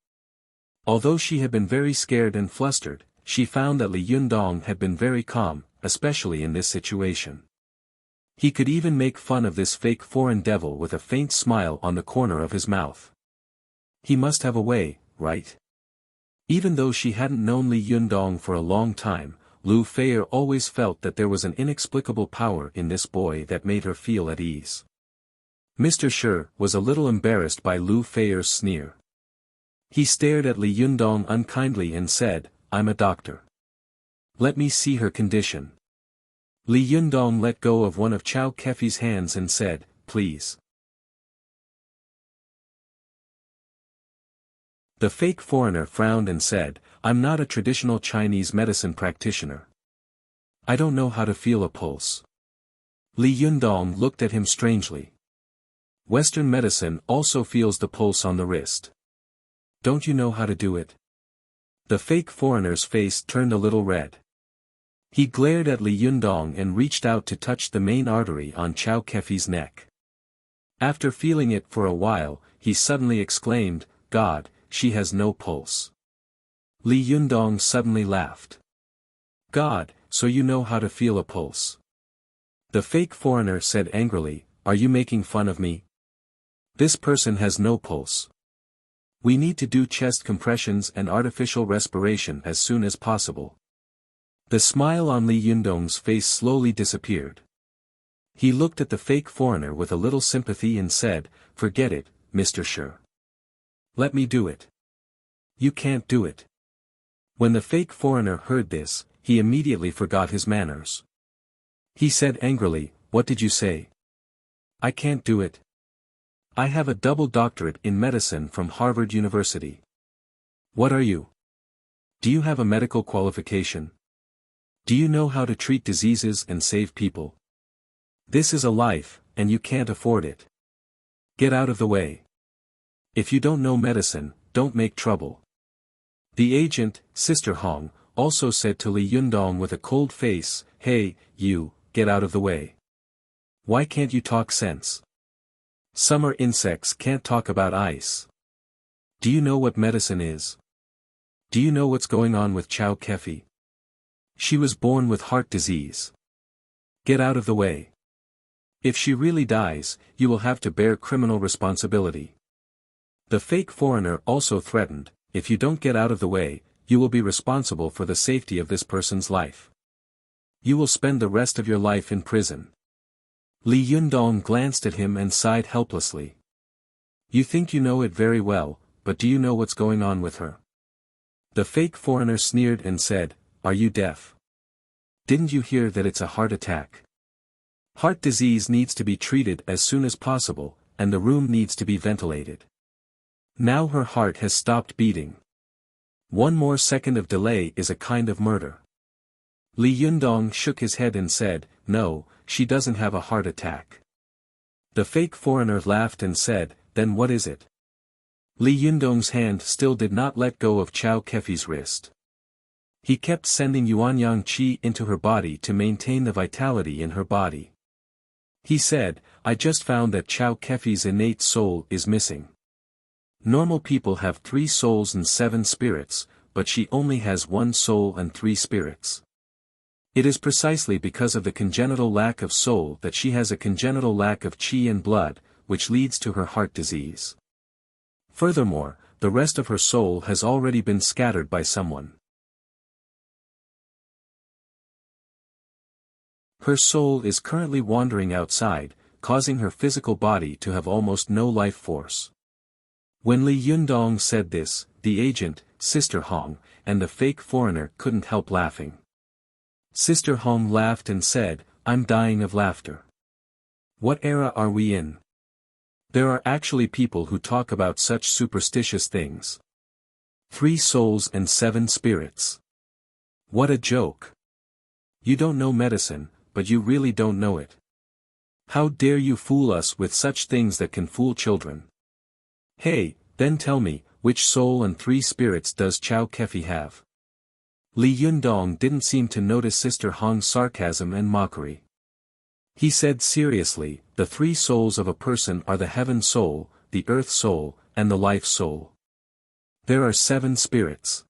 Although she had been very scared and flustered, she found that Li Yundong had been very calm, especially in this situation. He could even make fun of this fake foreign devil with a faint smile on the corner of his mouth. He must have a way, right? Even though she hadn't known Li Yundong for a long time, Lu Feier always felt that there was an inexplicable power in this boy that made her feel at ease. Mr. Shi was a little embarrassed by Lu Feier's sneer. He stared at Li Yundong unkindly and said, "I'm a doctor. Let me see her condition." Li Yundong let go of one of Chow Kefi's hands and said, "Please." The fake foreigner frowned and said, "I'm not a traditional Chinese medicine practitioner. I don't know how to feel a pulse." Li Yundong looked at him strangely. "Western medicine also feels the pulse on the wrist. Don't you know how to do it?" The fake foreigner's face turned a little red. He glared at Li Yundong and reached out to touch the main artery on Chow Kefi's neck. After feeling it for a while, he suddenly exclaimed, "God, she has no pulse." Li Yundong suddenly laughed. "God, so you know how to feel a pulse?" The fake foreigner said angrily, "Are you making fun of me? This person has no pulse. We need to do chest compressions and artificial respiration as soon as possible." The smile on Li Yundong's face slowly disappeared. He looked at the fake foreigner with a little sympathy and said, "Forget it, Mr. Shi. Let me do it." "You can't do it." When the fake foreigner heard this, he immediately forgot his manners. He said angrily, "What did you say? I can't do it. I have a double doctorate in medicine from Harvard University." "What are you? Do you have a medical qualification? Do you know how to treat diseases and save people? This is a life, and you can't afford it. Get out of the way. If you don't know medicine, don't make trouble." The agent, Sister Hong, also said to Li Yundong with a cold face, "Hey, you, get out of the way. Why can't you talk sense? Summer insects can't talk about ice. Do you know what medicine is? Do you know what's going on with Chow Kefi? She was born with heart disease. Get out of the way. If she really dies, you will have to bear criminal responsibility." The fake foreigner also threatened, "If you don't get out of the way, you will be responsible for the safety of this person's life. You will spend the rest of your life in prison." Li Yundong glanced at him and sighed helplessly. "You think you know it very well, but do you know what's going on with her?" The fake foreigner sneered and said, "Are you deaf? Didn't you hear that it's a heart attack? Heart disease needs to be treated as soon as possible, and the room needs to be ventilated. Now her heart has stopped beating. One more second of delay is a kind of murder." Li Yundong shook his head and said, "No, she doesn't have a heart attack." The fake foreigner laughed and said, "Then what is it?" Li Yundong's hand still did not let go of Chow Kefi's wrist. He kept sending Yuanyang qi into her body to maintain the vitality in her body. He said, "I just found that Chow Kefi's innate soul is missing. Normal people have 3 souls and 7 spirits, but she only has 1 soul and 3 spirits. It is precisely because of the congenital lack of soul that she has a congenital lack of qi and blood, which leads to her heart disease. Furthermore, the rest of her soul has already been scattered by someone. Her soul is currently wandering outside, causing her physical body to have almost no life force." When Li Yundong said this, the agent, Sister Hong, and the fake foreigner couldn't help laughing. Sister Hong laughed and said, "I'm dying of laughter. What era are we in? There are actually people who talk about such superstitious things. 3 souls and 7 spirits. What a joke. You don't know medicine, but you really don't know it. How dare you fool us with such things that can fool children? Hey, then tell me, which soul and 3 spirits does Chow Kefi have?" Li Yundong didn't seem to notice Sister Hong's sarcasm and mockery. He said seriously, "The 3 souls of a person are the heaven soul, the earth soul, and the life soul. There are 7 spirits.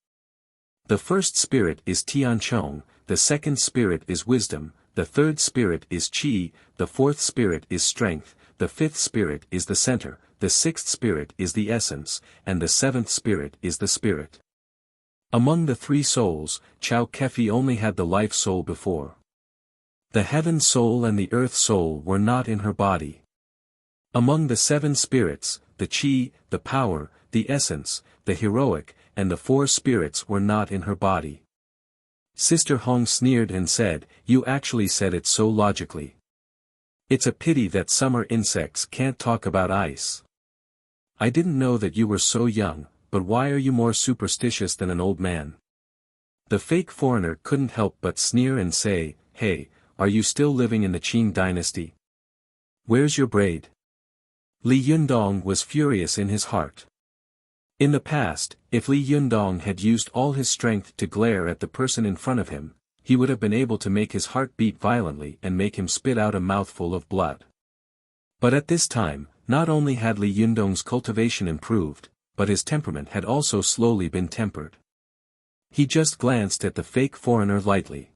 The first spirit is Tianchong, the second spirit is wisdom, the third spirit is qi, the fourth spirit is strength, the fifth spirit is the center, the sixth spirit is the essence, and the seventh spirit is the spirit. Among the three souls, Chao Kefi only had the life soul before. The heaven soul and the earth soul were not in her body. Among the seven spirits, the qi, the power, the essence, the heroic, and the four spirits were not in her body. Sister Hong sneered and said, "You actually said it so logically. It's a pity that summer insects can't talk about ice. I didn't know that you were so young, but why are you more superstitious than an old man?" The fake foreigner couldn't help but sneer and say, "Hey, are you still living in the Qing dynasty? Where's your braid?" Li Yundong was furious in his heart. In the past, if Li Yundong had used all his strength to glare at the person in front of him, he would have been able to make his heart beat violently and make him spit out a mouthful of blood. But at this time, not only had Li Yundong's cultivation improved, but his temperament had also slowly been tempered. He just glanced at the fake foreigner lightly.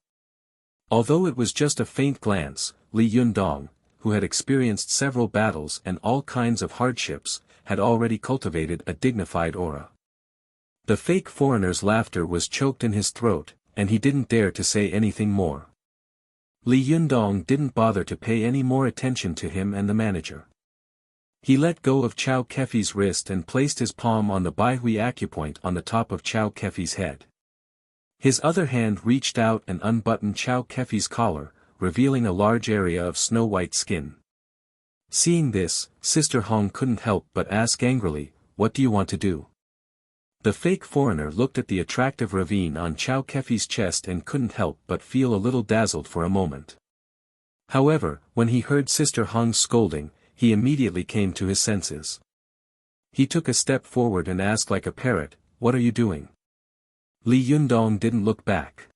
Although it was just a faint glance, Li Yundong, who had experienced several battles and all kinds of hardships, had already cultivated a dignified aura. The fake foreigner's laughter was choked in his throat, and he didn't dare to say anything more. Li Yundong didn't bother to pay any more attention to him and the manager. He let go of Chao Kefi's wrist and placed his palm on the Baihui acupoint on the top of Chao Kefi's head. His other hand reached out and unbuttoned Chao Kefi's collar, revealing a large area of snow-white skin. Seeing this, Sister Hong couldn't help but ask angrily, "What do you want to do?" The fake foreigner looked at the attractive ravine on Chao Kefi's chest and couldn't help but feel a little dazzled for a moment. However, when he heard Sister Hong's scolding, he immediately came to his senses. He took a step forward and asked like a parrot, "What are you doing?" Li Yundong didn't look back.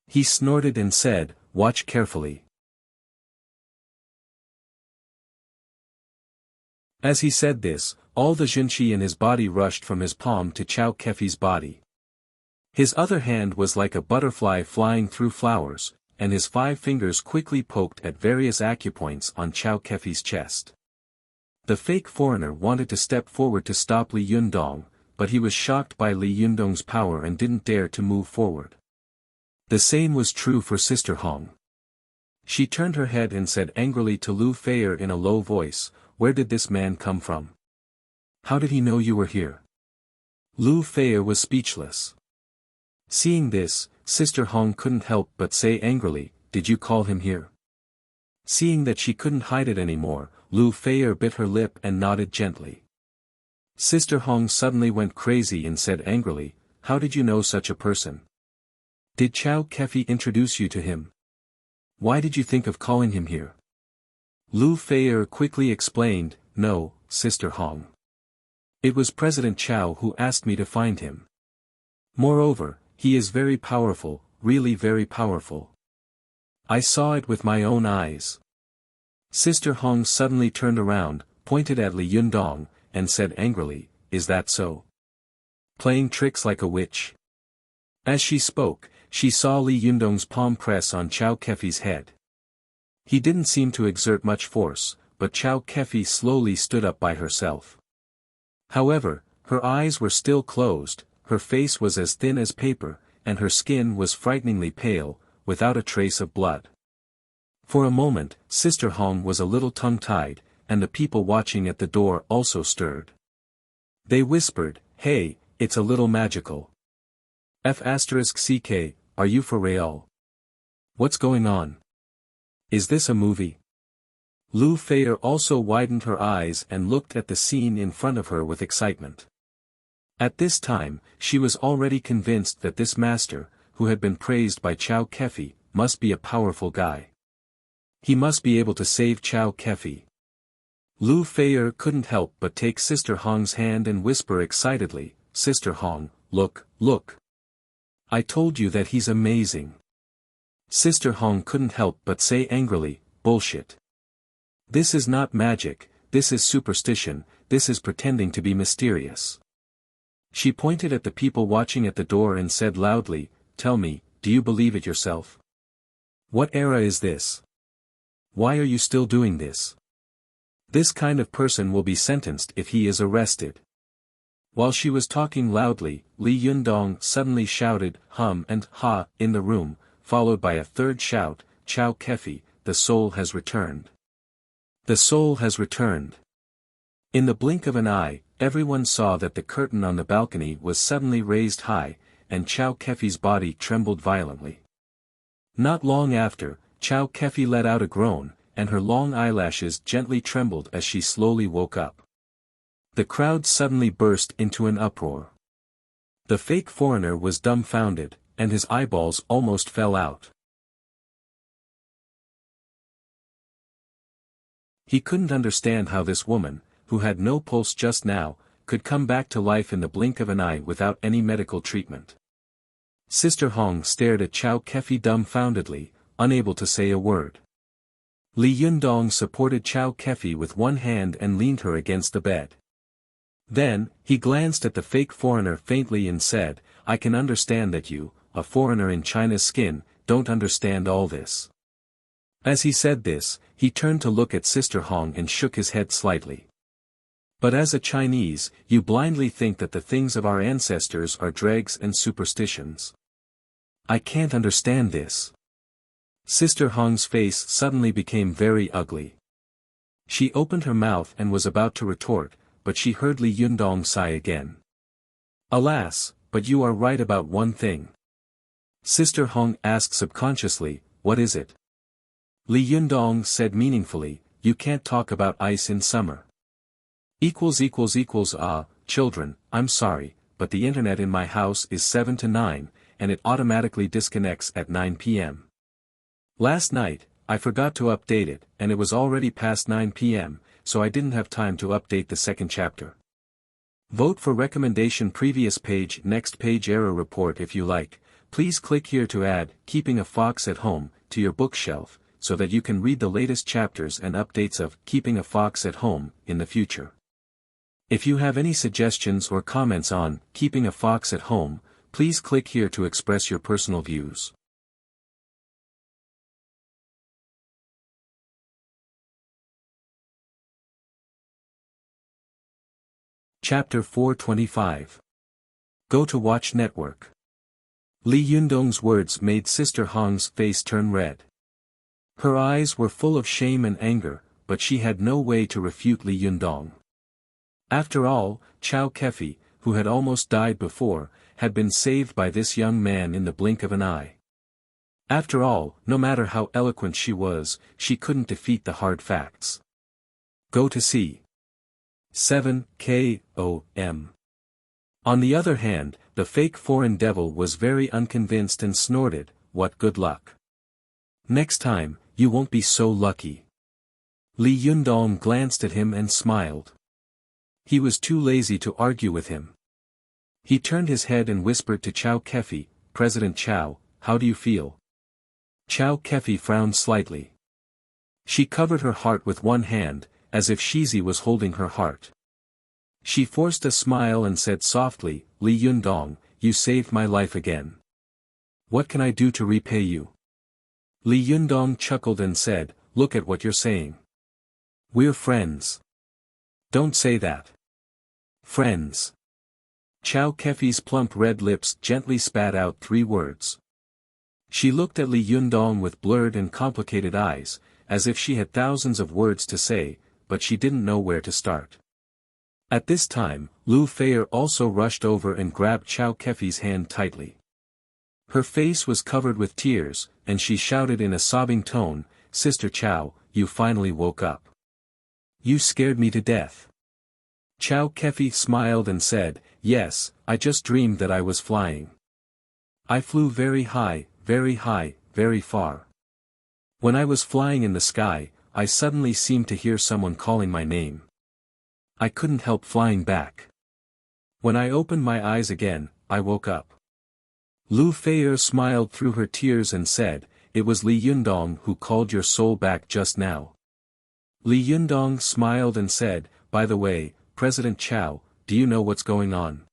He snorted and said, "Watch carefully." As he said this, all the Junqi in his body rushed from his palm to Chao Kefi's body. His other hand was like a butterfly flying through flowers, and his 5 fingers quickly poked at various acupoints on Chao Kefi's chest. The fake foreigner wanted to step forward to stop Li Yundong, but he was shocked by Li Yundong's power and didn't dare to move forward. The same was true for Sister Hong. She turned her head and said angrily to Lu Feier in a low voice, "Where did this man come from? How did he know you were here?" Lu Feier was speechless. Seeing this, Sister Hong couldn't help but say angrily, "Did you call him here?" Seeing that she couldn't hide it anymore, Lu Feier bit her lip and nodded gently. Sister Hong suddenly went crazy and said angrily, "How did you know such a person? Did Chao Kefi introduce you to him? Why did you think of calling him here?" Lu Feier quickly explained, "No, Sister Hong. It was President Chao who asked me to find him. Moreover, he is very powerful, really very powerful. I saw it with my own eyes." Sister Hong suddenly turned around, pointed at Li Yundong, and said angrily, "Is that so? Playing tricks like a witch?" As she spoke, she saw Li Yundong's palm press on Chao Kefi's head. He didn't seem to exert much force, but Chao Kefi slowly stood up by herself. However, her eyes were still closed, her face was as thin as paper, and her skin was frighteningly pale, without a trace of blood. For a moment, Sister Hong was a little tongue-tied, and the people watching at the door also stirred. They whispered, "Hey, it's a little magical. F***CK, are you for real? What's going on? Is this a movie?" Lu Feier also widened her eyes and looked at the scene in front of her with excitement. At this time, she was already convinced that this master, who had been praised by Chao Kefi, must be a powerful guy. He must be able to save Chao Kefi. Lu Feier couldn't help but take Sister Hong's hand and whisper excitedly, "Sister Hong, look, look. I told you that he's amazing." Sister Hong couldn't help but say angrily, "Bullshit. This is not magic, this is superstition, this is pretending to be mysterious." She pointed at the people watching at the door and said loudly, "Tell me, do you believe it yourself?" What era is this? Why are you still doing this? This kind of person will be sentenced if he is arrested. While she was talking loudly, Li Yundong suddenly shouted, hum and ha, in the room, followed by a third shout, Chow Kefi, the soul has returned. The soul has returned. In the blink of an eye, everyone saw that the curtain on the balcony was suddenly raised high, and Chow Kefi's body trembled violently. Not long after, Chow Kefi let out a groan, and her long eyelashes gently trembled as she slowly woke up. The crowd suddenly burst into an uproar. The fake foreigner was dumbfounded, and his eyeballs almost fell out. He couldn't understand how this woman, who had no pulse just now, could come back to life in the blink of an eye without any medical treatment. Sister Hong stared at Chow Kefi dumbfoundedly, unable to say a word. Li Yundong supported Chow Kefi with one hand and leaned her against the bed. Then, he glanced at the fake foreigner faintly and said, I can understand that you, a foreigner in China's skin, don't understand all this. As he said this, he turned to look at Sister Hong and shook his head slightly. But as a Chinese, you blindly think that the things of our ancestors are dregs and superstitions. I can't understand this. Sister Hong's face suddenly became very ugly. She opened her mouth and was about to retort, but she heard Li Yundong sigh again. Alas, but you are right about one thing. Sister Hong asked subconsciously, what is it? Li Yundong said meaningfully, you can't talk about ice in summer. Children, I'm sorry, but the internet in my house is 7 to 9, and it automatically disconnects at 9 p.m. Last night, I forgot to update it, and it was already past 9 p.m., so I didn't have time to update the second chapter. Vote for recommendation previous page next page error report if you like. Please click here to add Keeping a Fox at Home to your bookshelf, so that you can read the latest chapters and updates of Keeping a Fox at Home in the future. If you have any suggestions or comments on Keeping a Fox at Home, please click here to express your personal views. Chapter 425. Go to Watch Network. Li Yundong's words made Sister Hong's face turn red. Her eyes were full of shame and anger, but she had no way to refute Li Yundong. After all, Chow Kefi, who had almost died before, had been saved by this young man in the blink of an eye. After all, no matter how eloquent she was, she couldn't defeat the hard facts. Go to see. 7 K.O.M. On the other hand, the fake foreign devil was very unconvinced and snorted, what good luck. Next time, you won't be so lucky. Li Yundong glanced at him and smiled. He was too lazy to argue with him. He turned his head and whispered to Chow Kefi, President Chow, how do you feel? Chow Kefi frowned slightly. She covered her heart with one hand, as if Shizi was holding her heart. She forced a smile and said softly, Li Yundong, you saved my life again. What can I do to repay you? Li Yundong chuckled and said, look at what you're saying. We're friends. Don't say that. Friends. Chow Kefi's plump red lips gently spat out 3 words. She looked at Li Yundong with blurred and complicated eyes, as if she had thousands of words to say, but she didn't know where to start. At this time, Lu Feier also rushed over and grabbed Chow Kefi's hand tightly. Her face was covered with tears, and she shouted in a sobbing tone, Sister Chow, you finally woke up. You scared me to death. Chow Kefi smiled and said, yes, I just dreamed that I was flying. I flew very high, very far. When I was flying in the sky, I suddenly seemed to hear someone calling my name. I couldn't help flying back. When I opened my eyes again, I woke up. Lu Feier smiled through her tears and said, it was Li Yundong who called your soul back just now. Li Yundong smiled and said, by the way, President Chow, do you know what's going on?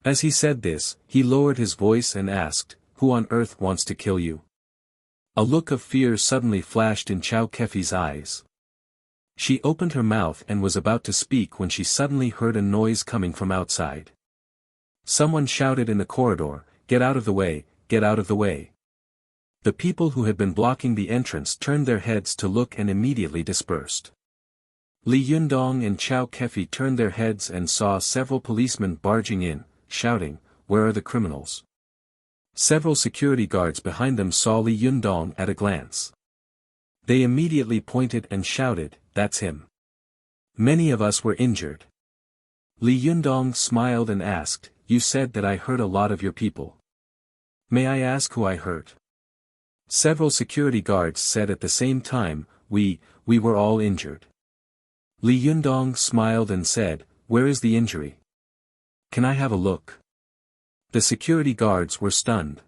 As he said this, he lowered his voice and asked, who on earth wants to kill you? A look of fear suddenly flashed in Chao Kefi's eyes. She opened her mouth and was about to speak when she suddenly heard a noise coming from outside. Someone shouted in the corridor, "Get out of the way, get out of the way." The people who had been blocking the entrance turned their heads to look and immediately dispersed. Li Yundong and Chao Kefi turned their heads and saw several policemen barging in, shouting, "Where are the criminals?" Several security guards behind them saw Li Yundong at a glance. They immediately pointed and shouted, "That's him. Many of us were injured." Li Yundong smiled and asked, "You said that I hurt a lot of your people. May I ask who I hurt?" Several security guards said at the same time, We were all injured." Li Yundong smiled and said, "Where is the injury? Can I have a look?" The security guards were stunned.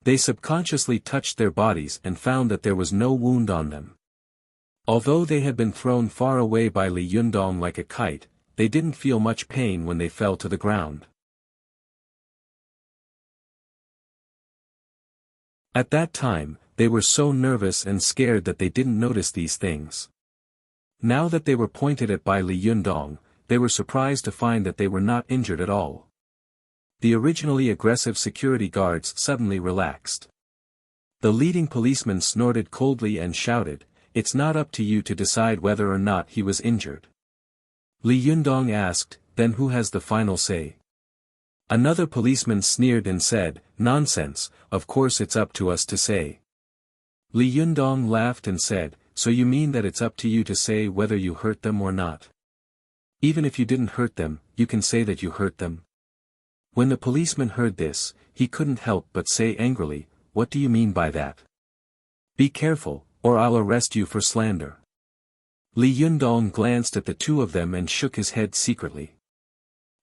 They subconsciously touched their bodies and found that there was no wound on them. Although they had been thrown far away by Li Yundong like a kite, they didn't feel much pain when they fell to the ground. At that time, they were so nervous and scared that they didn't notice these things. Now that they were pointed at by Li Yundong, they were surprised to find that they were not injured at all. The originally aggressive security guards suddenly relaxed. The leading policeman snorted coldly and shouted, "It's not up to you to decide whether or not he was injured." Li Yundong asked, "Then who has the final say?" Another policeman sneered and said, "Nonsense, of course it's up to us to say." Li Yundong laughed and said, "So you mean that it's up to you to say whether you hurt them or not? Even if you didn't hurt them, you can say that you hurt them?" When the policeman heard this, he couldn't help but say angrily, "What do you mean by that? Be careful, or I'll arrest you for slander." Li Yundong glanced at the two of them and shook his head secretly.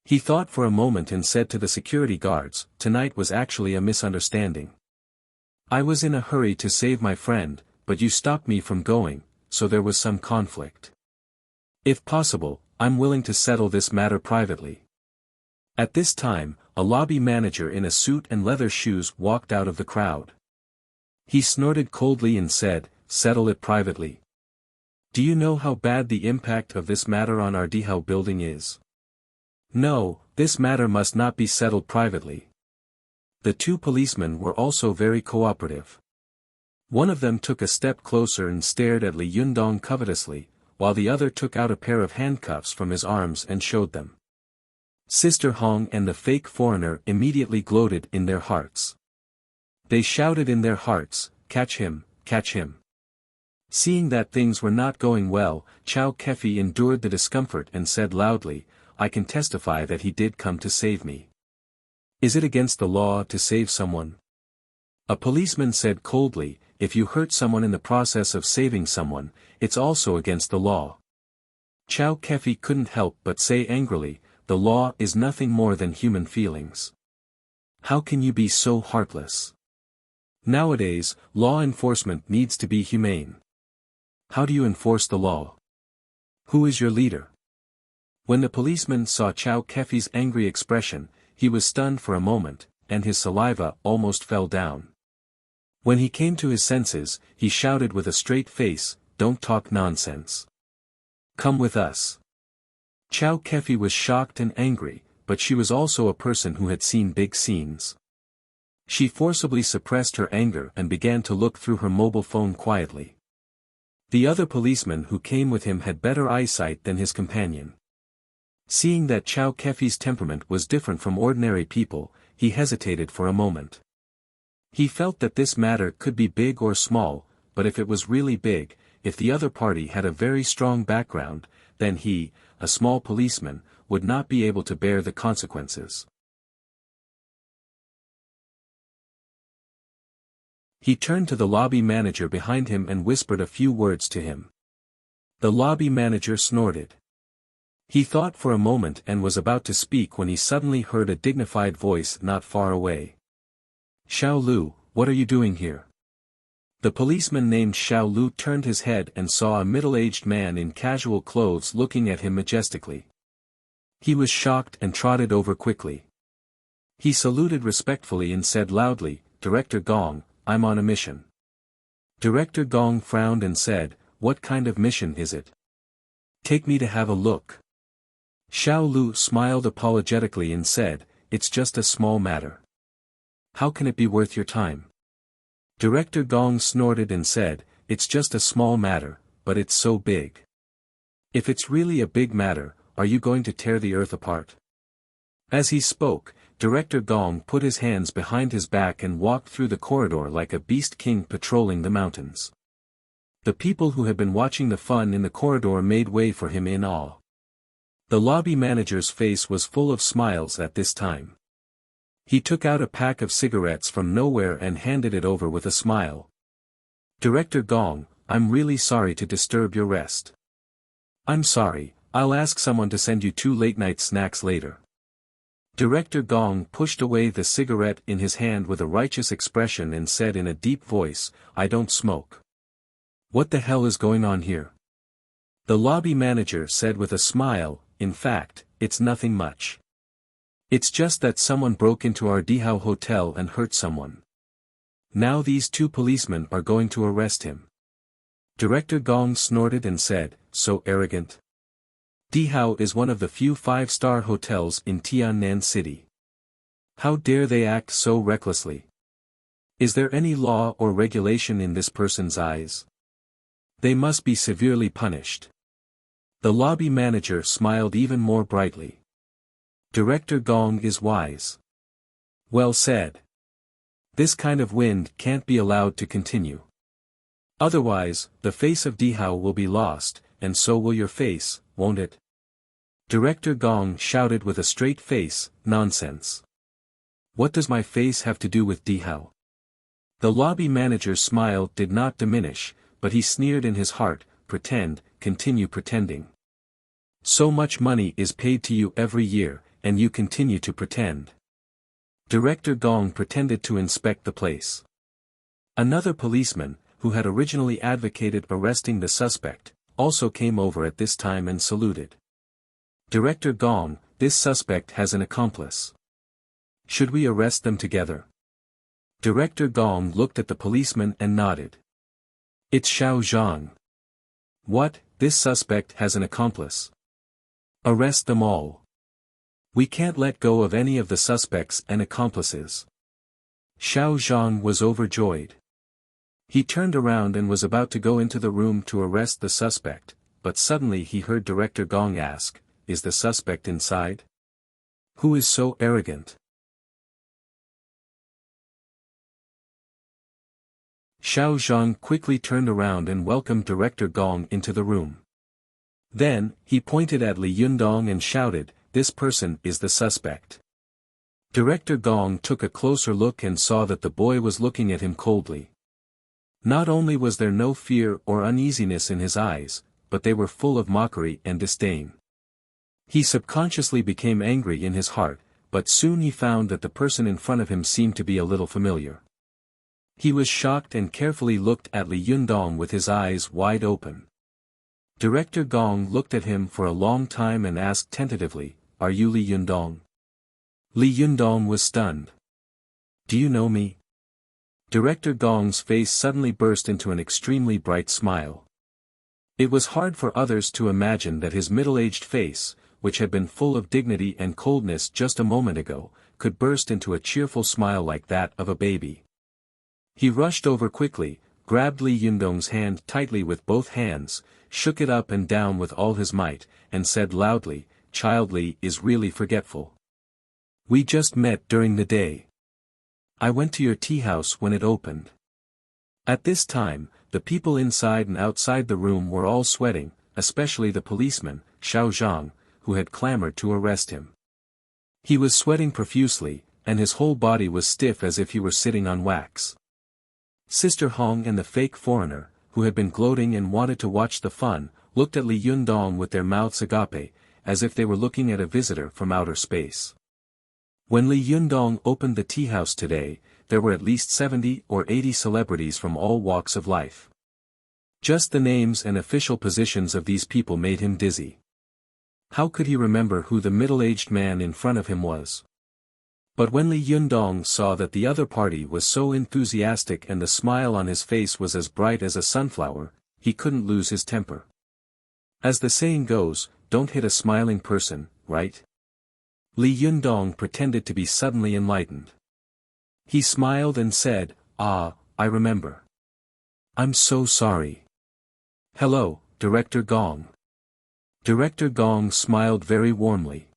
He thought for a moment and said to the security guards, "Tonight was actually a misunderstanding. I was in a hurry to save my friend, but you stopped me from going, so there was some conflict. If possible, I'm willing to settle this matter privately." At this time, a lobby manager in a suit and leather shoes walked out of the crowd. He snorted coldly and said, "Settle it privately. Do you know how bad the impact of this matter on our Dihao building is? No, this matter must not be settled privately." The two policemen were also very cooperative. One of them took a step closer and stared at Li Yundong covetously, while the other took out a pair of handcuffs from his arms and showed them. Sister Hong and the fake foreigner immediately gloated in their hearts. They shouted in their hearts, "Catch him, catch him." Seeing that things were not going well, Chao Kefi endured the discomfort and said loudly, "I can testify that he did come to save me." "Is it against the law to save someone?" A policeman said coldly, "If you hurt someone in the process of saving someone, it's also against the law." Chao Kefi couldn't help but say angrily, "The law is nothing more than human feelings. How can you be so heartless? Nowadays, law enforcement needs to be humane. How do you enforce the law? Who is your leader?" When the policeman saw Chao Kefi's angry expression, he was stunned for a moment, and his saliva almost fell down. When he came to his senses, he shouted with a straight face, "Don't talk nonsense. Come with us." Chao Kefi was shocked and angry, but she was also a person who had seen big scenes. She forcibly suppressed her anger and began to look through her mobile phone quietly. The other policeman who came with him had better eyesight than his companion. Seeing that Chao Kefi's temperament was different from ordinary people, he hesitated for a moment. He felt that this matter could be big or small, but if it was really big, if the other party had a very strong background, then he, a small policeman, would not be able to bear the consequences. He turned to the lobby manager behind him and whispered a few words to him. The lobby manager snorted. He thought for a moment and was about to speak when he suddenly heard a dignified voice not far away. "Xiao Lu, what are you doing here?" The policeman named Xiao Lu turned his head and saw a middle-aged man in casual clothes looking at him majestically. He was shocked and trotted over quickly. He saluted respectfully and said loudly, "Director Gong, I'm on a mission." Director Gong frowned and said, "What kind of mission is it? Take me to have a look." Xiao Lu smiled apologetically and said, "It's just a small matter. How can it be worth your time?" Director Gong snorted and said, "It's just a small matter, but it's so big. If it's really a big matter, are you going to tear the earth apart?" As he spoke, Director Gong put his hands behind his back and walked through the corridor like a beast king patrolling the mountains. The people who had been watching the fun in the corridor made way for him in awe. The lobby manager's face was full of smiles at this time. He took out a pack of cigarettes from nowhere and handed it over with a smile. "Director Gong, I'm really sorry to disturb your rest." "I'm sorry, I'll ask someone to send you 2 late-night snacks later." Director Gong pushed away the cigarette in his hand with a righteous expression and said in a deep voice, "I don't smoke." "What the hell is going on here?" The lobby manager said with a smile, "In fact, it's nothing much. It's just that someone broke into our Dihao hotel and hurt someone. Now these 2 policemen are going to arrest him." Director Gong snorted and said, "So arrogant. Dihao is one of the few 5-star hotels in Tiannan City. How dare they act so recklessly? Is there any law or regulation in this person's eyes? They must be severely punished." The lobby manager smiled even more brightly. "Director Gong is wise. Well said. This kind of wind can't be allowed to continue. Otherwise, the face of Dihao will be lost, and so will your face, won't it?" Director Gong shouted with a straight face, "Nonsense. What does my face have to do with Dihao?" The lobby manager's smile did not diminish, but he sneered in his heart, continue pretending. So much money is paid to you every year, and you continue to pretend." Director Gong pretended to inspect the place. Another policeman, who had originally advocated arresting the suspect, also came over at this time and saluted. "Director Gong, this suspect has an accomplice. Should we arrest them together?" Director Gong looked at the policeman and nodded. "It's Xiao Zhang." "What, this suspect has an accomplice? Arrest them all. We can't let go of any of the suspects and accomplices." Xiao Zhang was overjoyed. He turned around and was about to go into the room to arrest the suspect, but suddenly he heard Director Gong ask, "Is the suspect inside? Who is so arrogant?" Xiao Zhang quickly turned around and welcomed Director Gong into the room. Then, he pointed at Li Yundong and shouted, "This person is the suspect." Director Gong took a closer look and saw that the boy was looking at him coldly. Not only was there no fear or uneasiness in his eyes, but they were full of mockery and disdain. He subconsciously became angry in his heart, but soon he found that the person in front of him seemed to be a little familiar. He was shocked and carefully looked at Li Yundong with his eyes wide open. Director Gong looked at him for a long time and asked tentatively, "Are you Li Yundong?" Li Yundong was stunned. "Do you know me?" Director Gong's face suddenly burst into an extremely bright smile. It was hard for others to imagine that his middle-aged face, which had been full of dignity and coldness just a moment ago, could burst into a cheerful smile like that of a baby. He rushed over quickly, grabbed Li Yundong's hand tightly with both hands, shook it up and down with all his might, and said loudly, "Child Li is really forgetful. We just met during the day. I went to your tea house when it opened." At this time, the people inside and outside the room were all sweating, especially the policeman, Xiao Zhang, who had clamored to arrest him. He was sweating profusely, and his whole body was stiff as if he were sitting on wax. Sister Hong and the fake foreigner, who had been gloating and wanted to watch the fun, looked at Li Yundong with their mouths agape, as if they were looking at a visitor from outer space. When Li Yundong opened the tea house today, there were at least 70 or 80 celebrities from all walks of life. Just the names and official positions of these people made him dizzy. How could he remember who the middle-aged man in front of him was? But when Li Yundong saw that the other party was so enthusiastic and the smile on his face was as bright as a sunflower, he couldn't lose his temper. As the saying goes, don't hit a smiling person, right? Li Yundong pretended to be suddenly enlightened. He smiled and said, "Ah, I remember. I'm so sorry. Hello, Director Gong." Director Gong smiled very warmly.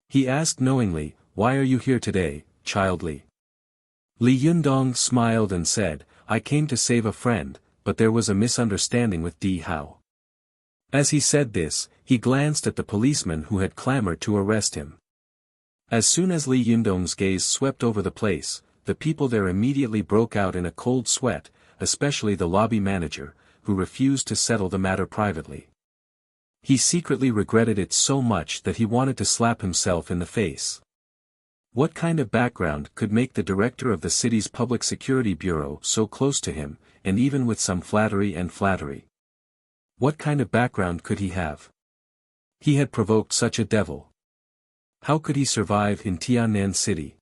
He asked knowingly, "Why are you here today, Child Li?" Li Yundong smiled and said, "I came to save a friend, but there was a misunderstanding with Di Hao." As he said this, he glanced at the policeman who had clamored to arrest him. As soon as Li Yundong's gaze swept over the place, the people there immediately broke out in a cold sweat, especially the lobby manager, who refused to settle the matter privately. He secretly regretted it so much that he wanted to slap himself in the face. What kind of background could make the director of the city's public security bureau so close to him, and even with some flattery? What kind of background could he have? He had provoked such a devil. How could he survive in Tiannan City?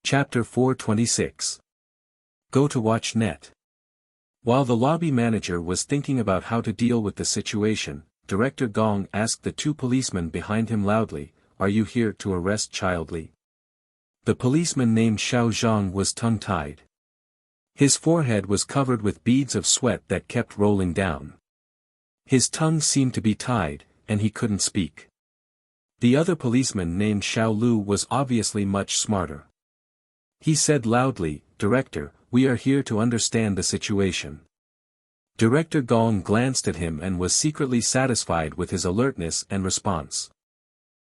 Chapter 426. Go to watch net. While the lobby manager was thinking about how to deal with the situation, Director Gong asked the two policemen behind him loudly, "Are you here to arrest Child Li?" The policeman named Xiao Zhang was tongue-tied. His forehead was covered with beads of sweat that kept rolling down. His tongue seemed to be tied, and he couldn't speak. The other policeman named Xiao Lu was obviously much smarter. He said loudly, "Director, we are here to understand the situation." Director Gong glanced at him and was secretly satisfied with his alertness and response.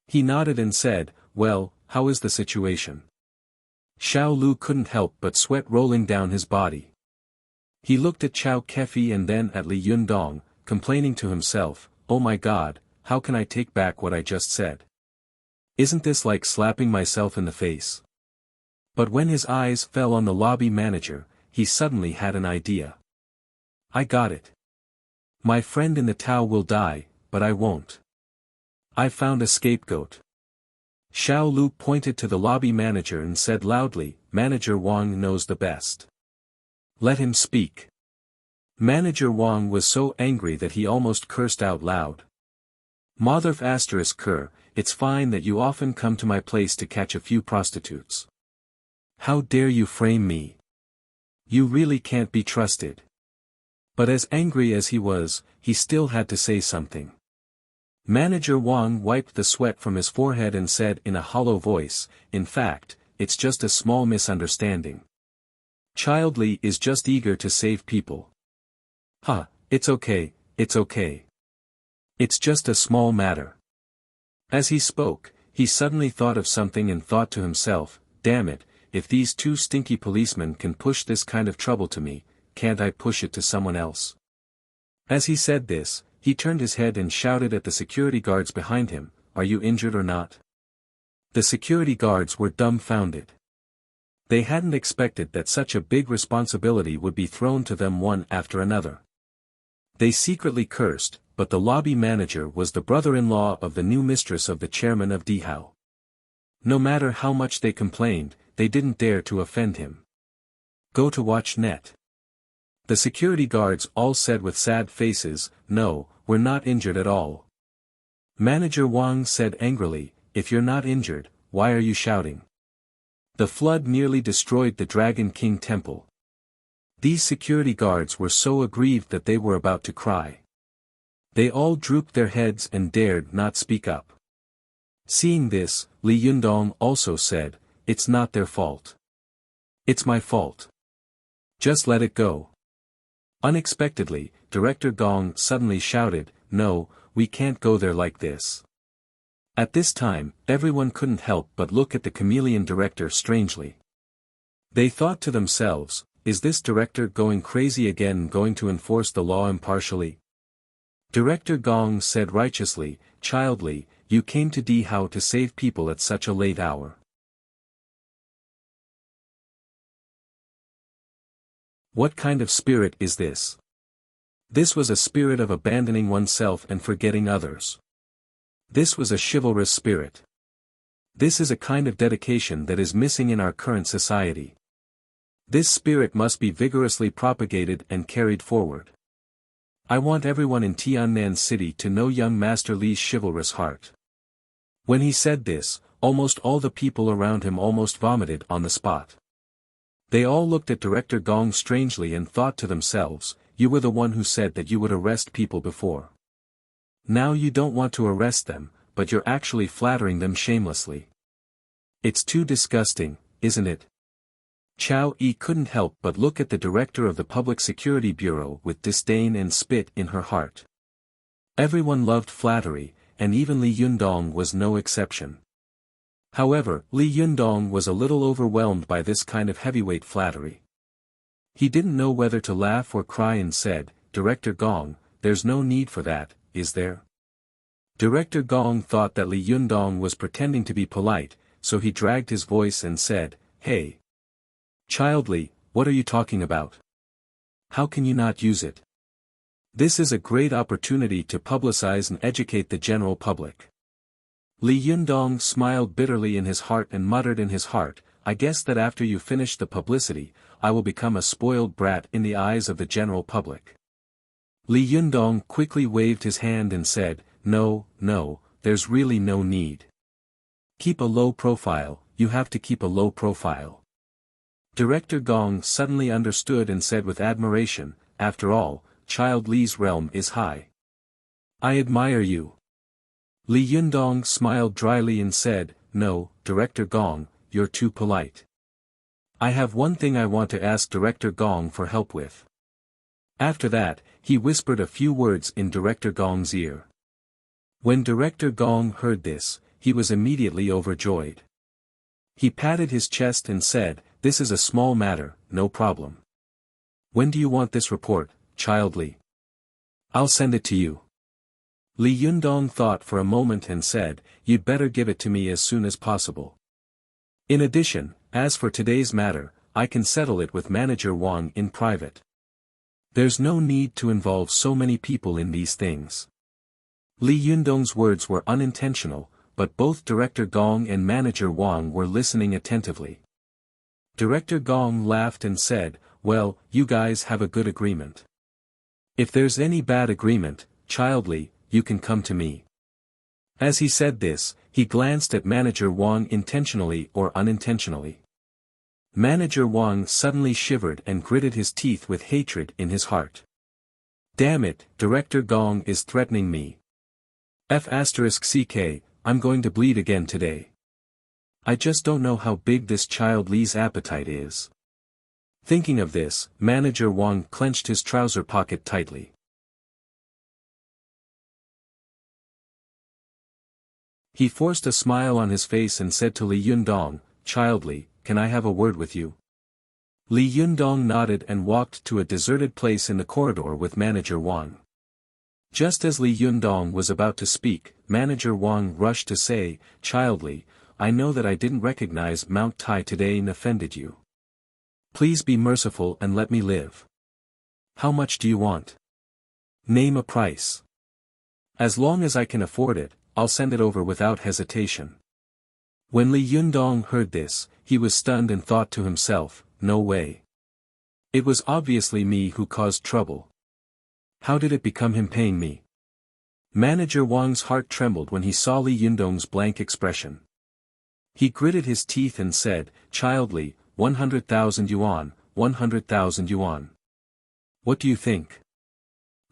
He nodded and said, "Well, how is the situation?" Xiao Lu couldn't help but sweat rolling down his body. He looked at Chao Kefi and then at Li Yundong, complaining to himself, "Oh my God, how can I take back what I just said? Isn't this like slapping myself in the face?" But when his eyes fell on the lobby manager, he suddenly had an idea. "I got it. My friend in the Tao will die, but I won't. I found a scapegoat." Xiao Lu pointed to the lobby manager and said loudly, "Manager Wang knows the best. Let him speak." Manager Wang was so angry that he almost cursed out loud. "Motherf asterisk cur, it's fine that you often come to my place to catch a few prostitutes. How dare you frame me? You really can't be trusted." But as angry as he was, he still had to say something. Manager Wang wiped the sweat from his forehead and said in a hollow voice, "In fact, it's just a small misunderstanding. Child Li is just eager to save people." It's okay, it's okay. It's just a small matter." As he spoke, he suddenly thought of something and thought to himself, "Damn it, if these two stinky policemen can push this kind of trouble to me, can't I push it to someone else?" As he said this, he turned his head and shouted at the security guards behind him, "Are you injured or not?" The security guards were dumbfounded. They hadn't expected that such a big responsibility would be thrown to them one after another. They secretly cursed, but the lobby manager was the brother-in-law of the new mistress of the chairman of Dihao. No matter how much they complained, they didn't dare to offend him. Go to watch net. The security guards all said with sad faces, "No, we're not injured at all." Manager Wang said angrily, "If you're not injured, why are you shouting? The flood nearly destroyed the Dragon King temple." These security guards were so aggrieved that they were about to cry. They all drooped their heads and dared not speak up. Seeing this, Li Yundong also said, "It's not their fault. It's my fault. Just let it go." Unexpectedly, Director Gong suddenly shouted, "No, we can't go there like this." At this time, everyone couldn't help but look at the chameleon director strangely. They thought to themselves, is this director going crazy again, going to enforce the law impartially? Director Gong said righteously, "Child Li, you came to Dihao to save people at such a late hour. What kind of spirit is this? This was a spirit of abandoning oneself and forgetting others. This was a chivalrous spirit. This is a kind of dedication that is missing in our current society. This spirit must be vigorously propagated and carried forward. I want everyone in Tiannan City to know young Master Li's chivalrous heart. When he said this, almost all the people around him almost vomited on the spot. They all looked at Director Gong strangely and thought to themselves, you were the one who said that you would arrest people before. Now you don't want to arrest them, but you're actually flattering them shamelessly. It's too disgusting, isn't it? Chao Yi couldn't help but look at the director of the Public Security Bureau with disdain and spit in her heart. Everyone loved flattery, and even Li Yundong was no exception. However, Li Yundong was a little overwhelmed by this kind of heavyweight flattery. He didn't know whether to laugh or cry and said, Director Gong, there's no need for that, is there? Director Gong thought that Li Yundong was pretending to be polite, so he dragged his voice and said, Hey! Child Li, what are you talking about? How can you not use it? This is a great opportunity to publicize and educate the general public. Li Yundong smiled bitterly in his heart and muttered in his heart, I guess that after you finish the publicity, I will become a spoiled brat in the eyes of the general public. Li Yundong quickly waved his hand and said, No, there's really no need. Keep a low profile, you have to keep a low profile. Director Gong suddenly understood and said with admiration, After all, Child Li's realm is high. I admire you. Li Yundong smiled dryly and said, No, Director Gong, you're too polite. I have one thing I want to ask Director Gong for help with. After that, he whispered a few words in Director Gong's ear. When Director Gong heard this, he was immediately overjoyed. He patted his chest and said, This is a small matter, no problem. When do you want this report, Child Li? I'll send it to you. Li Yundong thought for a moment and said, You'd better give it to me as soon as possible. In addition, as for today's matter, I can settle it with Manager Wang in private. There's no need to involve so many people in these things. Li Yundong's words were unintentional, but both Director Gong and Manager Wang were listening attentively. Director Gong laughed and said, Well, you guys have a good agreement. If there's any bad agreement, Child Li, you can come to me. As he said this, he glanced at Manager Wang intentionally or unintentionally. Manager Wang suddenly shivered and gritted his teeth with hatred in his heart. Damn it, Director Gong is threatening me. F***ck, I'm going to bleed again today. I just don't know how big this Child Li's appetite is. Thinking of this, Manager Wang clenched his trouser pocket tightly. He forced a smile on his face and said to Li Yundong, Child Li, can I have a word with you? Li Yundong nodded and walked to a deserted place in the corridor with Manager Wang. Just as Li Yundong was about to speak, Manager Wang rushed to say, Child Li, I know that I didn't recognize Mount Tai today and offended you. Please be merciful and let me live. How much do you want? Name a price. As long as I can afford it, I'll send it over without hesitation. When Li Yundong heard this, he was stunned and thought to himself, no way. It was obviously me who caused trouble. How did it become him paying me? Manager Wang's heart trembled when he saw Li Yundong's blank expression. He gritted his teeth and said, Child Li, 100,000 yuan, 100,000 yuan. What do you think?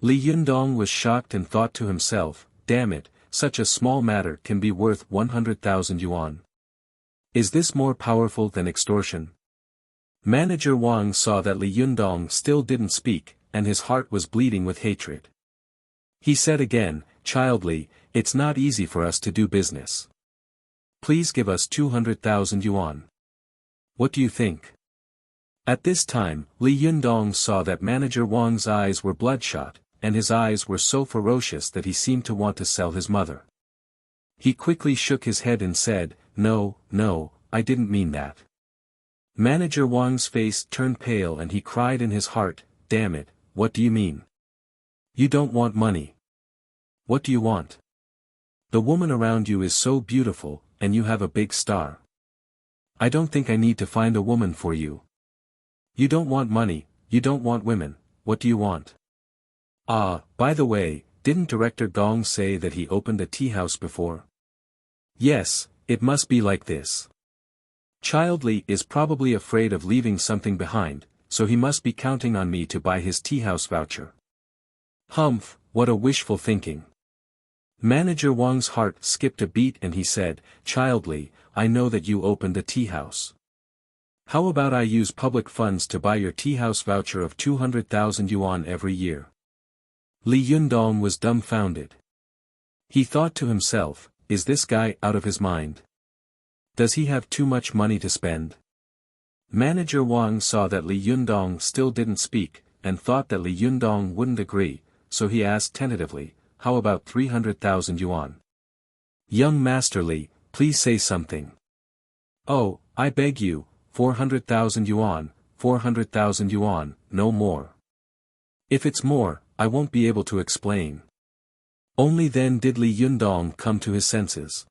Li Yundong was shocked and thought to himself, damn it, such a small matter can be worth 100,000 yuan. Is this more powerful than extortion? Manager Wang saw that Li Yundong still didn't speak, and his heart was bleeding with hatred. He said again, Child Li, it's not easy for us to do business. Please give us 200,000 yuan. What do you think? At this time, Li Yundong saw that Manager Wang's eyes were bloodshot, and his eyes were so ferocious that he seemed to want to sell his mother. He quickly shook his head and said, No, I didn't mean that. Manager Wang's face turned pale and he cried in his heart, Damn it, what do you mean? You don't want money. What do you want? The woman around you is so beautiful, and you have a big star. I don't think I need to find a woman for you. You don't want money, you don't want women, what do you want? Ah, by the way, didn't Director Gong say that he opened a tea house before? Yes, it must be like this. Childly is probably afraid of leaving something behind, so he must be counting on me to buy his tea house voucher. Humph, what a wishful thinking. Manager Wang's heart skipped a beat and he said, Childly, I know that you opened a tea house. How about I use public funds to buy your tea house voucher of 200,000 yuan every year? Li Yundong was dumbfounded. He thought to himself, is this guy out of his mind? Does he have too much money to spend? Manager Wang saw that Li Yundong still didn't speak, and thought that Li Yundong wouldn't agree, so he asked tentatively, how about 300,000 yuan? Young Master Li, please say something. Oh, I beg you, 400,000 yuan, 400,000 yuan, no more. If it's more, I won't be able to explain. Only then did Li Yundong come to his senses.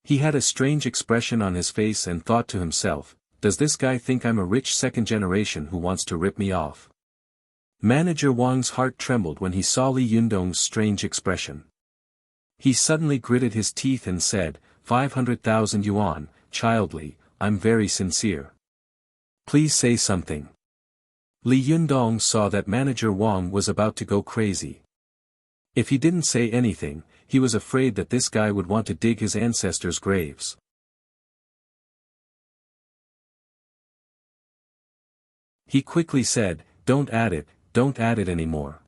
He had a strange expression on his face and thought to himself, does this guy think I'm a rich second generation who wants to rip me off? Manager Wang's heart trembled when he saw Li Yundong's strange expression. He suddenly gritted his teeth and said, 500,000 yuan, Childly, I'm very sincere. Please say something. Li Yundong saw that Manager Wang was about to go crazy. If he didn't say anything, he was afraid that this guy would want to dig his ancestors' graves. He quickly said, don't add it anymore.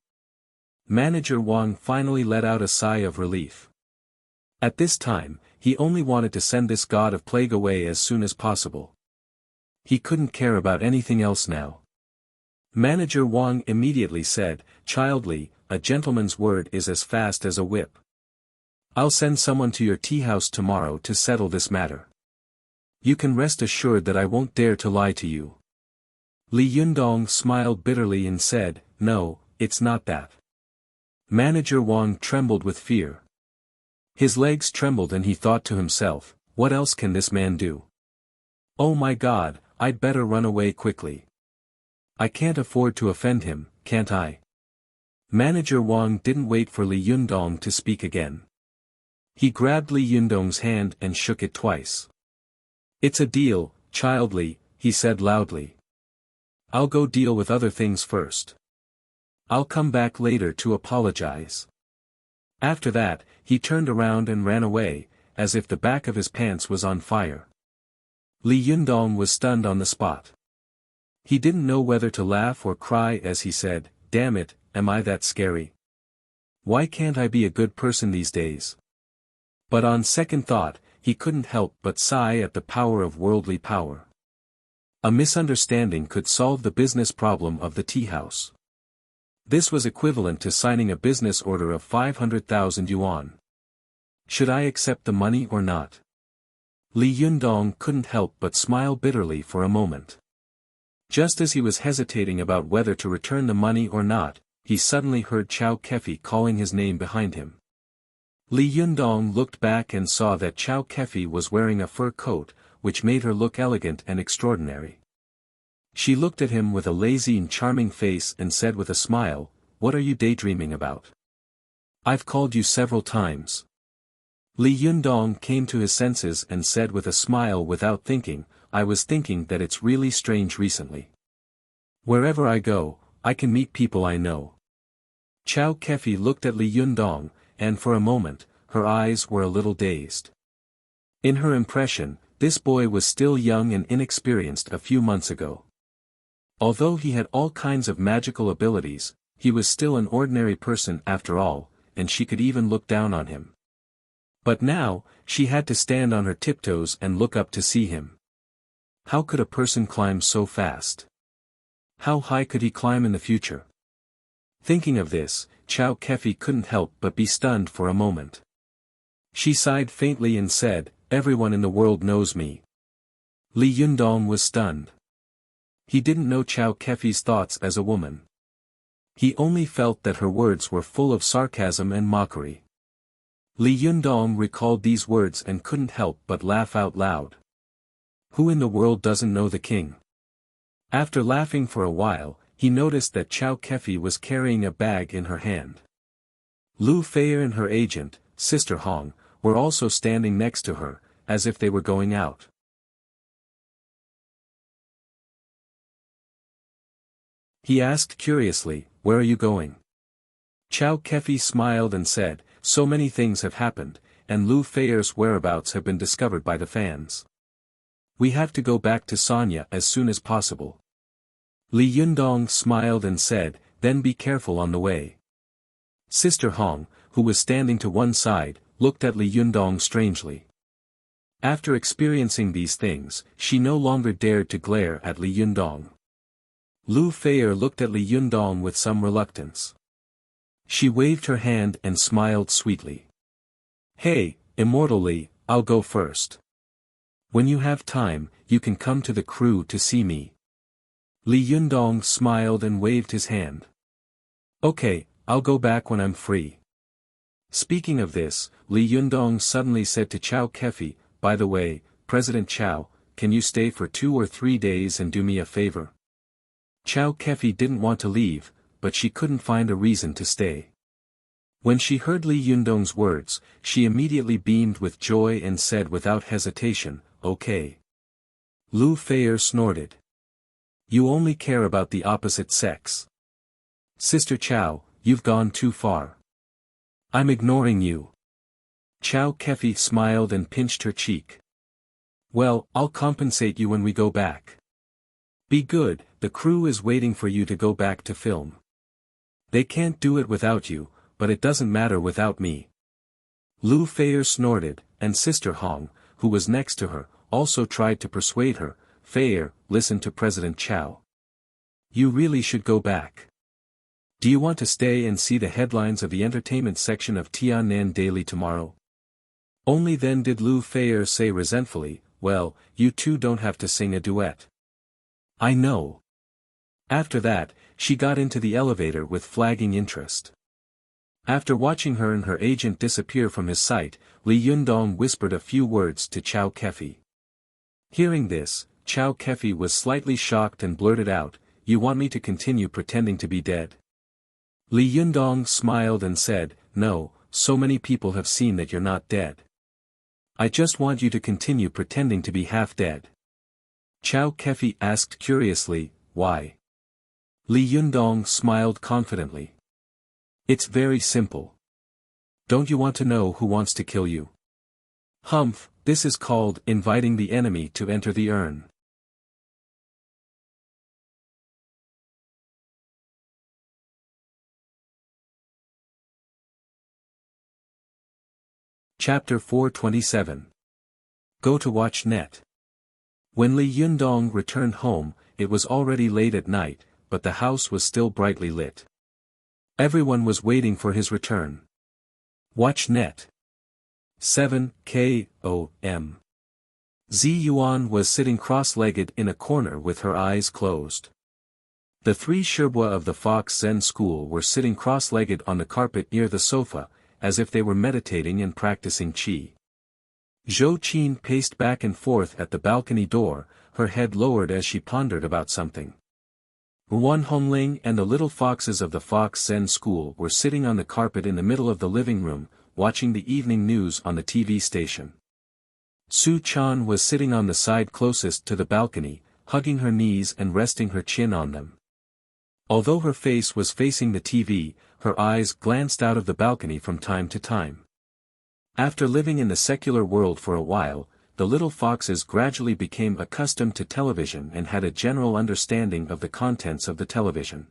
Manager Wang finally let out a sigh of relief. At this time, he only wanted to send this god of plague away as soon as possible. He couldn't care about anything else now. Manager Wang immediately said, Childly, a gentleman's word is as fast as a whip. I'll send someone to your tea house tomorrow to settle this matter. You can rest assured that I won't dare to lie to you. Li Yundong smiled bitterly and said, No, it's not that. Manager Wang trembled with fear. His legs trembled and he thought to himself, what else can this man do? Oh my God, I'd better run away quickly. I can't afford to offend him, can't I? Manager Wang didn't wait for Li Yundong to speak again. He grabbed Li Yundong's hand and shook it twice. It's a deal, Childly, he said loudly. I'll go deal with other things first. I'll come back later to apologize. After that, he turned around and ran away, as if the back of his pants was on fire. Li Yundong was stunned on the spot. He didn't know whether to laugh or cry as he said, Damn it, am I that scary? Why can't I be a good person these days? But on second thought, he couldn't help but sigh at the power of worldly power. A misunderstanding could solve the business problem of the tea house. This was equivalent to signing a business order of 500,000 yuan. Should I accept the money or not? Li Yundong couldn't help but smile bitterly for a moment. Just as he was hesitating about whether to return the money or not, he suddenly heard Chao Kefi calling his name behind him. Li Yundong looked back and saw that Chao Kefi was wearing a fur coat, which made her look elegant and extraordinary. She looked at him with a lazy and charming face and said with a smile, What are you daydreaming about? I've called you several times. Li Yundong came to his senses and said with a smile without thinking, I was thinking that it's really strange recently. Wherever I go, I can meet people I know. Chao Kefi looked at Li Yundong, and for a moment, her eyes were a little dazed. In her impression, this boy was still young and inexperienced a few months ago. Although he had all kinds of magical abilities, he was still an ordinary person after all, and she could even look down on him. But now, she had to stand on her tiptoes and look up to see him. How could a person climb so fast? How high could he climb in the future? Thinking of this, Chao Kefi couldn't help but be stunned for a moment. She sighed faintly and said, Everyone in the world knows me. Li Yundong was stunned. He didn't know Chao Kefi's thoughts as a woman. He only felt that her words were full of sarcasm and mockery. Li Yundong recalled these words and couldn't help but laugh out loud. Who in the world doesn't know the king? After laughing for a while, he noticed that Chao Kefi was carrying a bag in her hand. Lu Feier and her agent, Sister Hong, were also standing next to her, as if they were going out. He asked curiously, "Where are you going?" Chao Kefi smiled and said, "So many things have happened, and Lu Feier's whereabouts have been discovered by the fans. We have to go back to Sonya as soon as possible." Li Yundong smiled and said, "Then be careful on the way." Sister Hong, who was standing to one side, looked at Li Yundong strangely. After experiencing these things, she no longer dared to glare at Li Yundong. Lu Feier looked at Li Yundong with some reluctance. She waved her hand and smiled sweetly. "Hey, Immortal Li, I'll go first. When you have time, you can come to the crew to see me." Li Yundong smiled and waved his hand. "Okay, I'll go back when I'm free." Speaking of this, Li Yundong suddenly said to Chao Kefi, "By the way, President Chao, can you stay for 2 or 3 days and do me a favor?" Chao Kefi didn't want to leave, but she couldn't find a reason to stay. When she heard Li Yundong's words, she immediately beamed with joy and said without hesitation, "Okay." Lu Feier snorted. "You only care about the opposite sex. Sister Chao, you've gone too far. I'm ignoring you." Chao Kefi smiled and pinched her cheek. "Well, I'll compensate you when we go back. Be good, the crew is waiting for you to go back to film. They can't do it without you, but it doesn't matter without me." Lu Feier snorted, and Sister Hong, who was next to her, also tried to persuade her, "Feier, listen to President Chao. You really should go back. Do you want to stay and see the headlines of the entertainment section of Tiannan Daily tomorrow?" Only then did Lu Feier say resentfully, "Well, you two don't have to sing a duet." "I know." After that, she got into the elevator with flagging interest. After watching her and her agent disappear from his sight, Li Yundong whispered a few words to Chao Kefi. Hearing this, Chao Kefi was slightly shocked and blurted out, "You want me to continue pretending to be dead?" Li Yundong smiled and said, "No, so many people have seen that you're not dead. I just want you to continue pretending to be half dead." Chao Kefi asked curiously, "Why?" Li Yundong smiled confidently. "It's very simple. Don't you want to know who wants to kill you?" "Humph, this is called inviting the enemy to enter the urn." Chapter 427. Go to watch net. When Li Yundong returned home, it was already late at night, but the house was still brightly lit. Everyone was waiting for his return. Watch net. 7 KOM. Zi Yuan was sitting cross-legged in a corner with her eyes closed. The 3 Shibwa of the Fox Zen school were sitting cross-legged on the carpet near the sofa, as if they were meditating and practicing qi. Zhou Qin paced back and forth at the balcony door, her head lowered as she pondered about something. Wan Hongling and the little foxes of the Fox Zen school were sitting on the carpet in the middle of the living room, watching the evening news on the TV station. Su Chan was sitting on the side closest to the balcony, hugging her knees and resting her chin on them. Although her face was facing the TV, her eyes glanced out of the balcony from time to time. After living in the secular world for a while, the little foxes gradually became accustomed to television and had a general understanding of the contents of the television.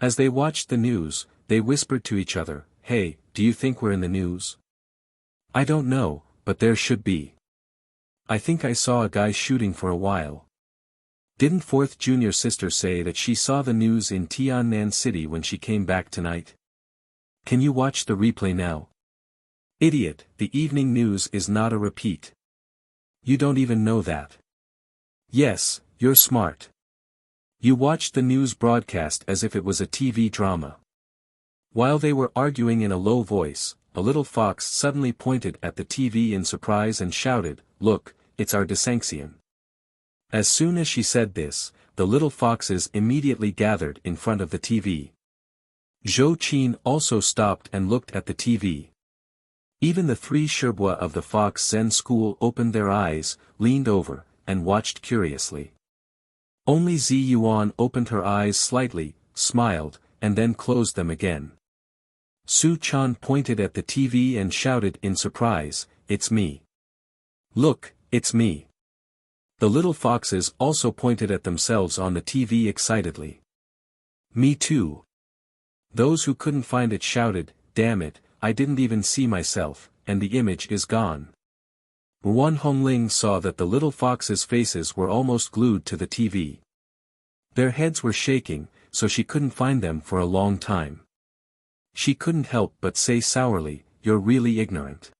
As they watched the news, they whispered to each other, "Hey, do you think we're in the news?" "I don't know, but there should be. I think I saw a guy shooting for a while." "Didn't fourth junior sister say that she saw the news in Tiannan City when she came back tonight? Can you watch the replay now?" "Idiot, the evening news is not a repeat. You don't even know that." "Yes, you're smart. You watched the news broadcast as if it was a TV drama. While they were arguing in a low voice, a little fox suddenly pointed at the TV in surprise and shouted, "Look, it's our Desanxion." As soon as she said this, the little foxes immediately gathered in front of the TV. Zhou Qin also stopped and looked at the TV. Even the three Shibwa of the Fox Zen school opened their eyes, leaned over, and watched curiously. Only Zi Yuan opened her eyes slightly, smiled, and then closed them again. Su Chan pointed at the TV and shouted in surprise, "It's me. Look, it's me." The little foxes also pointed at themselves on the TV excitedly. "Me too." Those who couldn't find it shouted, "Damn it, I didn't even see myself, and the image is gone." Wan Hongling saw that the little foxes' faces were almost glued to the TV. Their heads were shaking, so she couldn't find them for a long time. She couldn't help but say sourly, "You're really ignorant.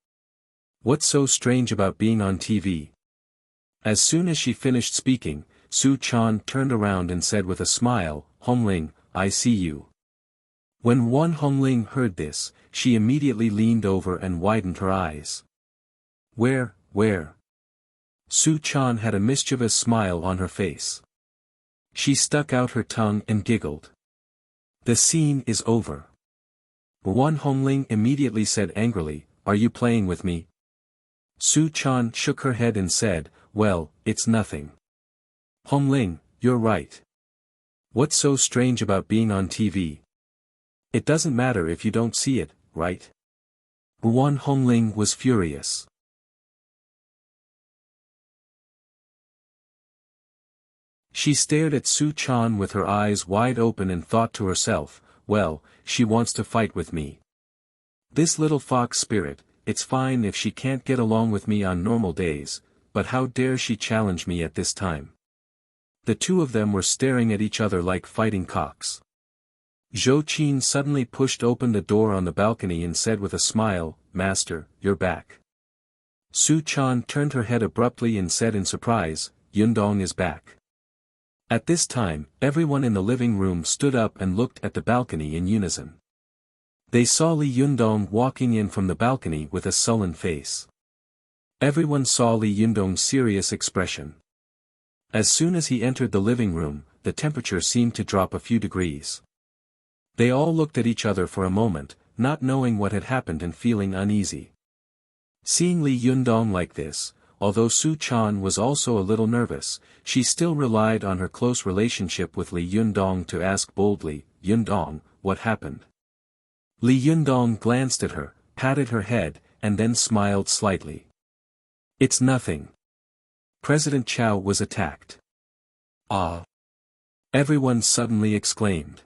What's so strange about being on TV?" As soon as she finished speaking, Su Chan turned around and said with a smile, "Hongling, I see you." When Wan Hongling heard this, she immediately leaned over and widened her eyes. Where? Su Chan had a mischievous smile on her face. She stuck out her tongue and giggled. "The scene is over." Wan Hongling immediately said angrily, "Are you playing with me?" Su Chan shook her head and said, "Well, it's nothing." "Hongling, you're right. What's so strange about being on TV? It doesn't matter if you don't see it, right?" Wan Hongling was furious. She stared at Su Chan with her eyes wide open and thought to herself, "Well, she wants to fight with me. This little fox spirit, it's fine if she can't get along with me on normal days, but how dare she challenge me at this time?" The two of them were staring at each other like fighting cocks. Zhou Qin suddenly pushed open the door on the balcony and said with a smile, "Master, you're back." Su Chan turned her head abruptly and said in surprise, "Yundong is back." At this time, everyone in the living room stood up and looked at the balcony in unison. They saw Li Yundong walking in from the balcony with a sullen face. Everyone saw Li Yundong's serious expression. As soon as he entered the living room, the temperature seemed to drop a few degrees. They all looked at each other for a moment, not knowing what had happened and feeling uneasy. Seeing Li Yundong like this, although Su Chan was also a little nervous, she still relied on her close relationship with Li Yundong to ask boldly, "Yundong, what happened?" Li Yundong glanced at her, patted her head, and then smiled slightly. "It's nothing. President Chao was attacked." "Ah!" everyone suddenly exclaimed.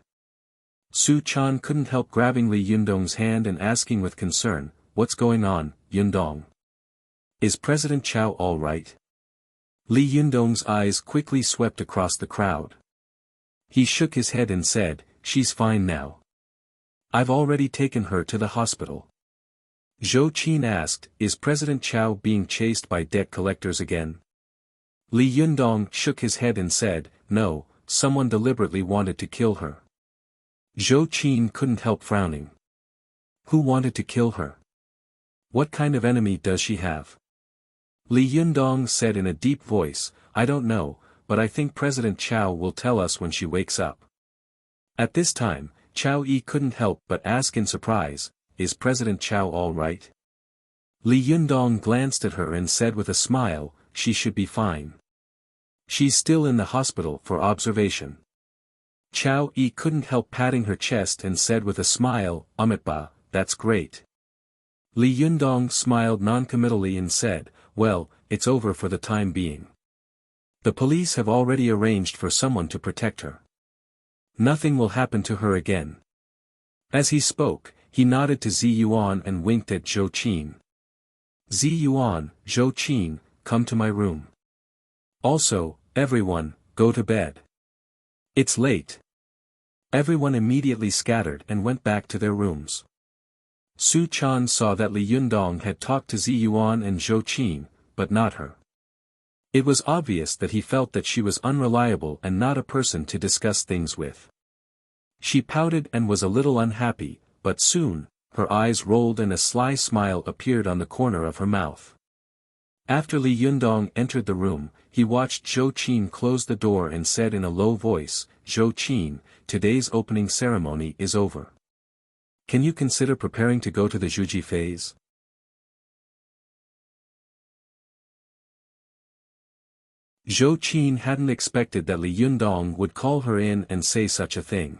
Su Chan couldn't help grabbing Li Yundong's hand and asking with concern, "What's going on, Yundong? Is President Chao all right?" Li Yundong's eyes quickly swept across the crowd. He shook his head and said, "She's fine now. I've already taken her to the hospital." Zhou Qin asked, "Is President Chao being chased by debt collectors again?" Li Yundong shook his head and said, "No, someone deliberately wanted to kill her." Zhou Qin couldn't help frowning. Who wanted to kill her? What kind of enemy does she have? Li Yundong said in a deep voice, "I don't know, but I think President Chao will tell us when she wakes up." At this time, Chao Yi couldn't help but ask in surprise, "Is President Chao all right?" Li Yundong glanced at her and said with a smile, "She should be fine. She's still in the hospital for observation." Chao Yi couldn't help patting her chest and said with a smile, "Amitba, that's great." Li Yundong smiled noncommittally and said, "Well, it's over for the time being. The police have already arranged for someone to protect her. Nothing will happen to her again." As he spoke, he nodded to Zi Yuan and winked at Zhou Qin. "Zi Yuan, Zhou Qin, come to my room. Also, everyone, go to bed. It's late." Everyone immediately scattered and went back to their rooms. Su Chan saw that Li Yundong had talked to Zi Yuan and Zhou Qin, but not her. It was obvious that he felt that she was unreliable and not a person to discuss things with. She pouted and was a little unhappy, but soon, her eyes rolled and a sly smile appeared on the corner of her mouth. After Li Yundong entered the room, he watched Zhou Qin close the door and said in a low voice, "Zhou Qin, today's opening ceremony is over. Can you consider preparing to go to the Zhuji phase?" Zhou Qin hadn't expected that Li Yundong would call her in and say such a thing.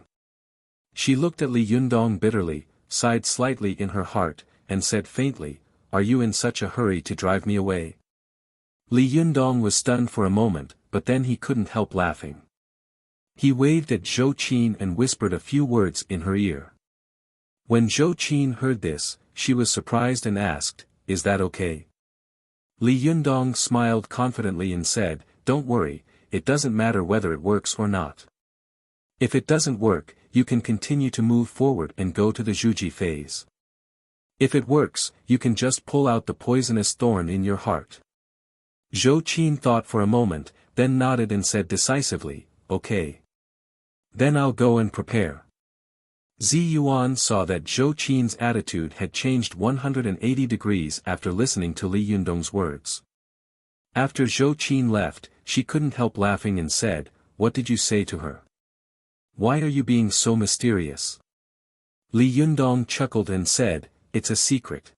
She looked at Li Yundong bitterly, sighed slightly in her heart, and said faintly, "Are you in such a hurry to drive me away?" Li Yundong was stunned for a moment, but then he couldn't help laughing. He waved at Zhou Qin and whispered a few words in her ear. When Zhou Qin heard this, she was surprised and asked, "Is that okay?" Li Yundong smiled confidently and said, "Don't worry, it doesn't matter whether it works or not. If it doesn't work, you can continue to move forward and go to the Zhuji phase. If it works, you can just pull out the poisonous thorn in your heart." Zhou Qin thought for a moment, then nodded and said decisively, "Okay. Then I'll go and prepare." Zi Yuan saw that Zhou Qin's attitude had changed 180 degrees after listening to Li Yundong's words. After Zhou Qin left, she couldn't help laughing and said, "What did you say to her? Why are you being so mysterious?" Li Yundong chuckled and said, "It's a secret.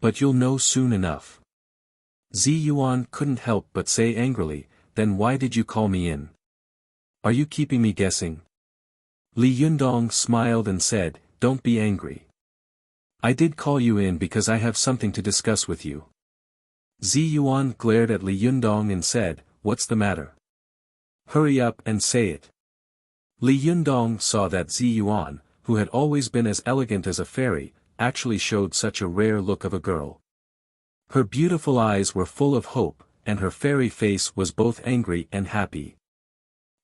But you'll know soon enough." Zi Yuan couldn't help but say angrily, "Then why did you call me in? Are you keeping me guessing?" Li Yundong smiled and said, "Don't be angry. I did call you in because I have something to discuss with you." Zi Yuan glared at Li Yundong and said, "What's the matter? Hurry up and say it." Li Yundong saw that Zi Yuan, who had always been as elegant as a fairy, actually showed such a rare look of a girl. Her beautiful eyes were full of hope, and her fairy face was both angry and happy.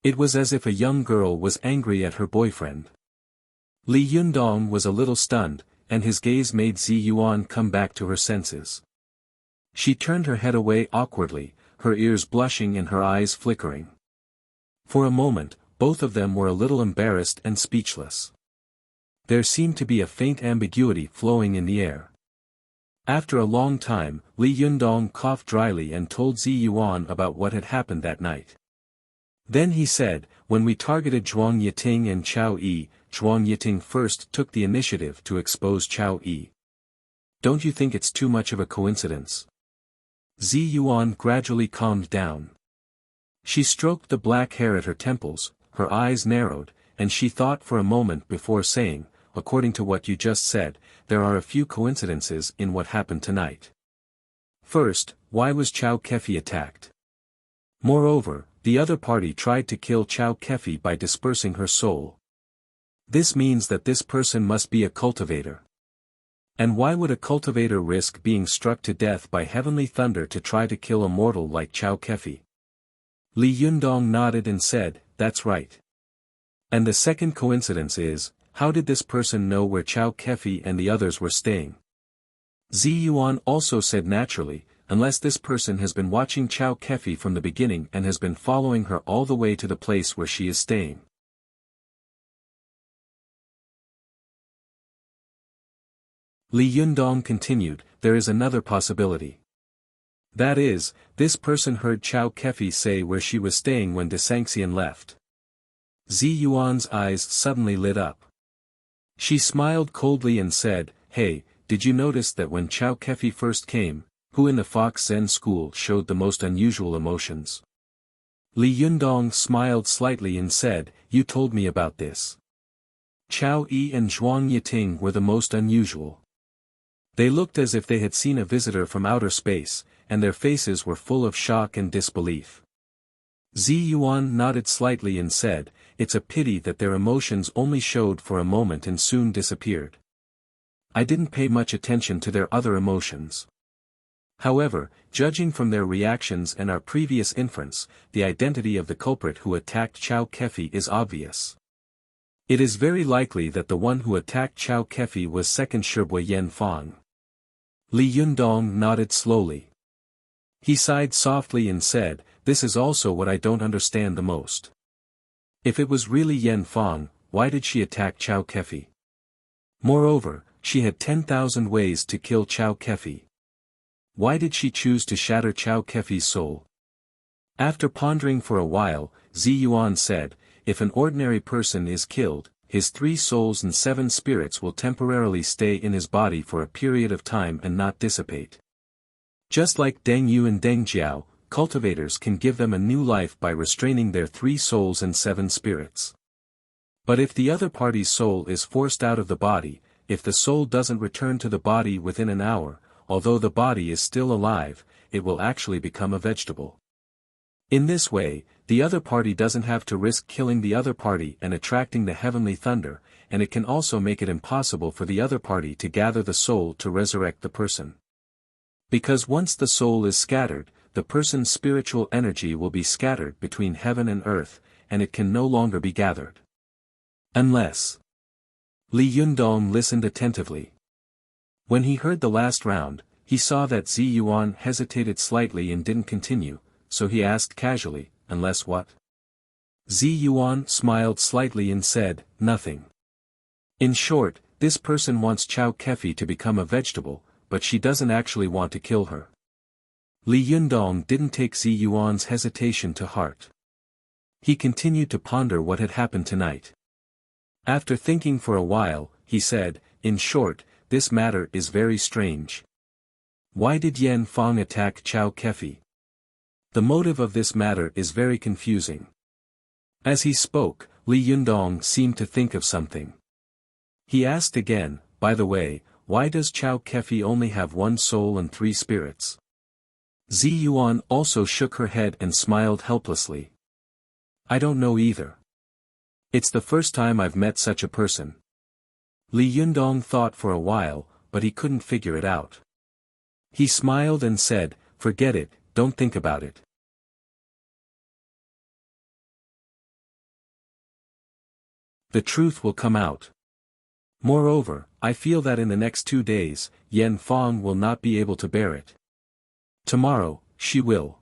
It was as if a young girl was angry at her boyfriend. Li Yundong was a little stunned, and his gaze made Zi Yuan come back to her senses. She turned her head away awkwardly, her ears blushing and her eyes flickering. For a moment, both of them were a little embarrassed and speechless. There seemed to be a faint ambiguity flowing in the air. After a long time, Li Yundong coughed dryly and told Zi Yuan about what had happened that night. Then he said, "When we targeted Zhuang Yiting and Chao Yi, Zhuang Yiting first took the initiative to expose Chao Yi. Don't you think it's too much of a coincidence?" Zi Yuan gradually calmed down. She stroked the black hair at her temples, her eyes narrowed, and she thought for a moment before saying, "According to what you just said, there are a few coincidences in what happened tonight. First, why was Chao Kefi attacked? Moreover, the other party tried to kill Chao Kefi by dispersing her soul. This means that this person must be a cultivator. And why would a cultivator risk being struck to death by heavenly thunder to try to kill a mortal like Chao Kefi?" Li Yundong nodded and said, "That's right. And the second coincidence is, how did this person know where Chao Kefi and the others were staying?" Zi Yuan also said naturally, "Unless this person has been watching Chao Kefi from the beginning and has been following her all the way to the place where she is staying." Li Yundong continued, "There is another possibility. That is, this person heard Chao Kefi say where she was staying when de Sanxian left." Zi Yuan's eyes suddenly lit up. She smiled coldly and said, "Hey, did you notice that when Chao Kefi first came, who in the Fox Zen school showed the most unusual emotions?" Li Yundong smiled slightly and said, "You told me about this. Chao Yi and Zhuang Yiting were the most unusual. They looked as if they had seen a visitor from outer space, and their faces were full of shock and disbelief." Zi Yuan nodded slightly and said, "It's a pity that their emotions only showed for a moment and soon disappeared. I didn't pay much attention to their other emotions. However, judging from their reactions and our previous inference, the identity of the culprit who attacked Chao Kefi is obvious. It is very likely that the one who attacked Chao Kefi was second Shibui Yen Fang." Li Yundong nodded slowly. He sighed softly and said, "This is also what I don't understand the most. If it was really Yen Fong, why did she attack Chow Kefi? Moreover, she had 10,000 ways to kill Chow Kefi. Why did she choose to shatter Chow Kefi's soul?" After pondering for a while, Zi Yuan said, "If an ordinary person is killed, his 3 souls and 7 spirits will temporarily stay in his body for a period of time and not dissipate. Just like Deng Yu and Deng Jiao, cultivators can give them a new life by restraining their 3 souls and 7 spirits. But if the other party's soul is forced out of the body, if the soul doesn't return to the body within an hour, although the body is still alive, it will actually become a vegetable. In this way, the other party doesn't have to risk killing the other party and attracting the heavenly thunder, and it can also make it impossible for the other party to gather the soul to resurrect the person. Because once the soul is scattered, the person's spiritual energy will be scattered between heaven and earth, and it can no longer be gathered. Unless." Li Yundong listened attentively. When he heard the last round, he saw that Zi Yuan hesitated slightly and didn't continue, so he asked casually, "Unless what?" Zi Yuan smiled slightly and said, "Nothing. In short, this person wants Chow Kefi to become a vegetable, but she doesn't actually want to kill her." Li Yundong didn't take Zi Yuan's hesitation to heart. He continued to ponder what had happened tonight. After thinking for a while, he said, "In short, this matter is very strange. Why did Yen Fong attack Chow Kefi? The motive of this matter is very confusing." As he spoke, Li Yundong seemed to think of something. He asked again, "By the way, why does Chow Kefi only have 1 soul and 3 spirits?" Zi Yuan also shook her head and smiled helplessly. "I don't know either. It's the first time I've met such a person." Li Yundong thought for a while, but he couldn't figure it out. He smiled and said, "Forget it, don't think about it. The truth will come out. Moreover, I feel that in the next 2 days, Yen Fong will not be able to bear it. Tomorrow, she will."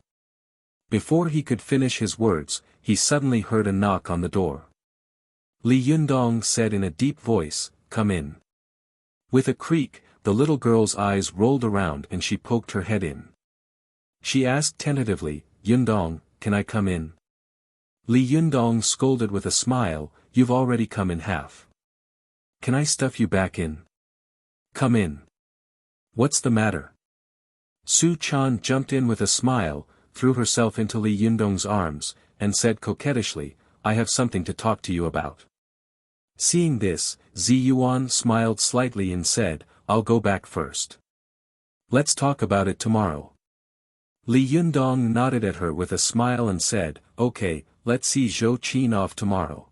Before he could finish his words, he suddenly heard a knock on the door. Li Yundong said in a deep voice, "Come in." With a creak, the little girl's eyes rolled around and she poked her head in. She asked tentatively, "Yundong, can I come in?" Li Yundong scolded with a smile, "You've already come in half. Can I stuff you back in? Come in. What's the matter?" Su Chan jumped in with a smile, threw herself into Li Yundong's arms, and said coquettishly, "I have something to talk to you about." Seeing this, Zi Yuan smiled slightly and said, "I'll go back first. Let's talk about it tomorrow." Li Yundong nodded at her with a smile and said, "Okay, let's see Zhou Qin off tomorrow."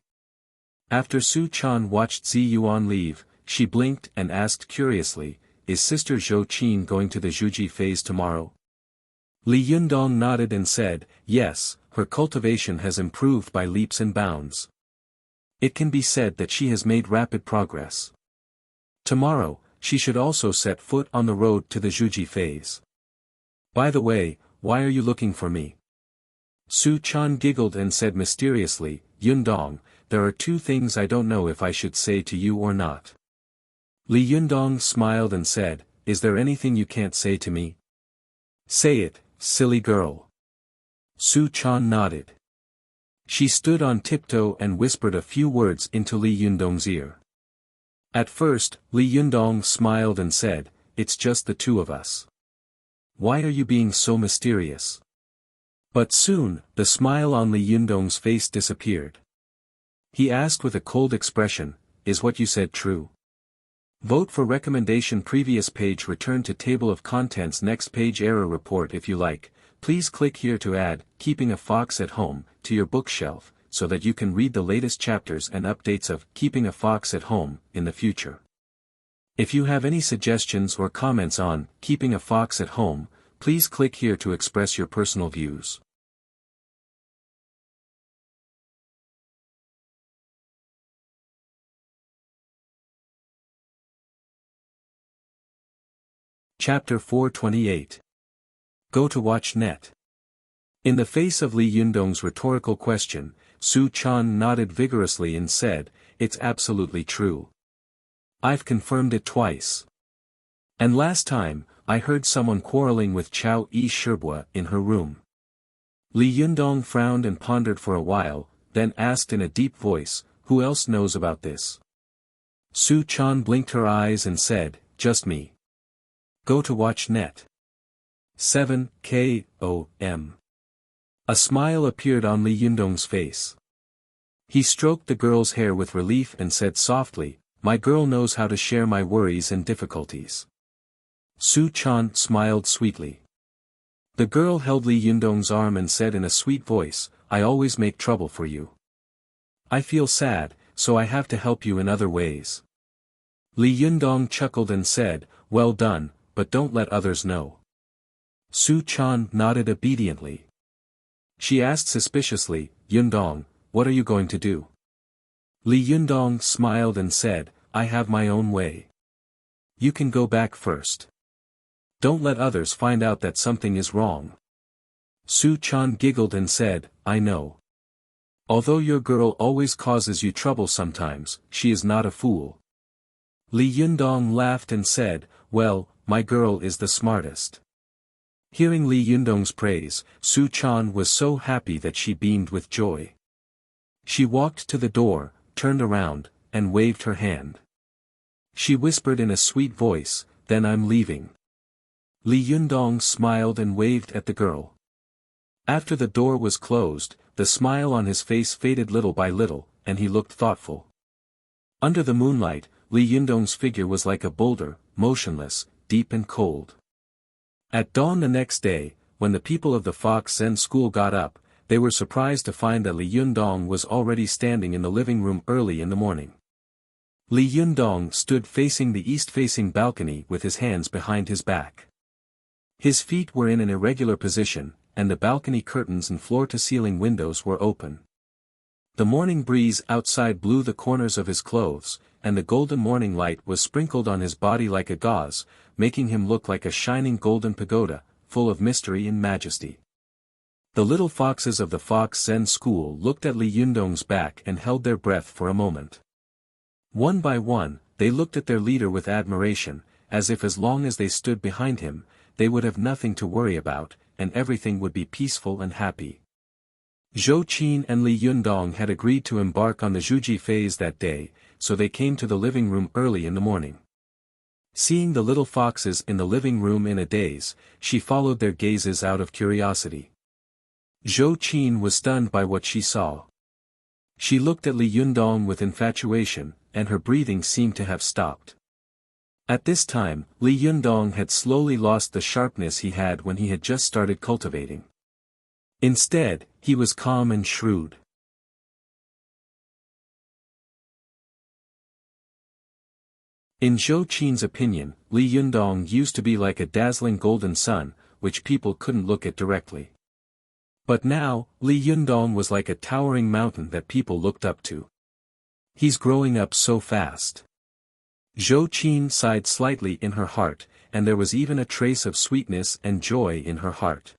After Su Chan watched Zi Yuan leave, she blinked and asked curiously, "Is Sister Zhou Qin going to the Zhuji phase tomorrow?" Li Yundong nodded and said, "Yes, her cultivation has improved by leaps and bounds. It can be said that she has made rapid progress. Tomorrow, she should also set foot on the road to the Zhuji phase. By the way, why are you looking for me?" Su Chan giggled and said mysteriously, "Yundong, there are 2 things I don't know if I should say to you or not." Li Yundong smiled and said, "Is there anything you can't say to me? Say it, silly girl." Su Chan nodded. She stood on tiptoe and whispered a few words into Li Yundong's ear. At first, Li Yundong smiled and said, "It's just the 2 of us. Why are you being so mysterious?" But soon, the smile on Li Yundong's face disappeared. He asked with a cold expression, "Is what you said true?" Vote for recommendation. Previous page. Return to table of contents. Next page. Error report. If you like, please click here to add Keeping a Fox at Home to your bookshelf, so that you can read the latest chapters and updates of Keeping a Fox at Home in the future. If you have any suggestions or comments on Keeping a Fox at Home, please click here to express your personal views. Chapter 428. Go to watch net. In the face of Li Yundong's rhetorical question, Su Chan nodded vigorously and said, "It's absolutely true. I've confirmed it twice. And last time, I heard someone quarreling with Chao Yi Shibua in her room." Li Yundong frowned and pondered for a while, then asked in a deep voice, "Who else knows about this?" Su Chan blinked her eyes and said, "Just me. Go to watch net. 7 KOM. A smile appeared on Li Yundong's face. He stroked the girl's hair with relief and said softly, "My girl knows how to share my worries and difficulties." Su Chan smiled sweetly. The girl held Li Yundong's arm and said in a sweet voice, "I always make trouble for you. I feel sad, so I have to help you in other ways." Li Yundong chuckled and said, "Well done, but don't let others know." Su Chan nodded obediently. She asked suspiciously, "Yundong, what are you going to do?" Li Yundong smiled and said, "I have my own way. You can go back first. Don't let others find out that something is wrong." Su Chan giggled and said, "I know. Although your girl always causes you trouble sometimes, she is not a fool." Li Yundong laughed and said, "Well, my girl is the smartest." Hearing Li Yundong's praise, Su Chan was so happy that she beamed with joy. She walked to the door, turned around, and waved her hand. She whispered in a sweet voice, "Then I'm leaving." Li Yundong smiled and waved at the girl. After the door was closed, the smile on his face faded little by little, and he looked thoughtful. Under the moonlight, Li Yundong's figure was like a boulder, motionless, deep and cold. At dawn the next day, when the people of the Fox Zen school got up, they were surprised to find that Li Yundong was already standing in the living room early in the morning. Li Yundong stood facing the east-facing balcony with his hands behind his back. His feet were in an irregular position, and the balcony curtains and floor-to-ceiling windows were open. The morning breeze outside blew the corners of his clothes, and the golden morning light was sprinkled on his body like a gauze, making him look like a shining golden pagoda, full of mystery and majesty. The little foxes of the Fox Zen school looked at Li Yundong's back and held their breath for a moment. One by one, they looked at their leader with admiration, as if as long as they stood behind him, they would have nothing to worry about, and everything would be peaceful and happy. Zhou Qin and Li Yundong had agreed to embark on the Zhuji phase that day, so they came to the living room early in the morning. Seeing the little foxes in the living room in a daze, she followed their gazes out of curiosity. Zhou Qin was stunned by what she saw. She looked at Li Yundong with infatuation, and her breathing seemed to have stopped. At this time, Li Yundong had slowly lost the sharpness he had when he had just started cultivating. Instead, he was calm and shrewd. In Zhou Qin's opinion, Li Yundong used to be like a dazzling golden sun, which people couldn't look at directly. But now, Li Yundong was like a towering mountain that people looked up to. He's growing up so fast. Zhou Qin sighed slightly in her heart, and there was even a trace of sweetness and joy in her heart.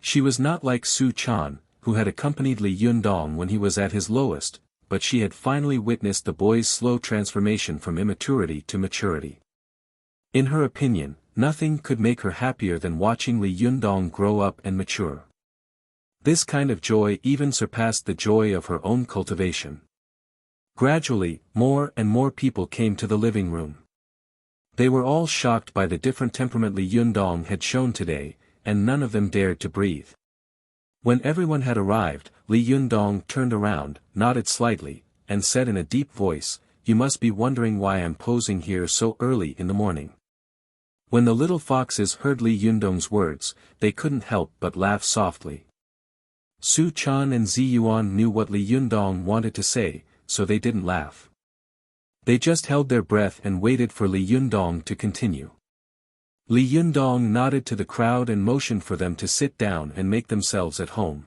She was not like Su Chan, who had accompanied Li Yundong when he was at his lowest, but she had finally witnessed the boy's slow transformation from immaturity to maturity. In her opinion, nothing could make her happier than watching Li Yundong grow up and mature. This kind of joy even surpassed the joy of her own cultivation. Gradually, more and more people came to the living room. They were all shocked by the different temperament Li Yundong had shown today, and none of them dared to breathe. When everyone had arrived, Li Yundong turned around, nodded slightly, and said in a deep voice, "You must be wondering why I'm posing here so early in the morning." When the little foxes heard Li Yundong's words, they couldn't help but laugh softly. Su Chan and Zi Yuan knew what Li Yundong wanted to say, so they didn't laugh. They just held their breath and waited for Li Yundong to continue. Li Yundong nodded to the crowd and motioned for them to sit down and make themselves at home.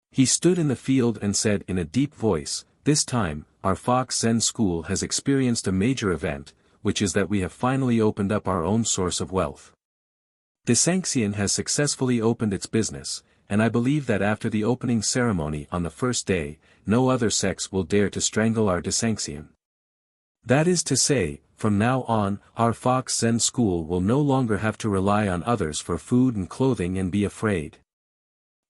He stood in the field and said in a deep voice, "This time, our Fox Zen school has experienced a major event, which is that we have finally opened up our own source of wealth. The Sanxian has successfully opened its business, and I believe that after the opening ceremony on the first day, no other sects will dare to strangle our Sanxian. That is to say, from now on, our Fox Zen school will no longer have to rely on others for food and clothing and be afraid.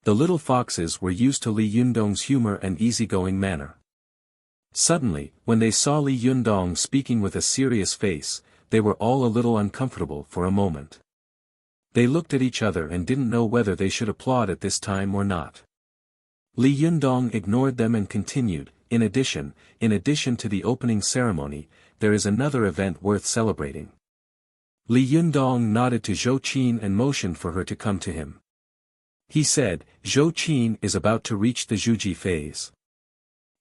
The little foxes were used to Li Yundong's humor and easygoing manner. Suddenly, when they saw Li Yundong speaking with a serious face, they were all a little uncomfortable for a moment. They looked at each other and didn't know whether they should applaud at this time or not. Li Yundong ignored them and continued, in addition to the opening ceremony, there is another event worth celebrating. Li Yundong nodded to Zhou Qin and motioned for her to come to him. He said, Zhou Qin is about to reach the Zhuji phase.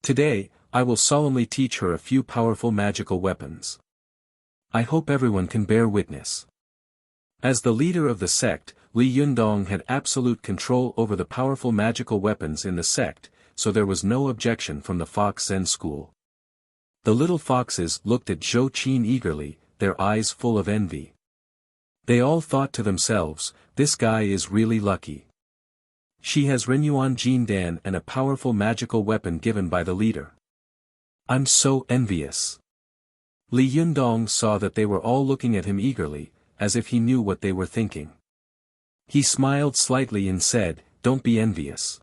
Today, I will solemnly teach her a few powerful magical weapons. I hope everyone can bear witness. As the leader of the sect, Li Yundong had absolute control over the powerful magical weapons in the sect, so there was no objection from the Fox Zen school. The little foxes looked at Zhou Qin eagerly, their eyes full of envy. They all thought to themselves, this guy is really lucky. She has Renyuan Jindan and a powerful magical weapon given by the leader. I'm so envious. Li Yundong saw that they were all looking at him eagerly, as if he knew what they were thinking. He smiled slightly and said, don't be envious.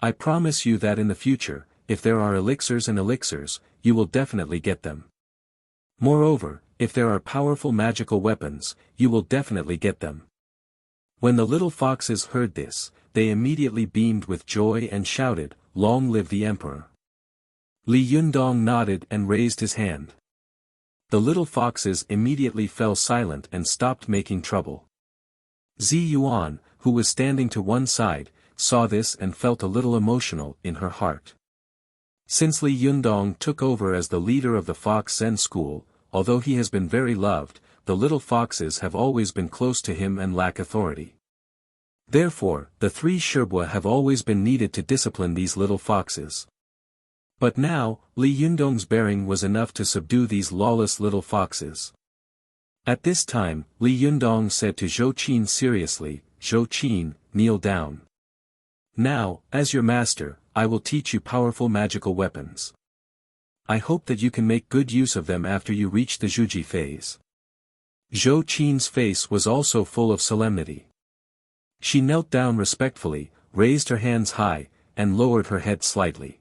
I promise you that in the future, if there are elixirs and elixirs, you will definitely get them. Moreover, if there are powerful magical weapons, you will definitely get them. When the little foxes heard this, they immediately beamed with joy and shouted, long live the emperor. Li Yundong nodded and raised his hand. The little foxes immediately fell silent and stopped making trouble. Zi Yuan, who was standing to one side, saw this and felt a little emotional in her heart. Since Li Yundong took over as the leader of the Fox Zen school, although he has been very loved, the little foxes have always been close to him and lack authority. Therefore, the three Shibwa have always been needed to discipline these little foxes. But now, Li Yundong's bearing was enough to subdue these lawless little foxes. At this time, Li Yundong said to Zhou Qin seriously, Zhou Qin, kneel down. Now, as your master, I will teach you powerful magical weapons. I hope that you can make good use of them after you reach the Zhuji phase. Zhou Qin's face was also full of solemnity. She knelt down respectfully, raised her hands high, and lowered her head slightly.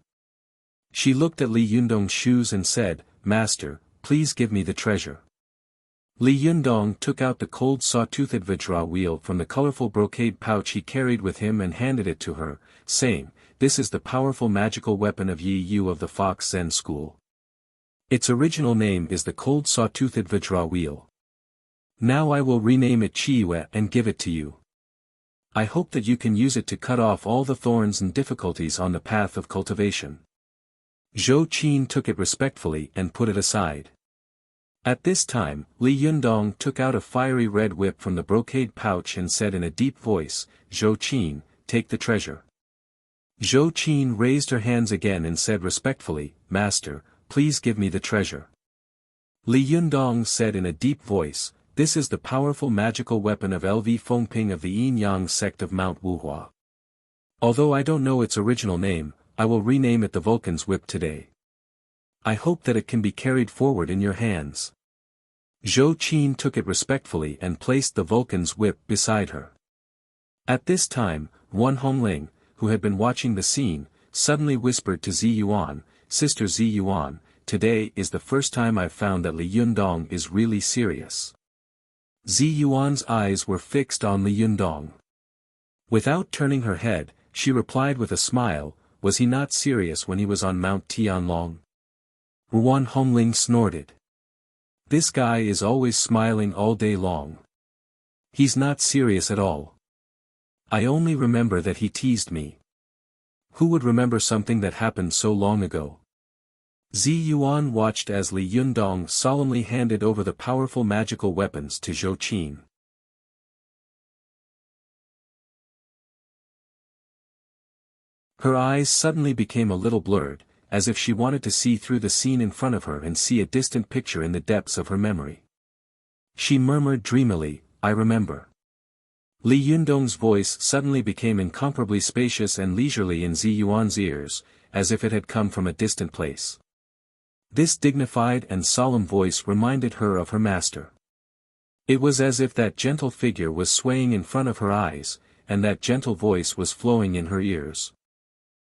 She looked at Li Yundong's shoes and said, Master, please give me the treasure. Li Yundong took out the cold saw-toothed Vajra wheel from the colorful brocade pouch he carried with him and handed it to her, saying, This is the powerful magical weapon of Yi Yu of the Fox Zen school. Its original name is the cold saw-toothed Vajra wheel. Now I will rename it Chiwe and give it to you. I hope that you can use it to cut off all the thorns and difficulties on the path of cultivation. Zhou Qin took it respectfully and put it aside. At this time, Li Yundong took out a fiery red whip from the brocade pouch and said in a deep voice, Zhou Qin, take the treasure. Zhou Qin raised her hands again and said respectfully, Master, please give me the treasure. Li Yundong said in a deep voice, This is the powerful magical weapon of LV Fengping of the Yin-Yang sect of Mount Wuhua. Although I don't know its original name, I will rename it the Vulcan's Whip today. I hope that it can be carried forward in your hands. Zhou Qin took it respectfully and placed the Vulcan's Whip beside her. At this time, Wan Hongling, who had been watching the scene, suddenly whispered to Zi Yuan, Sister Zi Yuan, today is the first time I've found that Li Yundong is really serious. Zi Yuan's eyes were fixed on Li Yundong. Without turning her head, she replied with a smile, was he not serious when he was on Mount Tianlong? Wan Hongling snorted. This guy is always smiling all day long. He's not serious at all. I only remember that he teased me. Who would remember something that happened so long ago? Zi Yuan watched as Li Yundong solemnly handed over the powerful magical weapons to Zhou Qin. Her eyes suddenly became a little blurred, as if she wanted to see through the scene in front of her and see a distant picture in the depths of her memory. She murmured dreamily, "I remember." Li Yundong's voice suddenly became incomparably spacious and leisurely in Zi Yuan's ears, as if it had come from a distant place. This dignified and solemn voice reminded her of her master. It was as if that gentle figure was swaying in front of her eyes, and that gentle voice was flowing in her ears.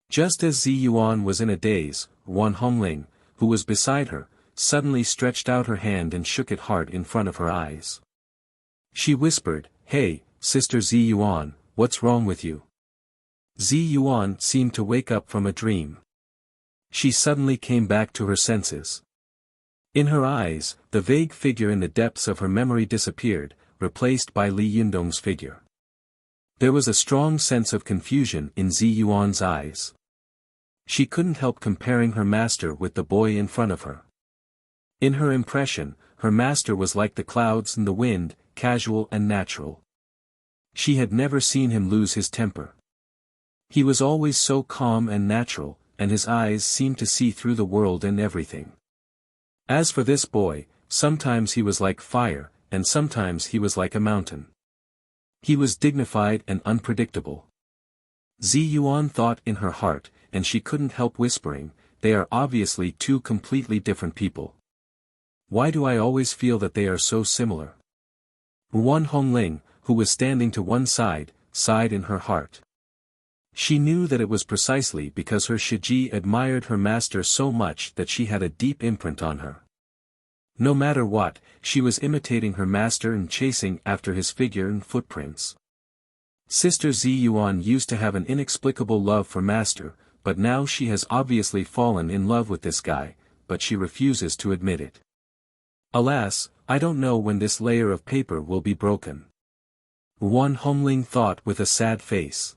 Just as Zi Yuan was in a daze, Wan Hongling, who was beside her, suddenly stretched out her hand and shook it hard in front of her eyes. She whispered, "Hey, Sister Zi Yuan, what's wrong with you?" Zi Yuan seemed to wake up from a dream. She suddenly came back to her senses. In her eyes, the vague figure in the depths of her memory disappeared, replaced by Li Yundong's figure. There was a strong sense of confusion in Zi Yuan's eyes. She couldn't help comparing her master with the boy in front of her. In her impression, her master was like the clouds and the wind, casual and natural. She had never seen him lose his temper. He was always so calm and natural, and his eyes seemed to see through the world and everything. As for this boy, sometimes he was like fire, and sometimes he was like a mountain. He was dignified and unpredictable. Zi Yuan thought in her heart, and she couldn't help whispering, "They are obviously two completely different people. Why do I always feel that they are so similar?" Wan Hongling, who was standing to one side, sighed in her heart. She knew that it was precisely because her Shiji admired her master so much that she had a deep imprint on her. No matter what, she was imitating her master and chasing after his figure and footprints. Sister Zi Yuan used to have an inexplicable love for master, but now she has obviously fallen in love with this guy, but she refuses to admit it. Alas, I don't know when this layer of paper will be broken. Wan Hongling thought with a sad face.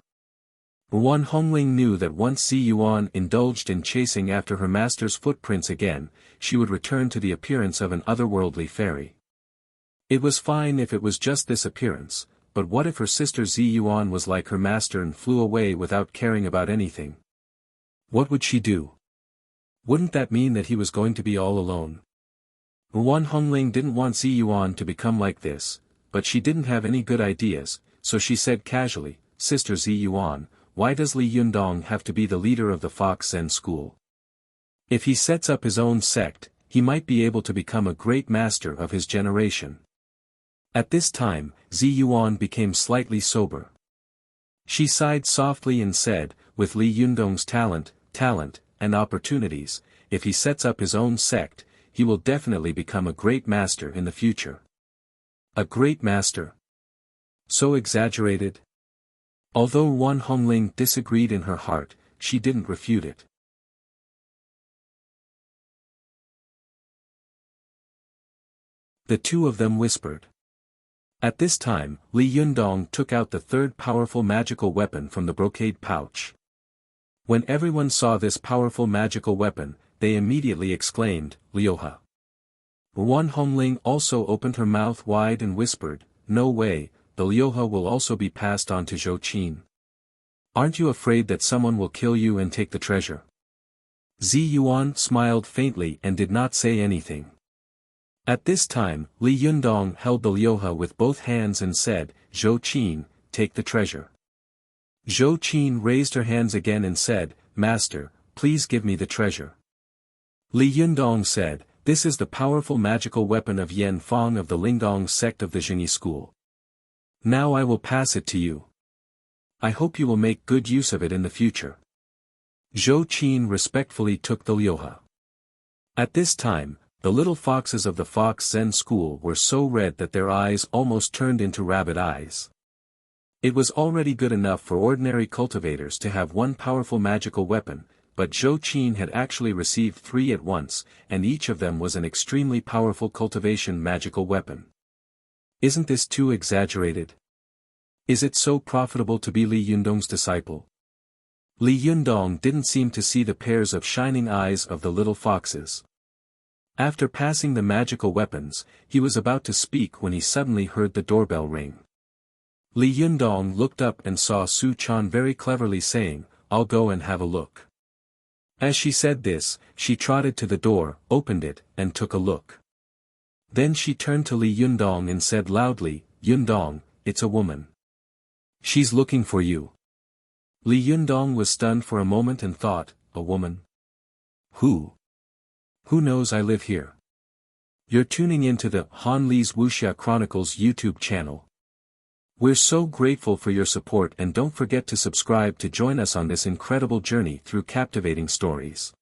Wan Hongling knew that once Zi Yuan indulged in chasing after her master's footprints again, she would return to the appearance of an otherworldly fairy. It was fine if it was just this appearance, but what if her sister Zi Yuan was like her master and flew away without caring about anything? What would she do? Wouldn't that mean that he was going to be all alone? Wan Hongling didn't want Zi Yuan to become like this, but she didn't have any good ideas, so she said casually, "Sister Zi Yuan, why does Li Yundong have to be the leader of the Fox Zen school? If he sets up his own sect, he might be able to become a great master of his generation." At this time, Zi Yuan became slightly sober. She sighed softly and said, "With Li Yundong's talent, and opportunities, if he sets up his own sect, he will definitely become a great master in the future." A great master? So exaggerated? Although Wan Hongling disagreed in her heart, she didn't refute it. The two of them whispered. At this time, Li Yundong took out the third powerful magical weapon from the brocade pouch. When everyone saw this powerful magical weapon, they immediately exclaimed, "Lioha." Wan Hongling also opened her mouth wide and whispered, "No way, the Lioha will also be passed on to Zhou Qin. Aren't you afraid that someone will kill you and take the treasure?" Zi Yuan smiled faintly and did not say anything. At this time, Li Yundong held the Lioha with both hands and said, "Zhou Qin, take the treasure." Zhou Qin raised her hands again and said, "Master, please give me the treasure." Li Yundong said, "This is the powerful magical weapon of Yan Fong of the Lingdong sect of the Jingyi school. Now I will pass it to you. I hope you will make good use of it in the future." Zhou Qin respectfully took the Lioha. At this time, the little foxes of the Fox Zen school were so red that their eyes almost turned into rabbit eyes. It was already good enough for ordinary cultivators to have one powerful magical weapon, but Zhou Qin had actually received 3 at once, and each of them was an extremely powerful cultivation magical weapon. Isn't this too exaggerated? Is it so profitable to be Li Yundong's disciple? Li Yundong didn't seem to see the pairs of shining eyes of the little foxes. After passing the magical weapons, he was about to speak when he suddenly heard the doorbell ring. Li Yundong looked up and saw Su Chan very cleverly saying, "I'll go and have a look." As she said this, she trotted to the door, opened it, and took a look. Then she turned to Li Yundong and said loudly, "Yundong, it's a woman. She's looking for you." Li Yundong was stunned for a moment and thought, "A woman? Who? Who knows I live here?" You're tuning into the Han Li's Wuxia Chronicles YouTube channel. We're so grateful for your support, and don't forget to subscribe to join us on this incredible journey through captivating stories.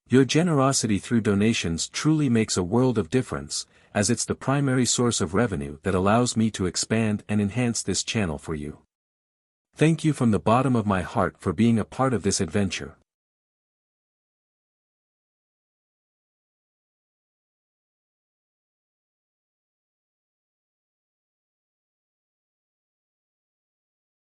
Your generosity through donations truly makes a world of difference, as it's the primary source of revenue that allows me to expand and enhance this channel for you. Thank you from the bottom of my heart for being a part of this adventure.